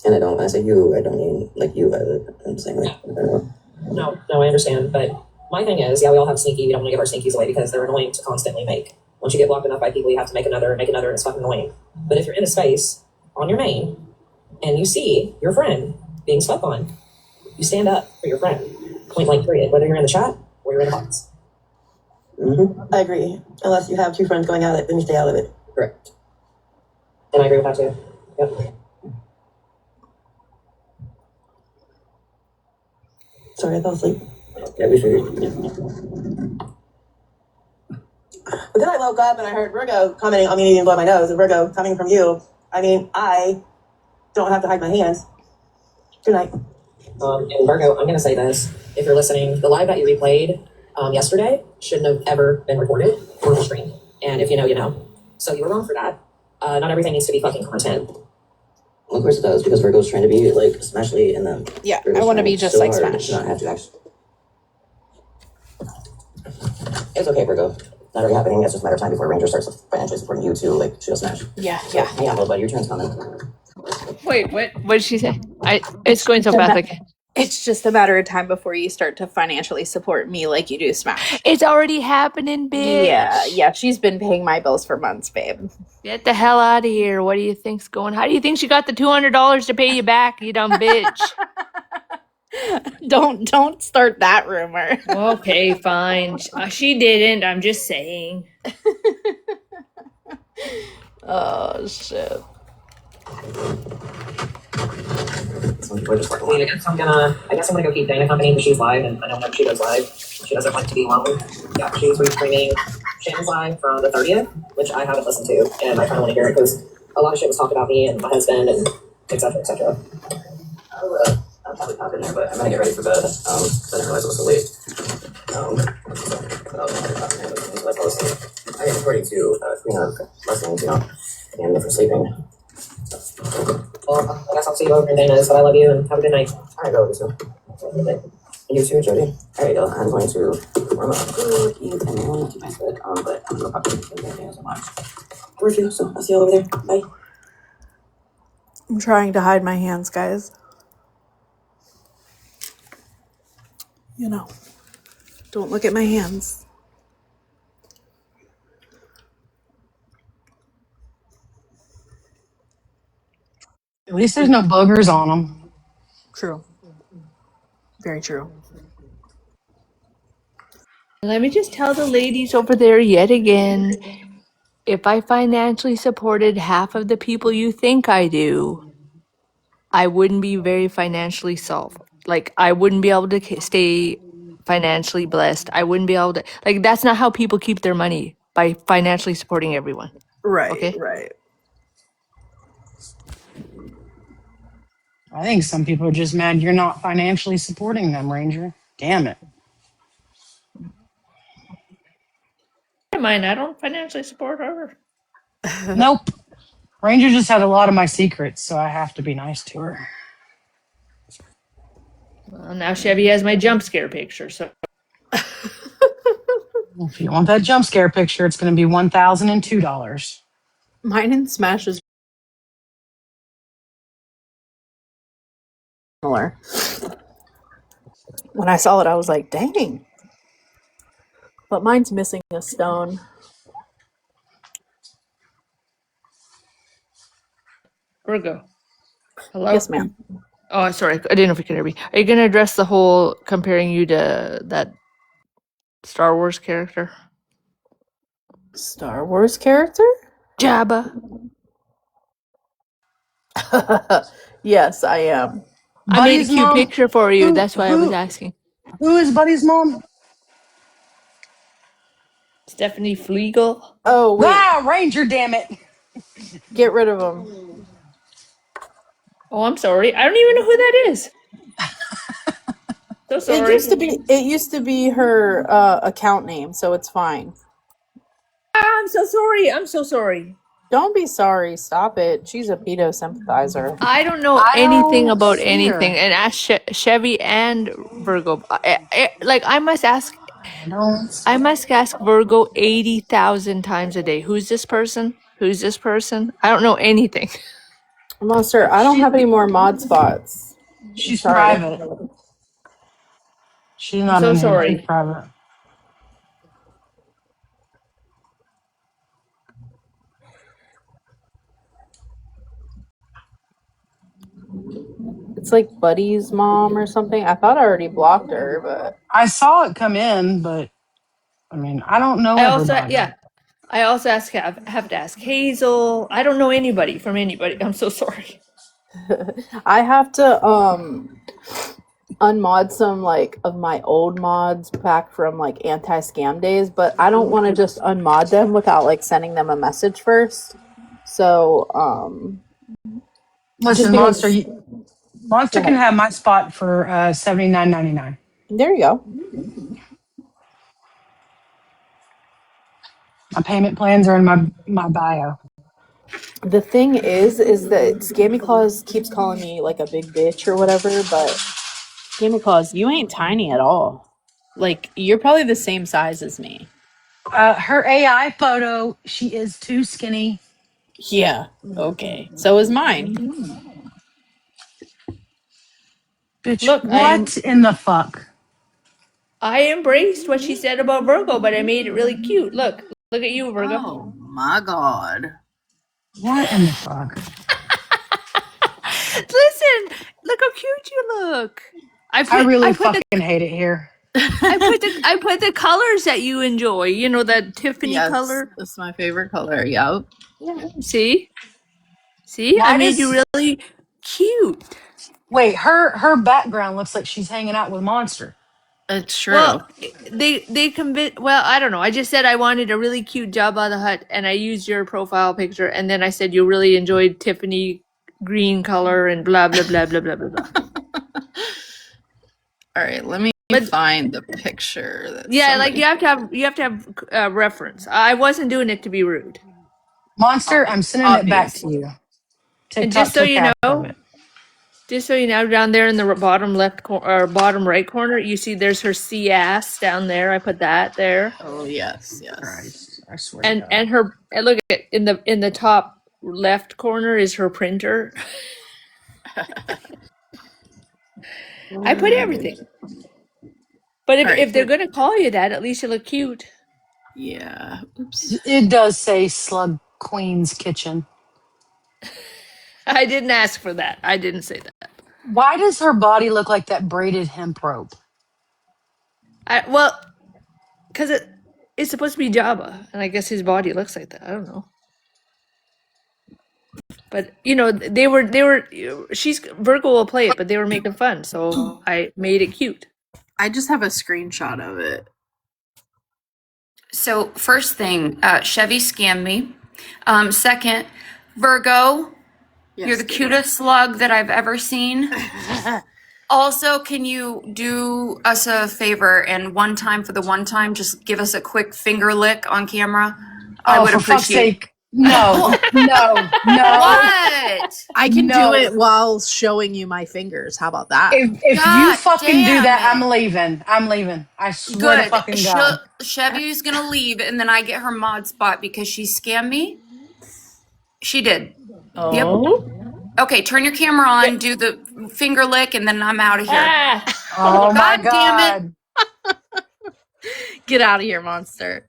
And when I say you, I don't mean like you, I'm saying like, I don't know. No, I understand, but my thing is, yeah, we all have sneaky, we don't want to give our sneakies away because they're annoying to constantly make. Once you get blocked enough by people, you have to make another, and it's fucking annoying. But if you're in a space on your main and you see your friend being slept on, you stand up for your friend. Point blank period. Whether you're in the chat or you're in the box. Mm-hmm. I agree. Unless you have 2 friends going at it, then you stay out of it. Correct. And I agree with that too. Yep. Sorry, I fell asleep. Yeah, we figured. But then I woke up and I heard Virgo commenting on me needing to blow my nose. And Virgo, coming from you, I mean, I don't have to hide my hands. Good night. And Virgo, I'm going to say this. If you're listening, the live that you replayed yesterday shouldn't have ever been recorded or streamed. And if you know, you know. So you were wrong for that. Not everything needs to be fucking content. Well, of course it does, because Virgo's trying to be, like, especially in them. Yeah, Virgo's I want to be just like hard Smash. to not have to actually. It's okay, Virgo. Not really happening. It's just a matter of time before Ranger starts financially supporting you to, like, shoot a Smash. Yeah. Hang on, little buddy. Your turn's coming. Wait, what did she say? It's going so fast. Like, It's just a matter of time before you start to financially support me like you do Smash. it's already happening, bitch. Yeah. She's been paying my bills for months, babe. Get the hell out of here. What do you think's going? How do you think she got the $200 to pay you back, you dumb bitch? Don't start that rumor. Okay, fine. She didn't. I'm just saying. Oh shit. Some people are just working late. I guess I'm gonna go keep Dana company because she's live and I don't know if she goes live. She doesn't want to be alone. Yeah, she's streaming Shannon's live from the 30th, which I haven't listened to, and I kind of want to hear it because a lot of shit was talked about me and my husband and etc. etc. I'll probably pop in there, but I'm gonna get ready for bed. 'Cause I didn't realize it was so late. But I'll pop in there until I fall asleep. I am ready to clean up lessons, and for sleeping. Well, I guess I'll see you over in Dana's, but I love you and have a good night. All right, go, so. You too, Jody. All right, y'all. I'm going to warm up food, eat, and then I'll keep my bed. But I'm gonna go pop in and so much. Where's you? So I'll see you all over there. Bye. I'm trying to hide my hands, guys. Don't look at my hands. At least there's no boogers on them. True. Very true. Let me just tell the ladies over there yet again, if I financially supported half of the people you think I do, I wouldn't be very financially solved. Like, I wouldn't be able to stay financially blessed. I wouldn't be able to, like, that's not how people keep their money, by financially supporting everyone. Right, Okay? right. I think some people are just mad you're not financially supporting them, Ranger. Damn it. I mind, I don't financially support her. Nope. Ranger just had a lot of my secrets, so I have to be nice to her. Well, now Chevy has my jump scare picture, so. If you want that jump scare picture, it's going to be $1,002. Mine and Smash is similar. When I saw it, I was like, dang. But mine's missing a stone. Virgo. Hello? Yes, ma'am. Oh, sorry. I didn't know if you could hear me. Are you going to address the whole comparing you to that Star Wars character? Star Wars character? Jabba. Yes, I am. I made a Buddy's cute mom? picture for you. Who That's why I was who asking. who is Buddy's mom? Stephanie Flegel. Oh, wait. Ah, Ranger, damn it. Get rid of him. Oh, I'm sorry. I don't even know who that is. So It sorry. used to be her account name, so it's fine. I'm so sorry. I'm so sorry. Don't be sorry. Stop it. She's a pedo sympathizer. I don't know I anything don't about see anything. her. And ask Chevy and Virgo. Like, I must ask Virgo 80,000 times a day. Who's this person? Who's this person? I don't know anything. Monster, I don't have any more mod spots. She's Sorry. private. She's I'm not so in here. She's sorry. private. It's like Buddy's mom or something. I thought I already blocked her, but I saw it come in, but I mean, I don't know I also, everybody. yeah. I also have to ask Hazel. I don't know anybody from anybody. I'm so sorry. I have to unmod some like of my old mods back from like anti-scam days, but I don't want to just unmod them without like sending them a message first. So Listen, just Monster, because Monster can have my spot for $79.99. there you go. My payment plans are in my bio. The thing is that Scammy Claus keeps calling me like a big bitch or whatever, but Scammy Claus, you ain't tiny at all. Like, you're probably the same size as me. Her AI photo, she is too skinny. Yeah, okay. So is mine. Bitch, Look, what in the fuck? I embraced what she said about Virgo, but I made it really cute. Look at you, Virgo. Oh my god. What in the fuck? Listen, look how cute you look. I really fucking hate it here. I put the colors that you enjoy. You know, that Tiffany Yes, color. that's my favorite color. Yup. Yeah. See, I Why made you does really cute. wait? Her background looks like she's hanging out with Monster. It's true. Well, they convinced. Well, I don't know. I just said I wanted a really cute Jabba the Hutt, and I used your profile picture, and then I said you really enjoyed Tiffany green color and blah blah blah blah blah blah blah. All right, let me find the picture. That Yeah, somebody... like you have to have reference. I wasn't doing it to be rude. Monster, I'm sending it back to you. And TikTok just so took you half of know, it. down there in the bottom left or bottom right corner, you see there's her C ass down there. I put that there. Oh yes, yes. Christ, I swear to God. And her and look at in the top left corner is her printer. I put everything. But if they're gonna call you that, at least you look cute. Yeah. Oops. It does say Slug Queen's Kitchen. I didn't ask for that. I didn't say that. Why does her body look like that braided hemp rope? Well, because it's supposed to be Jabba, and I guess his body looks like that. I don't know. But you know, they were. She's Virgo will play it, but they were making fun, so I made it cute. I just have a screenshot of it. So first thing, Chevy scammed me. Second, Virgo, Yes, you're the cutest slug that I've ever seen. Also, can you do us a favor and one time just give us a quick finger lick on camera? I would for fuck's appreciate. sake. No, no. What? I can do it while showing you my fingers. How about that? If you fucking do that, I'm leaving. I swear to fucking God. Chevy's gonna leave, and then I get her mod spot because she scammed me. She did. Oh. Yep. Okay, turn your camera on, do the finger lick, and then I'm out of here. Oh my damn it. Get out of here, monster.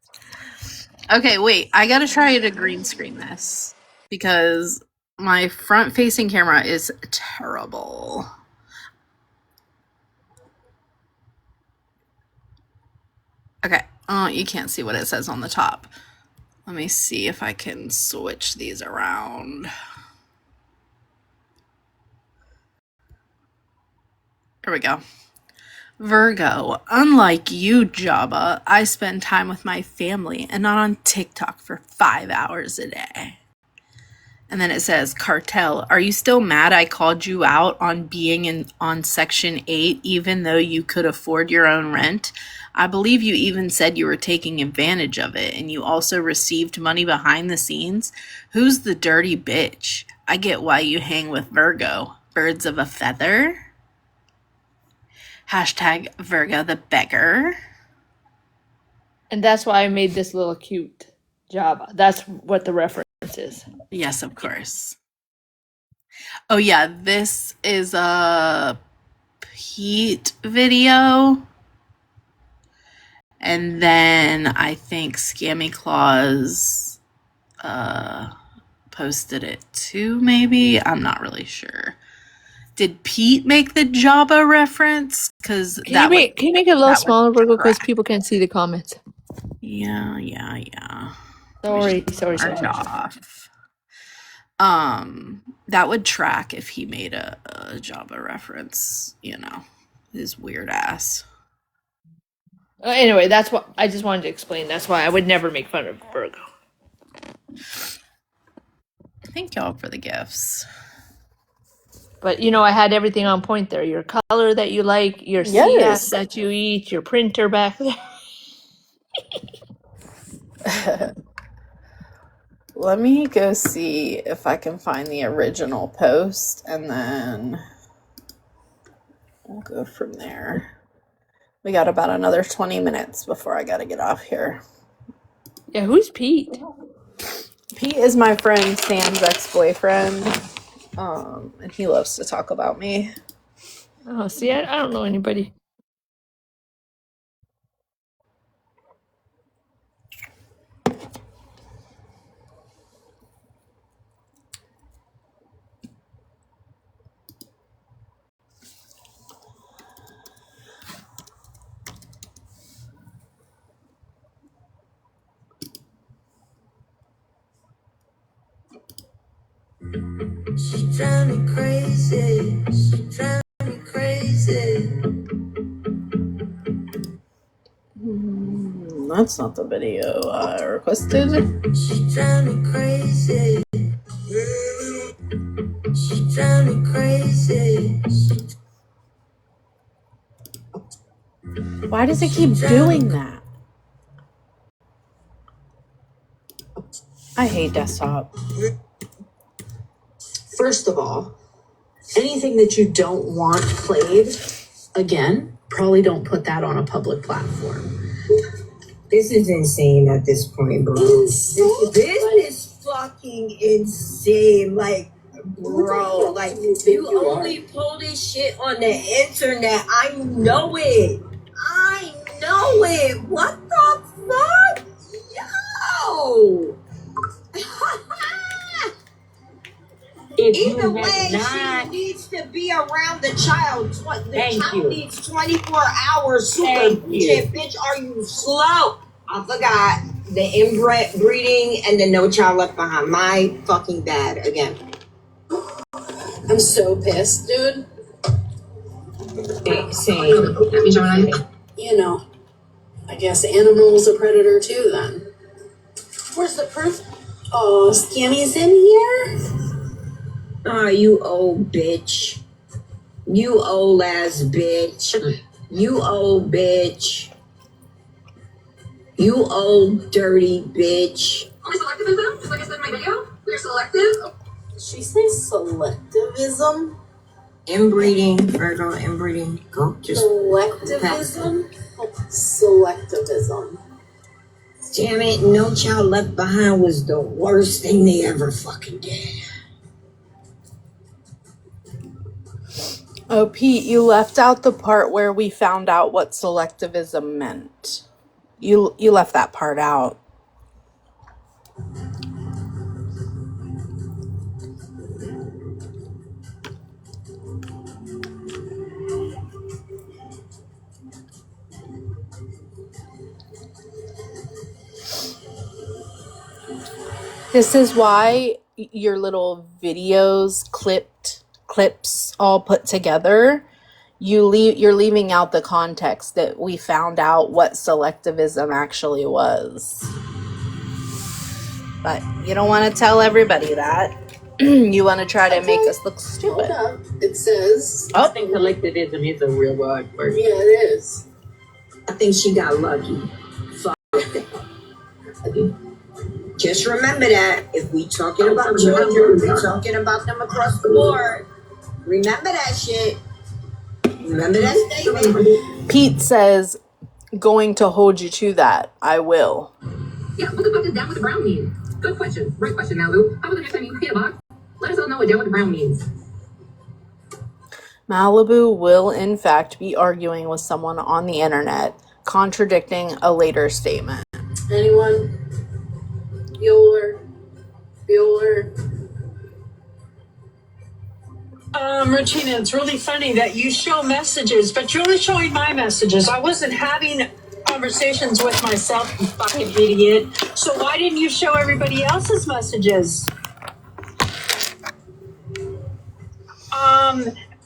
Okay, wait. I gotta try to green screen this because my front facing camera is terrible. Okay. Oh, you can't see what it says on the top. Let me see if I can switch these around. Here we go. Virgo, unlike you, Jabba, I spend time with my family and not on TikTok for 5 hours a day. And then it says, Cartel, are you still mad I called you out on being on Section 8 even though you could afford your own rent? I believe you even said you were taking advantage of it and you also received money behind the scenes. Who's the dirty bitch? I get why you hang with Virgo. Birds of a feather? Hashtag Virgo the beggar. And that's why I made this little cute Jabba. That's what the reference is. Yes, of course. Oh yeah, this is a Pete video. And then I think Scammy Claus posted it too, maybe? I'm not really sure. Did Pete make the Jabba reference? Because can you make it a little smaller, Virgo, because people can't see the comments. Yeah. Sorry. Off. That would track if he made a Jabba reference, his weird ass. Anyway, that's what I just wanted to explain. That's why I would never make fun of Virgo. Thank y'all for the gifts. But I had everything on point there. Your color that you like, your CS that you eat, your printer back there. Let me go see if I can find the original post, and then we'll go from there. We got about another 20 minutes before I gotta get off here. Yeah, who's Pete? Pete is my friend Sam's ex-boyfriend, and he loves to talk about me. Oh, see, I don't know anybody. She drive me crazy. She drive me crazy. that's not the video I requested. She drive me crazy. She drive me crazy. Why does it keep doing that? I hate desktop. First of all, anything that you don't want played, again, probably don't put that on a public platform. This is insane at this point, bro. This is fucking insane. Like, bro, like, you only pull this shit on the internet. I know it. I know it. What the fuck? Yo! Either way, she needs to be around the child. The child needs 24 hours supervision. Bitch, are you slow? I forgot the inbreeding and the no child left behind. My fucking bad again. I'm so pissed, dude. Same. You know, I guess animal's a predator too then. Where's the proof? Oh, Scammy's in here? Oh, you old bitch. You old ass bitch. You old bitch. You old dirty bitch. Only selectivism? Just like I said in my video? We're selective? Did she say selectivism? Inbreeding, Virgo, inbreeding. Go. Just Selectivism? Selectivism. damn it, No Child Left Behind was the worst thing they ever fucking did. Oh, Pete, you left out the part where we found out what selectivism meant. You left that part out. This is why your little videos, clips all put together, you're leaving out the context that we found out what selectivism actually was. But you don't want to tell everybody that. You want to try to make us look stupid. Hold up. It says... I think collectivism is a real word. Yeah, it is. I think she got lucky. Fuck that. Just remember that if we talking about children, we talking about them across the board. Remember that shit. Remember that statement. Pete says, going to hold you to that. I will. Yeah, what the fuck does down with the brown mean? Good question. Great question, Malu. How about the next time you hit a box, let us all know what down with the brown means. Malibu will, in fact, be arguing with someone on the internet, contradicting a later statement. Anyone? Bueller? Regina, it's really funny that you show messages, but you're only showing my messages. I wasn't having conversations with myself, you fucking idiot. So why didn't you show everybody else's messages?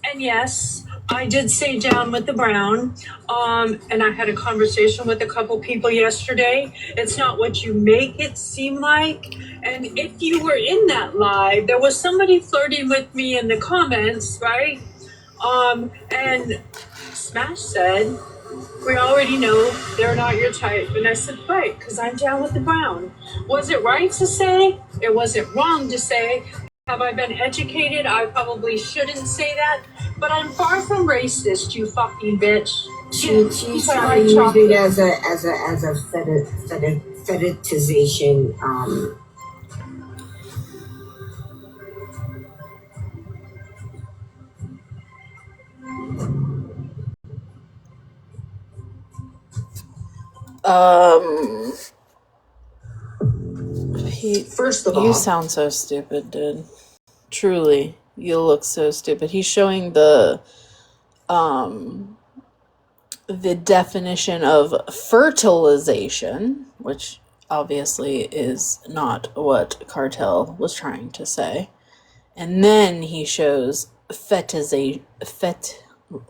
And yes, I did say down with the brown. And I had a conversation with a couple people yesterday. It's not what you make it seem like. And if you were in that live, there was somebody flirting with me in the comments, right? And Smash said, we already know they're not your type. And I said, right, because I'm down with the brown. Was it right to say? It wasn't wrong to say. Have I been educated? I probably shouldn't say that. But I'm far from racist, you fucking bitch. She's trying to use it as a fetishization. Pete, First of all, you sound so stupid, dude. Truly, you look so stupid. He's showing the definition of fertilization, which obviously is not what Cartel was trying to say. And then he shows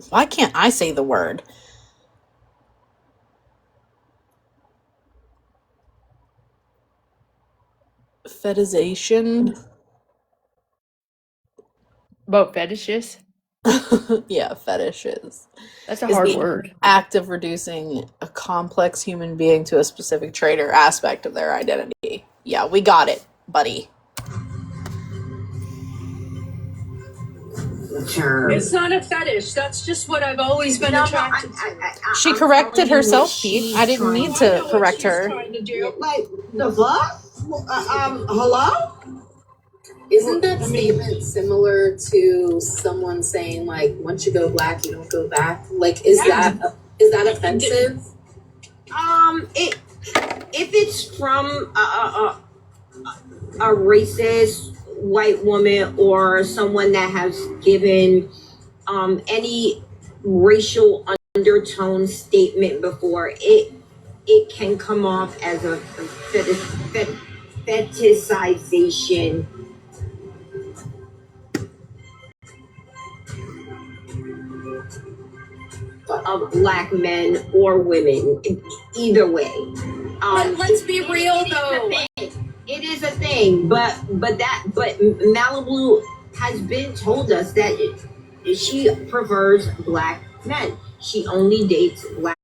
why can't I say the word? fetishization. About fetishes? Yeah, fetishes. That's a Is hard the word. act of reducing a complex human being to a specific trait or aspect of their identity. Yeah, we got it, buddy. Sure. It's not a fetish. That's just what I've always been attracted to. She I'm corrected telling you what herself, Pete. she's I didn't trying need to to I know what correct she's her. trying to do. Like, the fuck? Hello? Isn't that statement similar to someone saying like, once you go black, you don't go back? Like, is that offensive? If it's from a racist white woman or someone that has given any racial undertone statement before, it can come off as a fetishization of black men or women. Either way, Let's be real though. it is a thing. But Malibu has been told us that she prefers black men. She only dates black.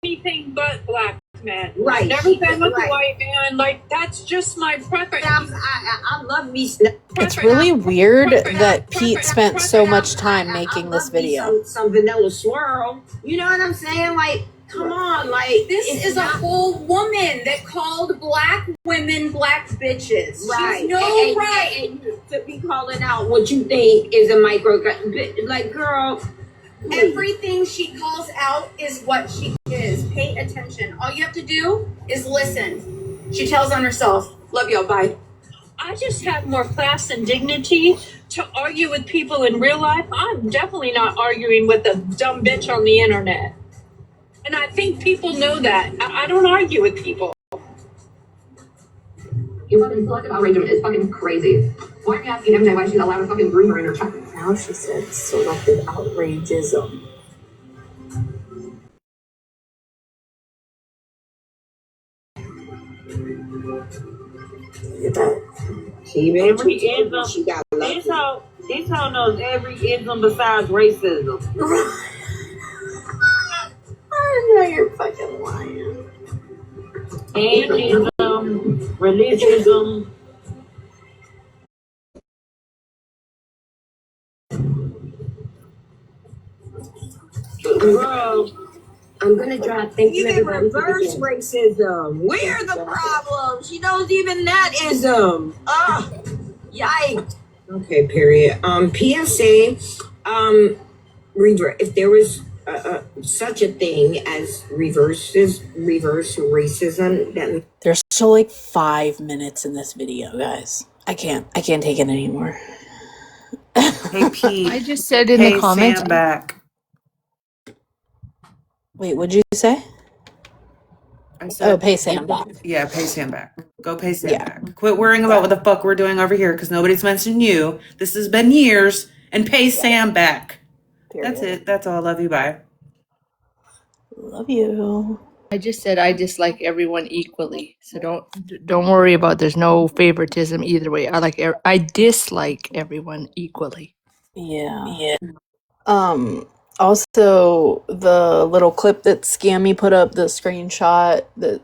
Anything but black men. Right. I've never been with Right. a white man. Like, that's just my preference. I love me. It's really weird that Pete spent so much time making this video. Some vanilla swirl. You know what I'm saying? Like, come on, like This is a whole woman that called black women black bitches. right. She's no and, right. and to be calling out what you think is a micro, like, girl. Everything she calls out is what she is. Pay attention. All you have to do is listen. She tells on herself. Love y'all. Bye. I just have more class and dignity to argue with people in real life. I'm definitely not arguing with a dumb bitch on the internet. And I think people know that. I don't argue with people. Your fucking selective outragement is fucking crazy. Why are you asking MJ why she's allowed a fucking groomer in her chat? Now she said selective outrageism. Every ism. She got This hoe knows every ism besides racism. I know you're fucking lying. Ageism, religionism. Bro, I'm gonna drop. Thank you, everybody. Reverse racism. We're the problem. She knows even that ism. Yikes. Okay, period. PSA. If there was such a thing as reverse racism, then There's still like 5 minutes in this video, guys. I can't take it anymore. Hey, Pete. I just said in the comments. Sam back. Wait, what'd you say? I said, pay Sam back. Yeah, pay Sam back. Go pay Sam back. Quit worrying about what the fuck we're doing over here because nobody's mentioned you. This has been years. And pay Sam back. Period. That's it. That's all. Love you. Bye. Love you. I just said I dislike everyone equally. So don't worry about there's no favoritism either way. I dislike everyone equally. Yeah. Also, the little clip that Scammy put up, the screenshot that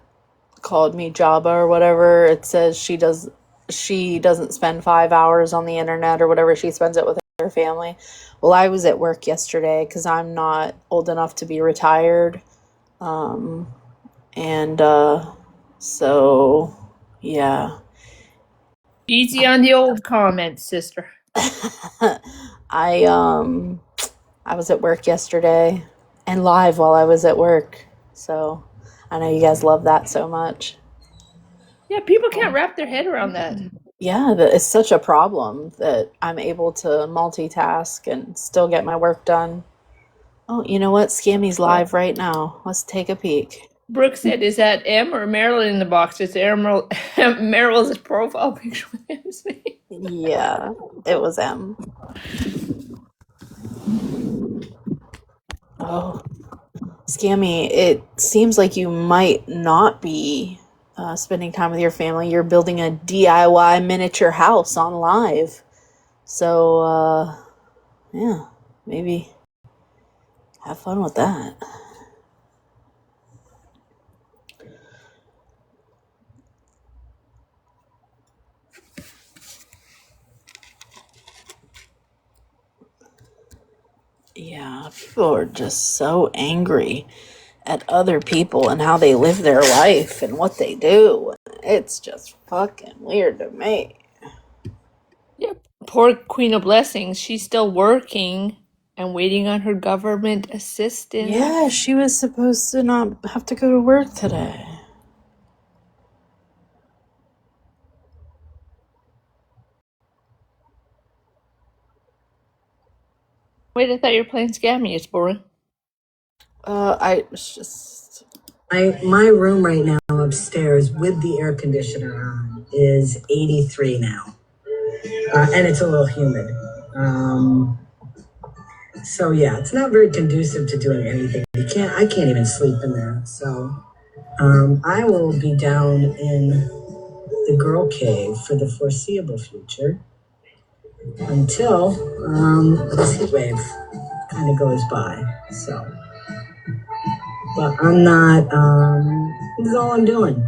called me Jabba or whatever, it says she doesn't spend 5 hours on the internet or whatever. She spends it with her family. Well, I was at work yesterday because I'm not old enough to be retired. So, yeah. Easy on the old comments, sister. I was at work yesterday and live while I was at work. So I know you guys love that so much. Yeah, people can't wrap their head around that. Yeah, it's such a problem that I'm able to multitask and still get my work done. Oh, you know what? Scammy's live right now. Let's take a peek. Brooke said, is that M or Marilyn in the box? It's Marilyn's profile picture with M's name. Yeah, it was M. Oh, Scammy, it seems like you might not be spending time with your family. You're building a DIY miniature house on live. So, yeah, maybe have fun with that. Yeah, people are just so angry at other people and how they live their life and what they do. It's just fucking weird to me. Yep. Poor Queen of Blessings. She's still working and waiting on her government assistance. Yeah, she was supposed to not have to go to work today. Wait, I thought you were playing Scammy. It's boring. I was just... My room right now upstairs with the air conditioner on is 83 now. And it's a little humid. So yeah, it's not very conducive to doing anything. I can't even sleep in there. So I will be down in the girl cave for the foreseeable future until this heat wave kind of goes by. So, but I'm not. This is all I'm doing.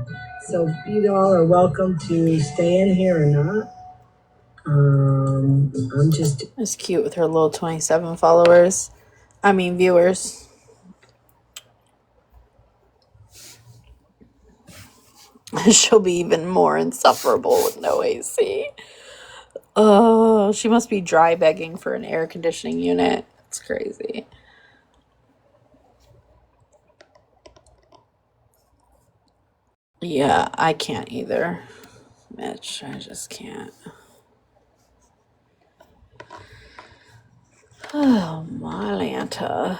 So you all are welcome to stay in here or not. I'm just. It's cute with her little 27 followers. I mean, viewers. She'll be even more insufferable with no AC. Oh, she must be dry begging for an air conditioning unit. It's crazy. Yeah, I can't either, Mitch. I just can't. Oh, my Lanta.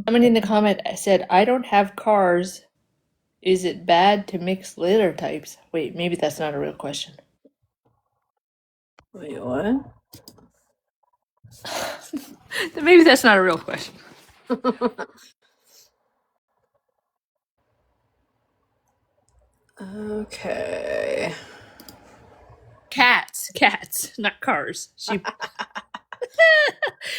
Someone in the comment said, I don't have cars. Is it bad to mix litter types? Wait, maybe that's not a real question. Wait, what? Maybe that's not a real question. Okay. Cats, not cars. She.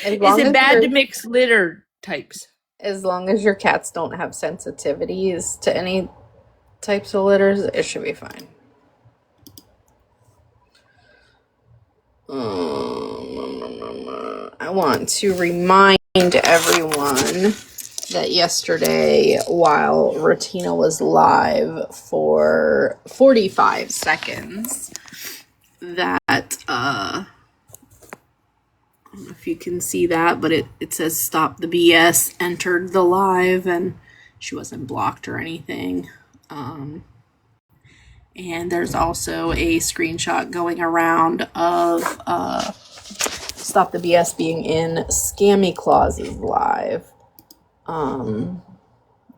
As Is long it as bad your- to mix litter types? As long as your cats don't have sensitivities to any types of litters, it should be fine. I want to remind everyone that yesterday, while Ratina was live for 45 seconds, that I don't know if you can see that, but it says stop the BS entered the live, and she wasn't blocked or anything. And there's also a screenshot going around of Stop the BS being in Scammy Claus's live.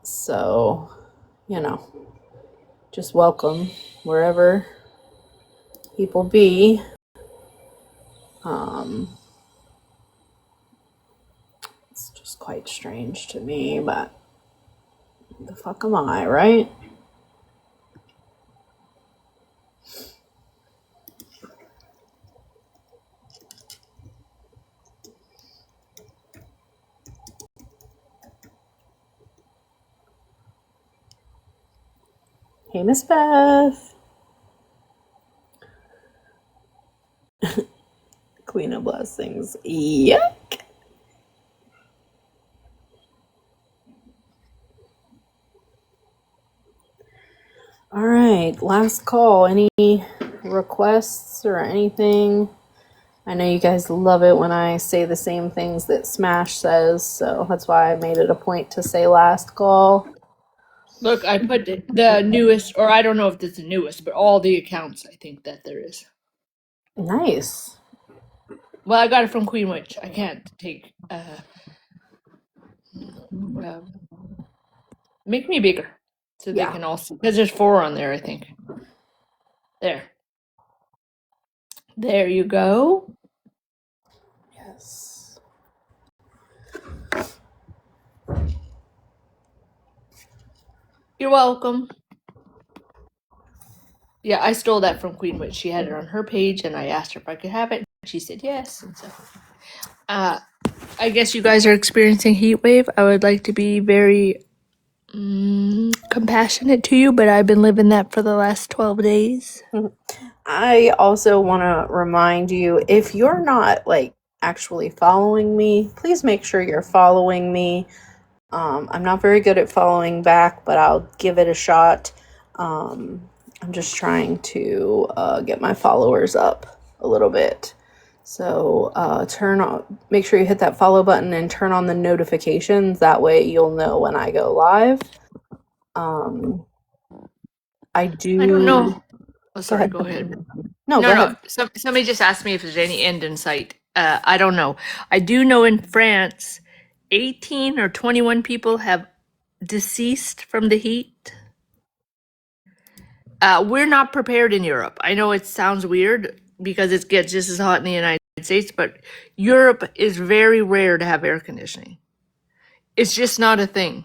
So, you know, just welcome wherever people be. It's just quite strange to me, but the fuck am I, right? Hey, Miss Beth. Queen of Blessings. Yuck. All right, last call. Any requests or anything I know you guys love it when I say the same things that Smash says, so that's why I made it a point to say last call. Look, I put the newest, or I don't know if it's the newest, but all the accounts I think that there is. Nice. Well, I got it from Queen Witch. I can't take. Make me bigger so they can all see. Because there's 4 on there, I think. There. There you go. Yes. You're welcome. Yeah, I stole that from Queen Witch. She had it on her page, and I asked her if I could have it. She said yes, and so. I guess you guys are experiencing heat wave. I would like to be very compassionate to you, but I've been living that for the last 12 days. I also want to remind you, if you're not like actually following me, please make sure you're following me. I'm not very good at following back, but I'll give it a shot. I'm just trying to get my followers up a little bit. So make sure you hit that follow button and turn on the notifications. That way you'll know when I go live. I don't know. Oh, sorry, go ahead. No, go ahead. Somebody just asked me if there's any end in sight. I don't know. I do know in France, 18 or 21 people have deceased from the heat. We're not prepared in Europe. I know it sounds weird because it gets just as hot in the United States, but Europe is very rare to have air conditioning. It's just not a thing.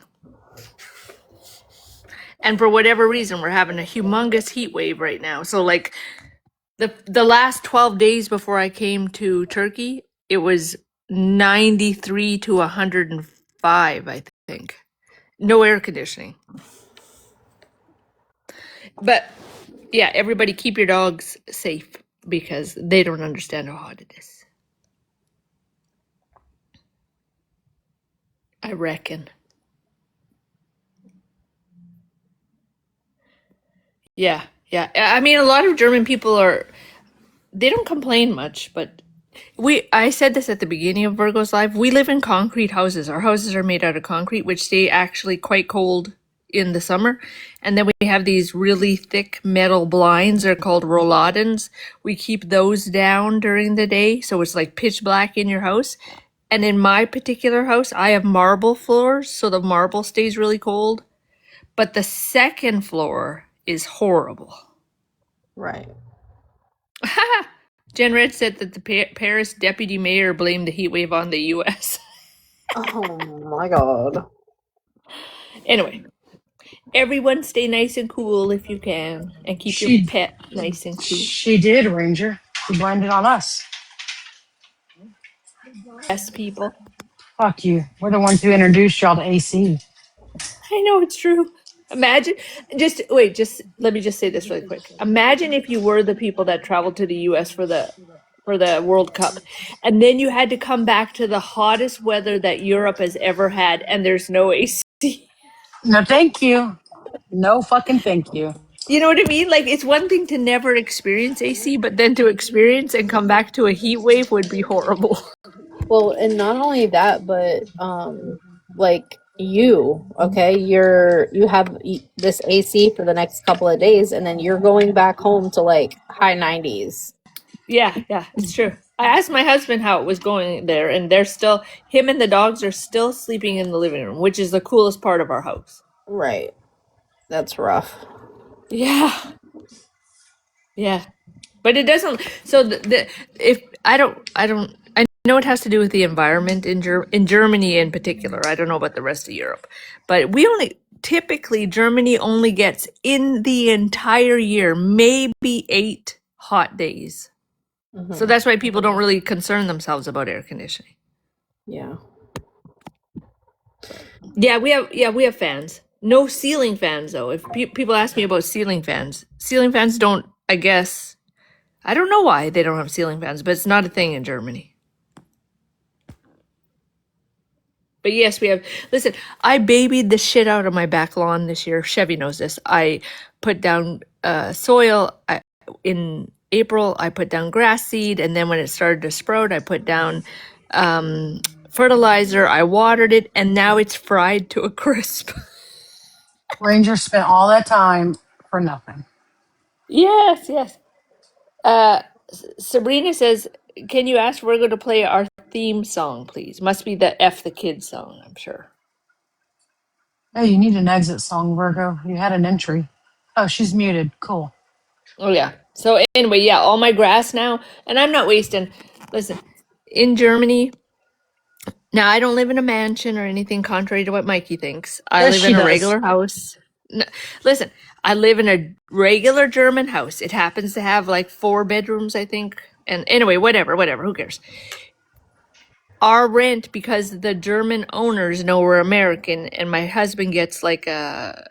And for whatever reason, we're having a humongous heat wave right now. So like the last 12 days before I came to Turkey, it was 93 to 105, I think. No air conditioning. But yeah, everybody keep your dogs safe because they don't understand how hot it is. I reckon. Yeah. I mean, a lot of German people they don't complain much, but I said this at the beginning of Virgo's Live. We live in concrete houses. Our houses are made out of concrete, which stay actually quite cold in the summer. And then we have these really thick metal blinds. They're called rolladens. We keep those down during the day, so it's like pitch black in your house. And in my particular house, I have marble floors, so the marble stays really cold. But the second floor is horrible. Right. Jen Red said that the Paris deputy mayor blamed the heat wave on the U.S. Oh my god. Anyway, everyone stay nice and cool if you can, and keep your pet nice and cool. She did, Ranger. She blamed it on us. Yes, people. Fuck you. We're the ones who introduced y'all to AC. I know it's true. Imagine, just let me just say this really quick. Imagine if you were the people that traveled to the U.S. for the World Cup, and then you had to come back to the hottest weather that Europe has ever had, and there's no AC. No, thank you. No fucking thank you. You know what I mean? Like, it's one thing to never experience AC, but then to experience and come back to a heat wave would be horrible. Well, and not only that, but like you have this AC for the next couple of days, and then you're going back home to like high 90s. Yeah, it's true. I asked my husband how it was going there, and him and the dogs are still sleeping in the living room, which is the coolest part of our house. Right. That's rough. Yeah. But it doesn't. So I know it has to do with the environment in Germany in particular. I don't know about the rest of Europe, but Germany only gets in the entire year maybe 8 hot days. Mm-hmm. So that's why people don't really concern themselves about air conditioning. Yeah. Yeah, we have fans. No ceiling fans though. If people ask me about ceiling fans don't. I guess I don't know why they don't have ceiling fans, but it's not a thing in Germany. But yes, we have. Listen, I babied the shit out of my back lawn this year. Chevy knows this. I put down soil in April, I put down grass seed, and then when it started to sprout, I put down fertilizer. I watered it, and now it's fried to a crisp. Ranger spent all that time for nothing. Yes, yes. Uh, Sabrina says, "Can you ask Virgo to play our theme song, please?" Must be the F the Kids song, I'm sure. Hey, you need an exit song, Virgo. You had an entry. Oh, she's muted. Cool. Oh yeah. So anyway, yeah, all my grass now, and I'm not wasting. Listen, in Germany, now I don't live in a mansion or anything contrary to what Mikey thinks. I Yes, live she in a does. regular house. No, listen, I live in a regular German house. It happens to have like 4 bedrooms, I think. And anyway, whatever, who cares? Our rent, because the German owners know we're American, and my husband gets like a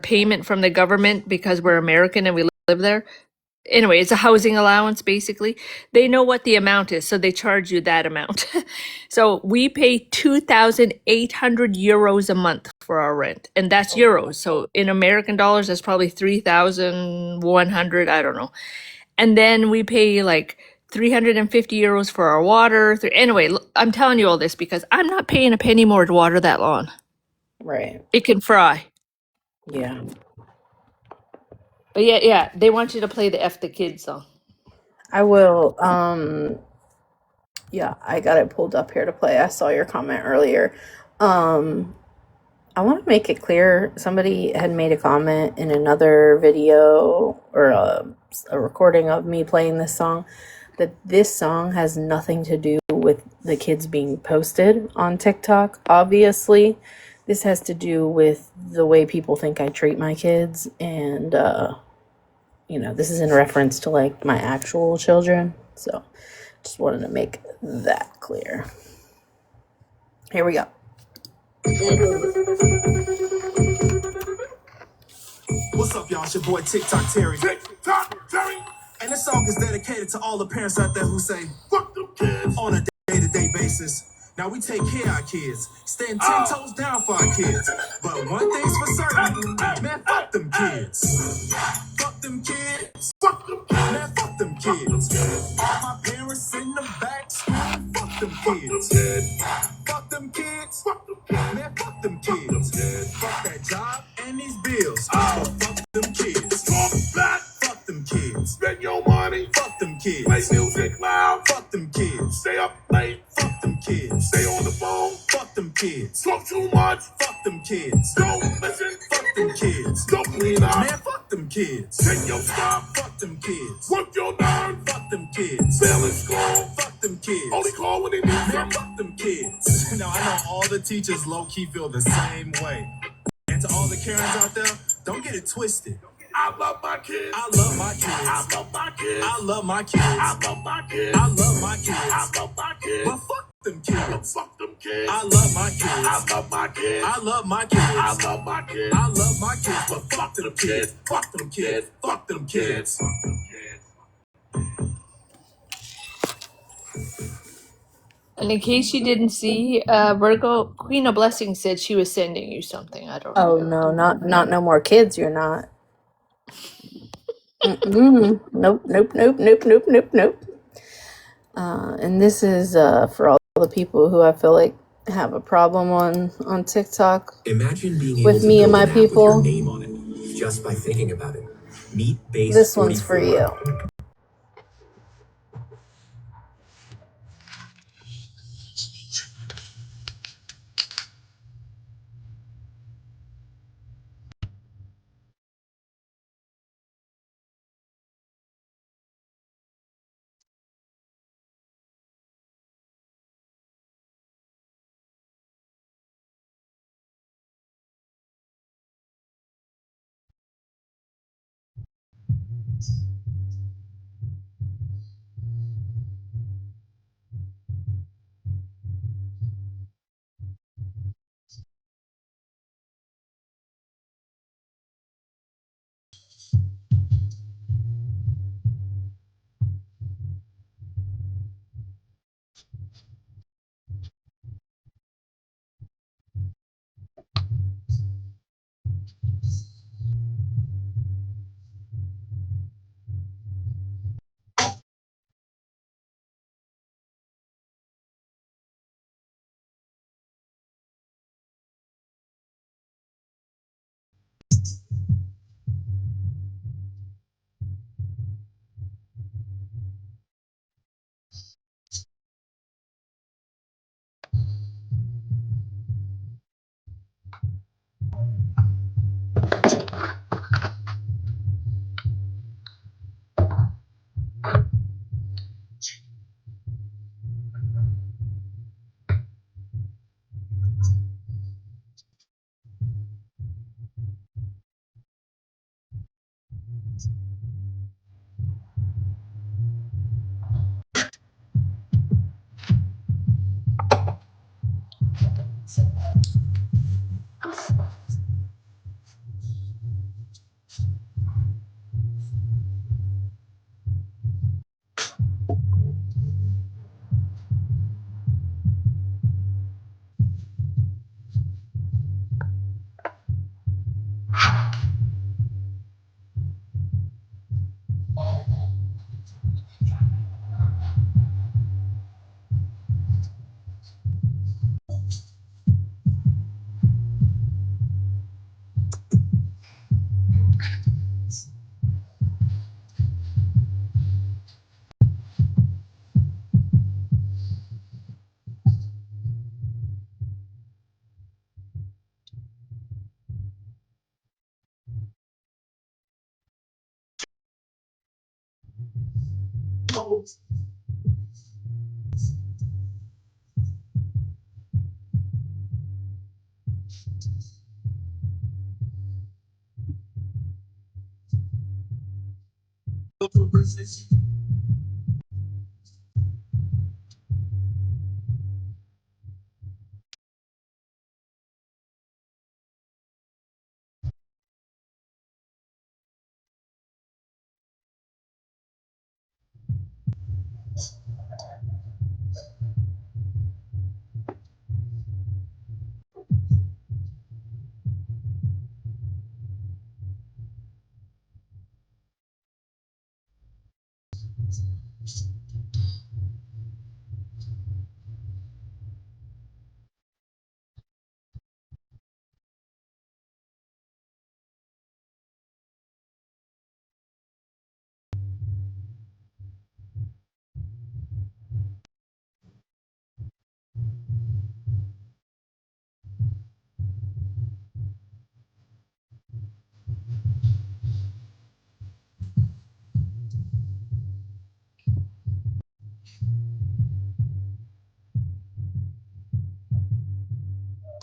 payment from the government because we're American and we live there. Anyway, it's a housing allowance basically. They know what the amount is, so they charge you that amount. So we pay 2,800 euros a month for our rent, and that's euros. So in American dollars, that's probably 3,100. I don't know. And then we pay like 350 euros for our water. Anyway, I'm telling you all this because I'm not paying a penny more to water that lawn. Right. It can fry. Yeah. But yeah, they want you to play the F the Kids song. I will. Yeah, I got it pulled up here to play. I saw your comment earlier. I want to make it clear, somebody had made a comment in another video or a recording of me playing this song, that this song has nothing to do with the kids being posted on TikTok. Obviously, this has to do with the way people think I treat my kids, and this is in reference to like my actual children. So just wanted to make that clear. Here we go. What's up, y'all? It's your boy TikTok Terry. TikTok Terry. And this song is dedicated to all the parents out there who say, fuck them kids, on a day-to-day basis. Now, we take care of our kids, stand 10 toes down for our kids. But one thing's for certain, man, fuck them kids. Fuck them kids. Fuck them kids. Man, fuck them kids. All my parents in the back screaming, fuck them kids. Fuck them kids. Fuck them kids. Man, fuck them kids. Fuck that job and these bills. But fuck them kids. Talk back. Fuck them kids. Spend your money. Fuck them kids. Play music loud. Fuck them kids. Stay up late. Fuck them kids. Stay on the phone. Fuck them kids. Talk too much. Fuck them kids. Don't listen. Fuck them kids. Don't clean up. Man, fuck them kids. Take your stuff. Fuck them kids. Work your nerve. Fuck them kids. Fail in school. Fuck them kids. Only call when they need them. Fuck them kids. Now I know all the teachers low-key feel the same way. And to all the Karens out there, don't get it twisted. I love my kids. I love my kids. I love my kids. I love my kids. I love my kids. I love my kids. I love my kids. But fuck them kids. Fuck them kids. I love my kids. I love my kids. I love my kids. I love my kids. I love my kids. But fuck them kids. Fuck them kids. Fuck them kids. And in case you didn't see, Virgo, Queen of Blessings said she was sending you something. I don't know. Oh no, not no more kids. You're not. Mm-mm. Nope. And this is for all the people who I feel like have a problem on TikTok. Imagine being with me and my people. With your name on it, just by thinking about it. Meet base. This one's for you.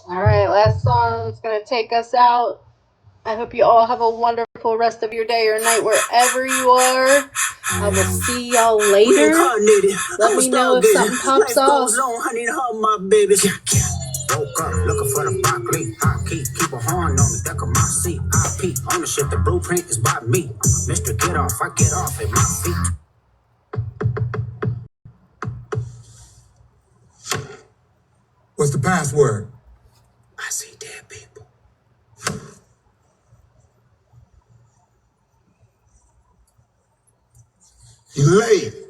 All right, last song is going to take us out. I hope you all have a wonderful rest of your day or night wherever you are. I will see y'all later. Let me know if something pops off. Honey, hug my babies. Woke up looking for the broccoli. I keep a horn on me, deck of my seat. I peep ownership, the blueprint is by me. Mr. Get Off, I get off at my feet. What's the password? I see dead people. You late.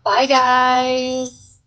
Bye, guys.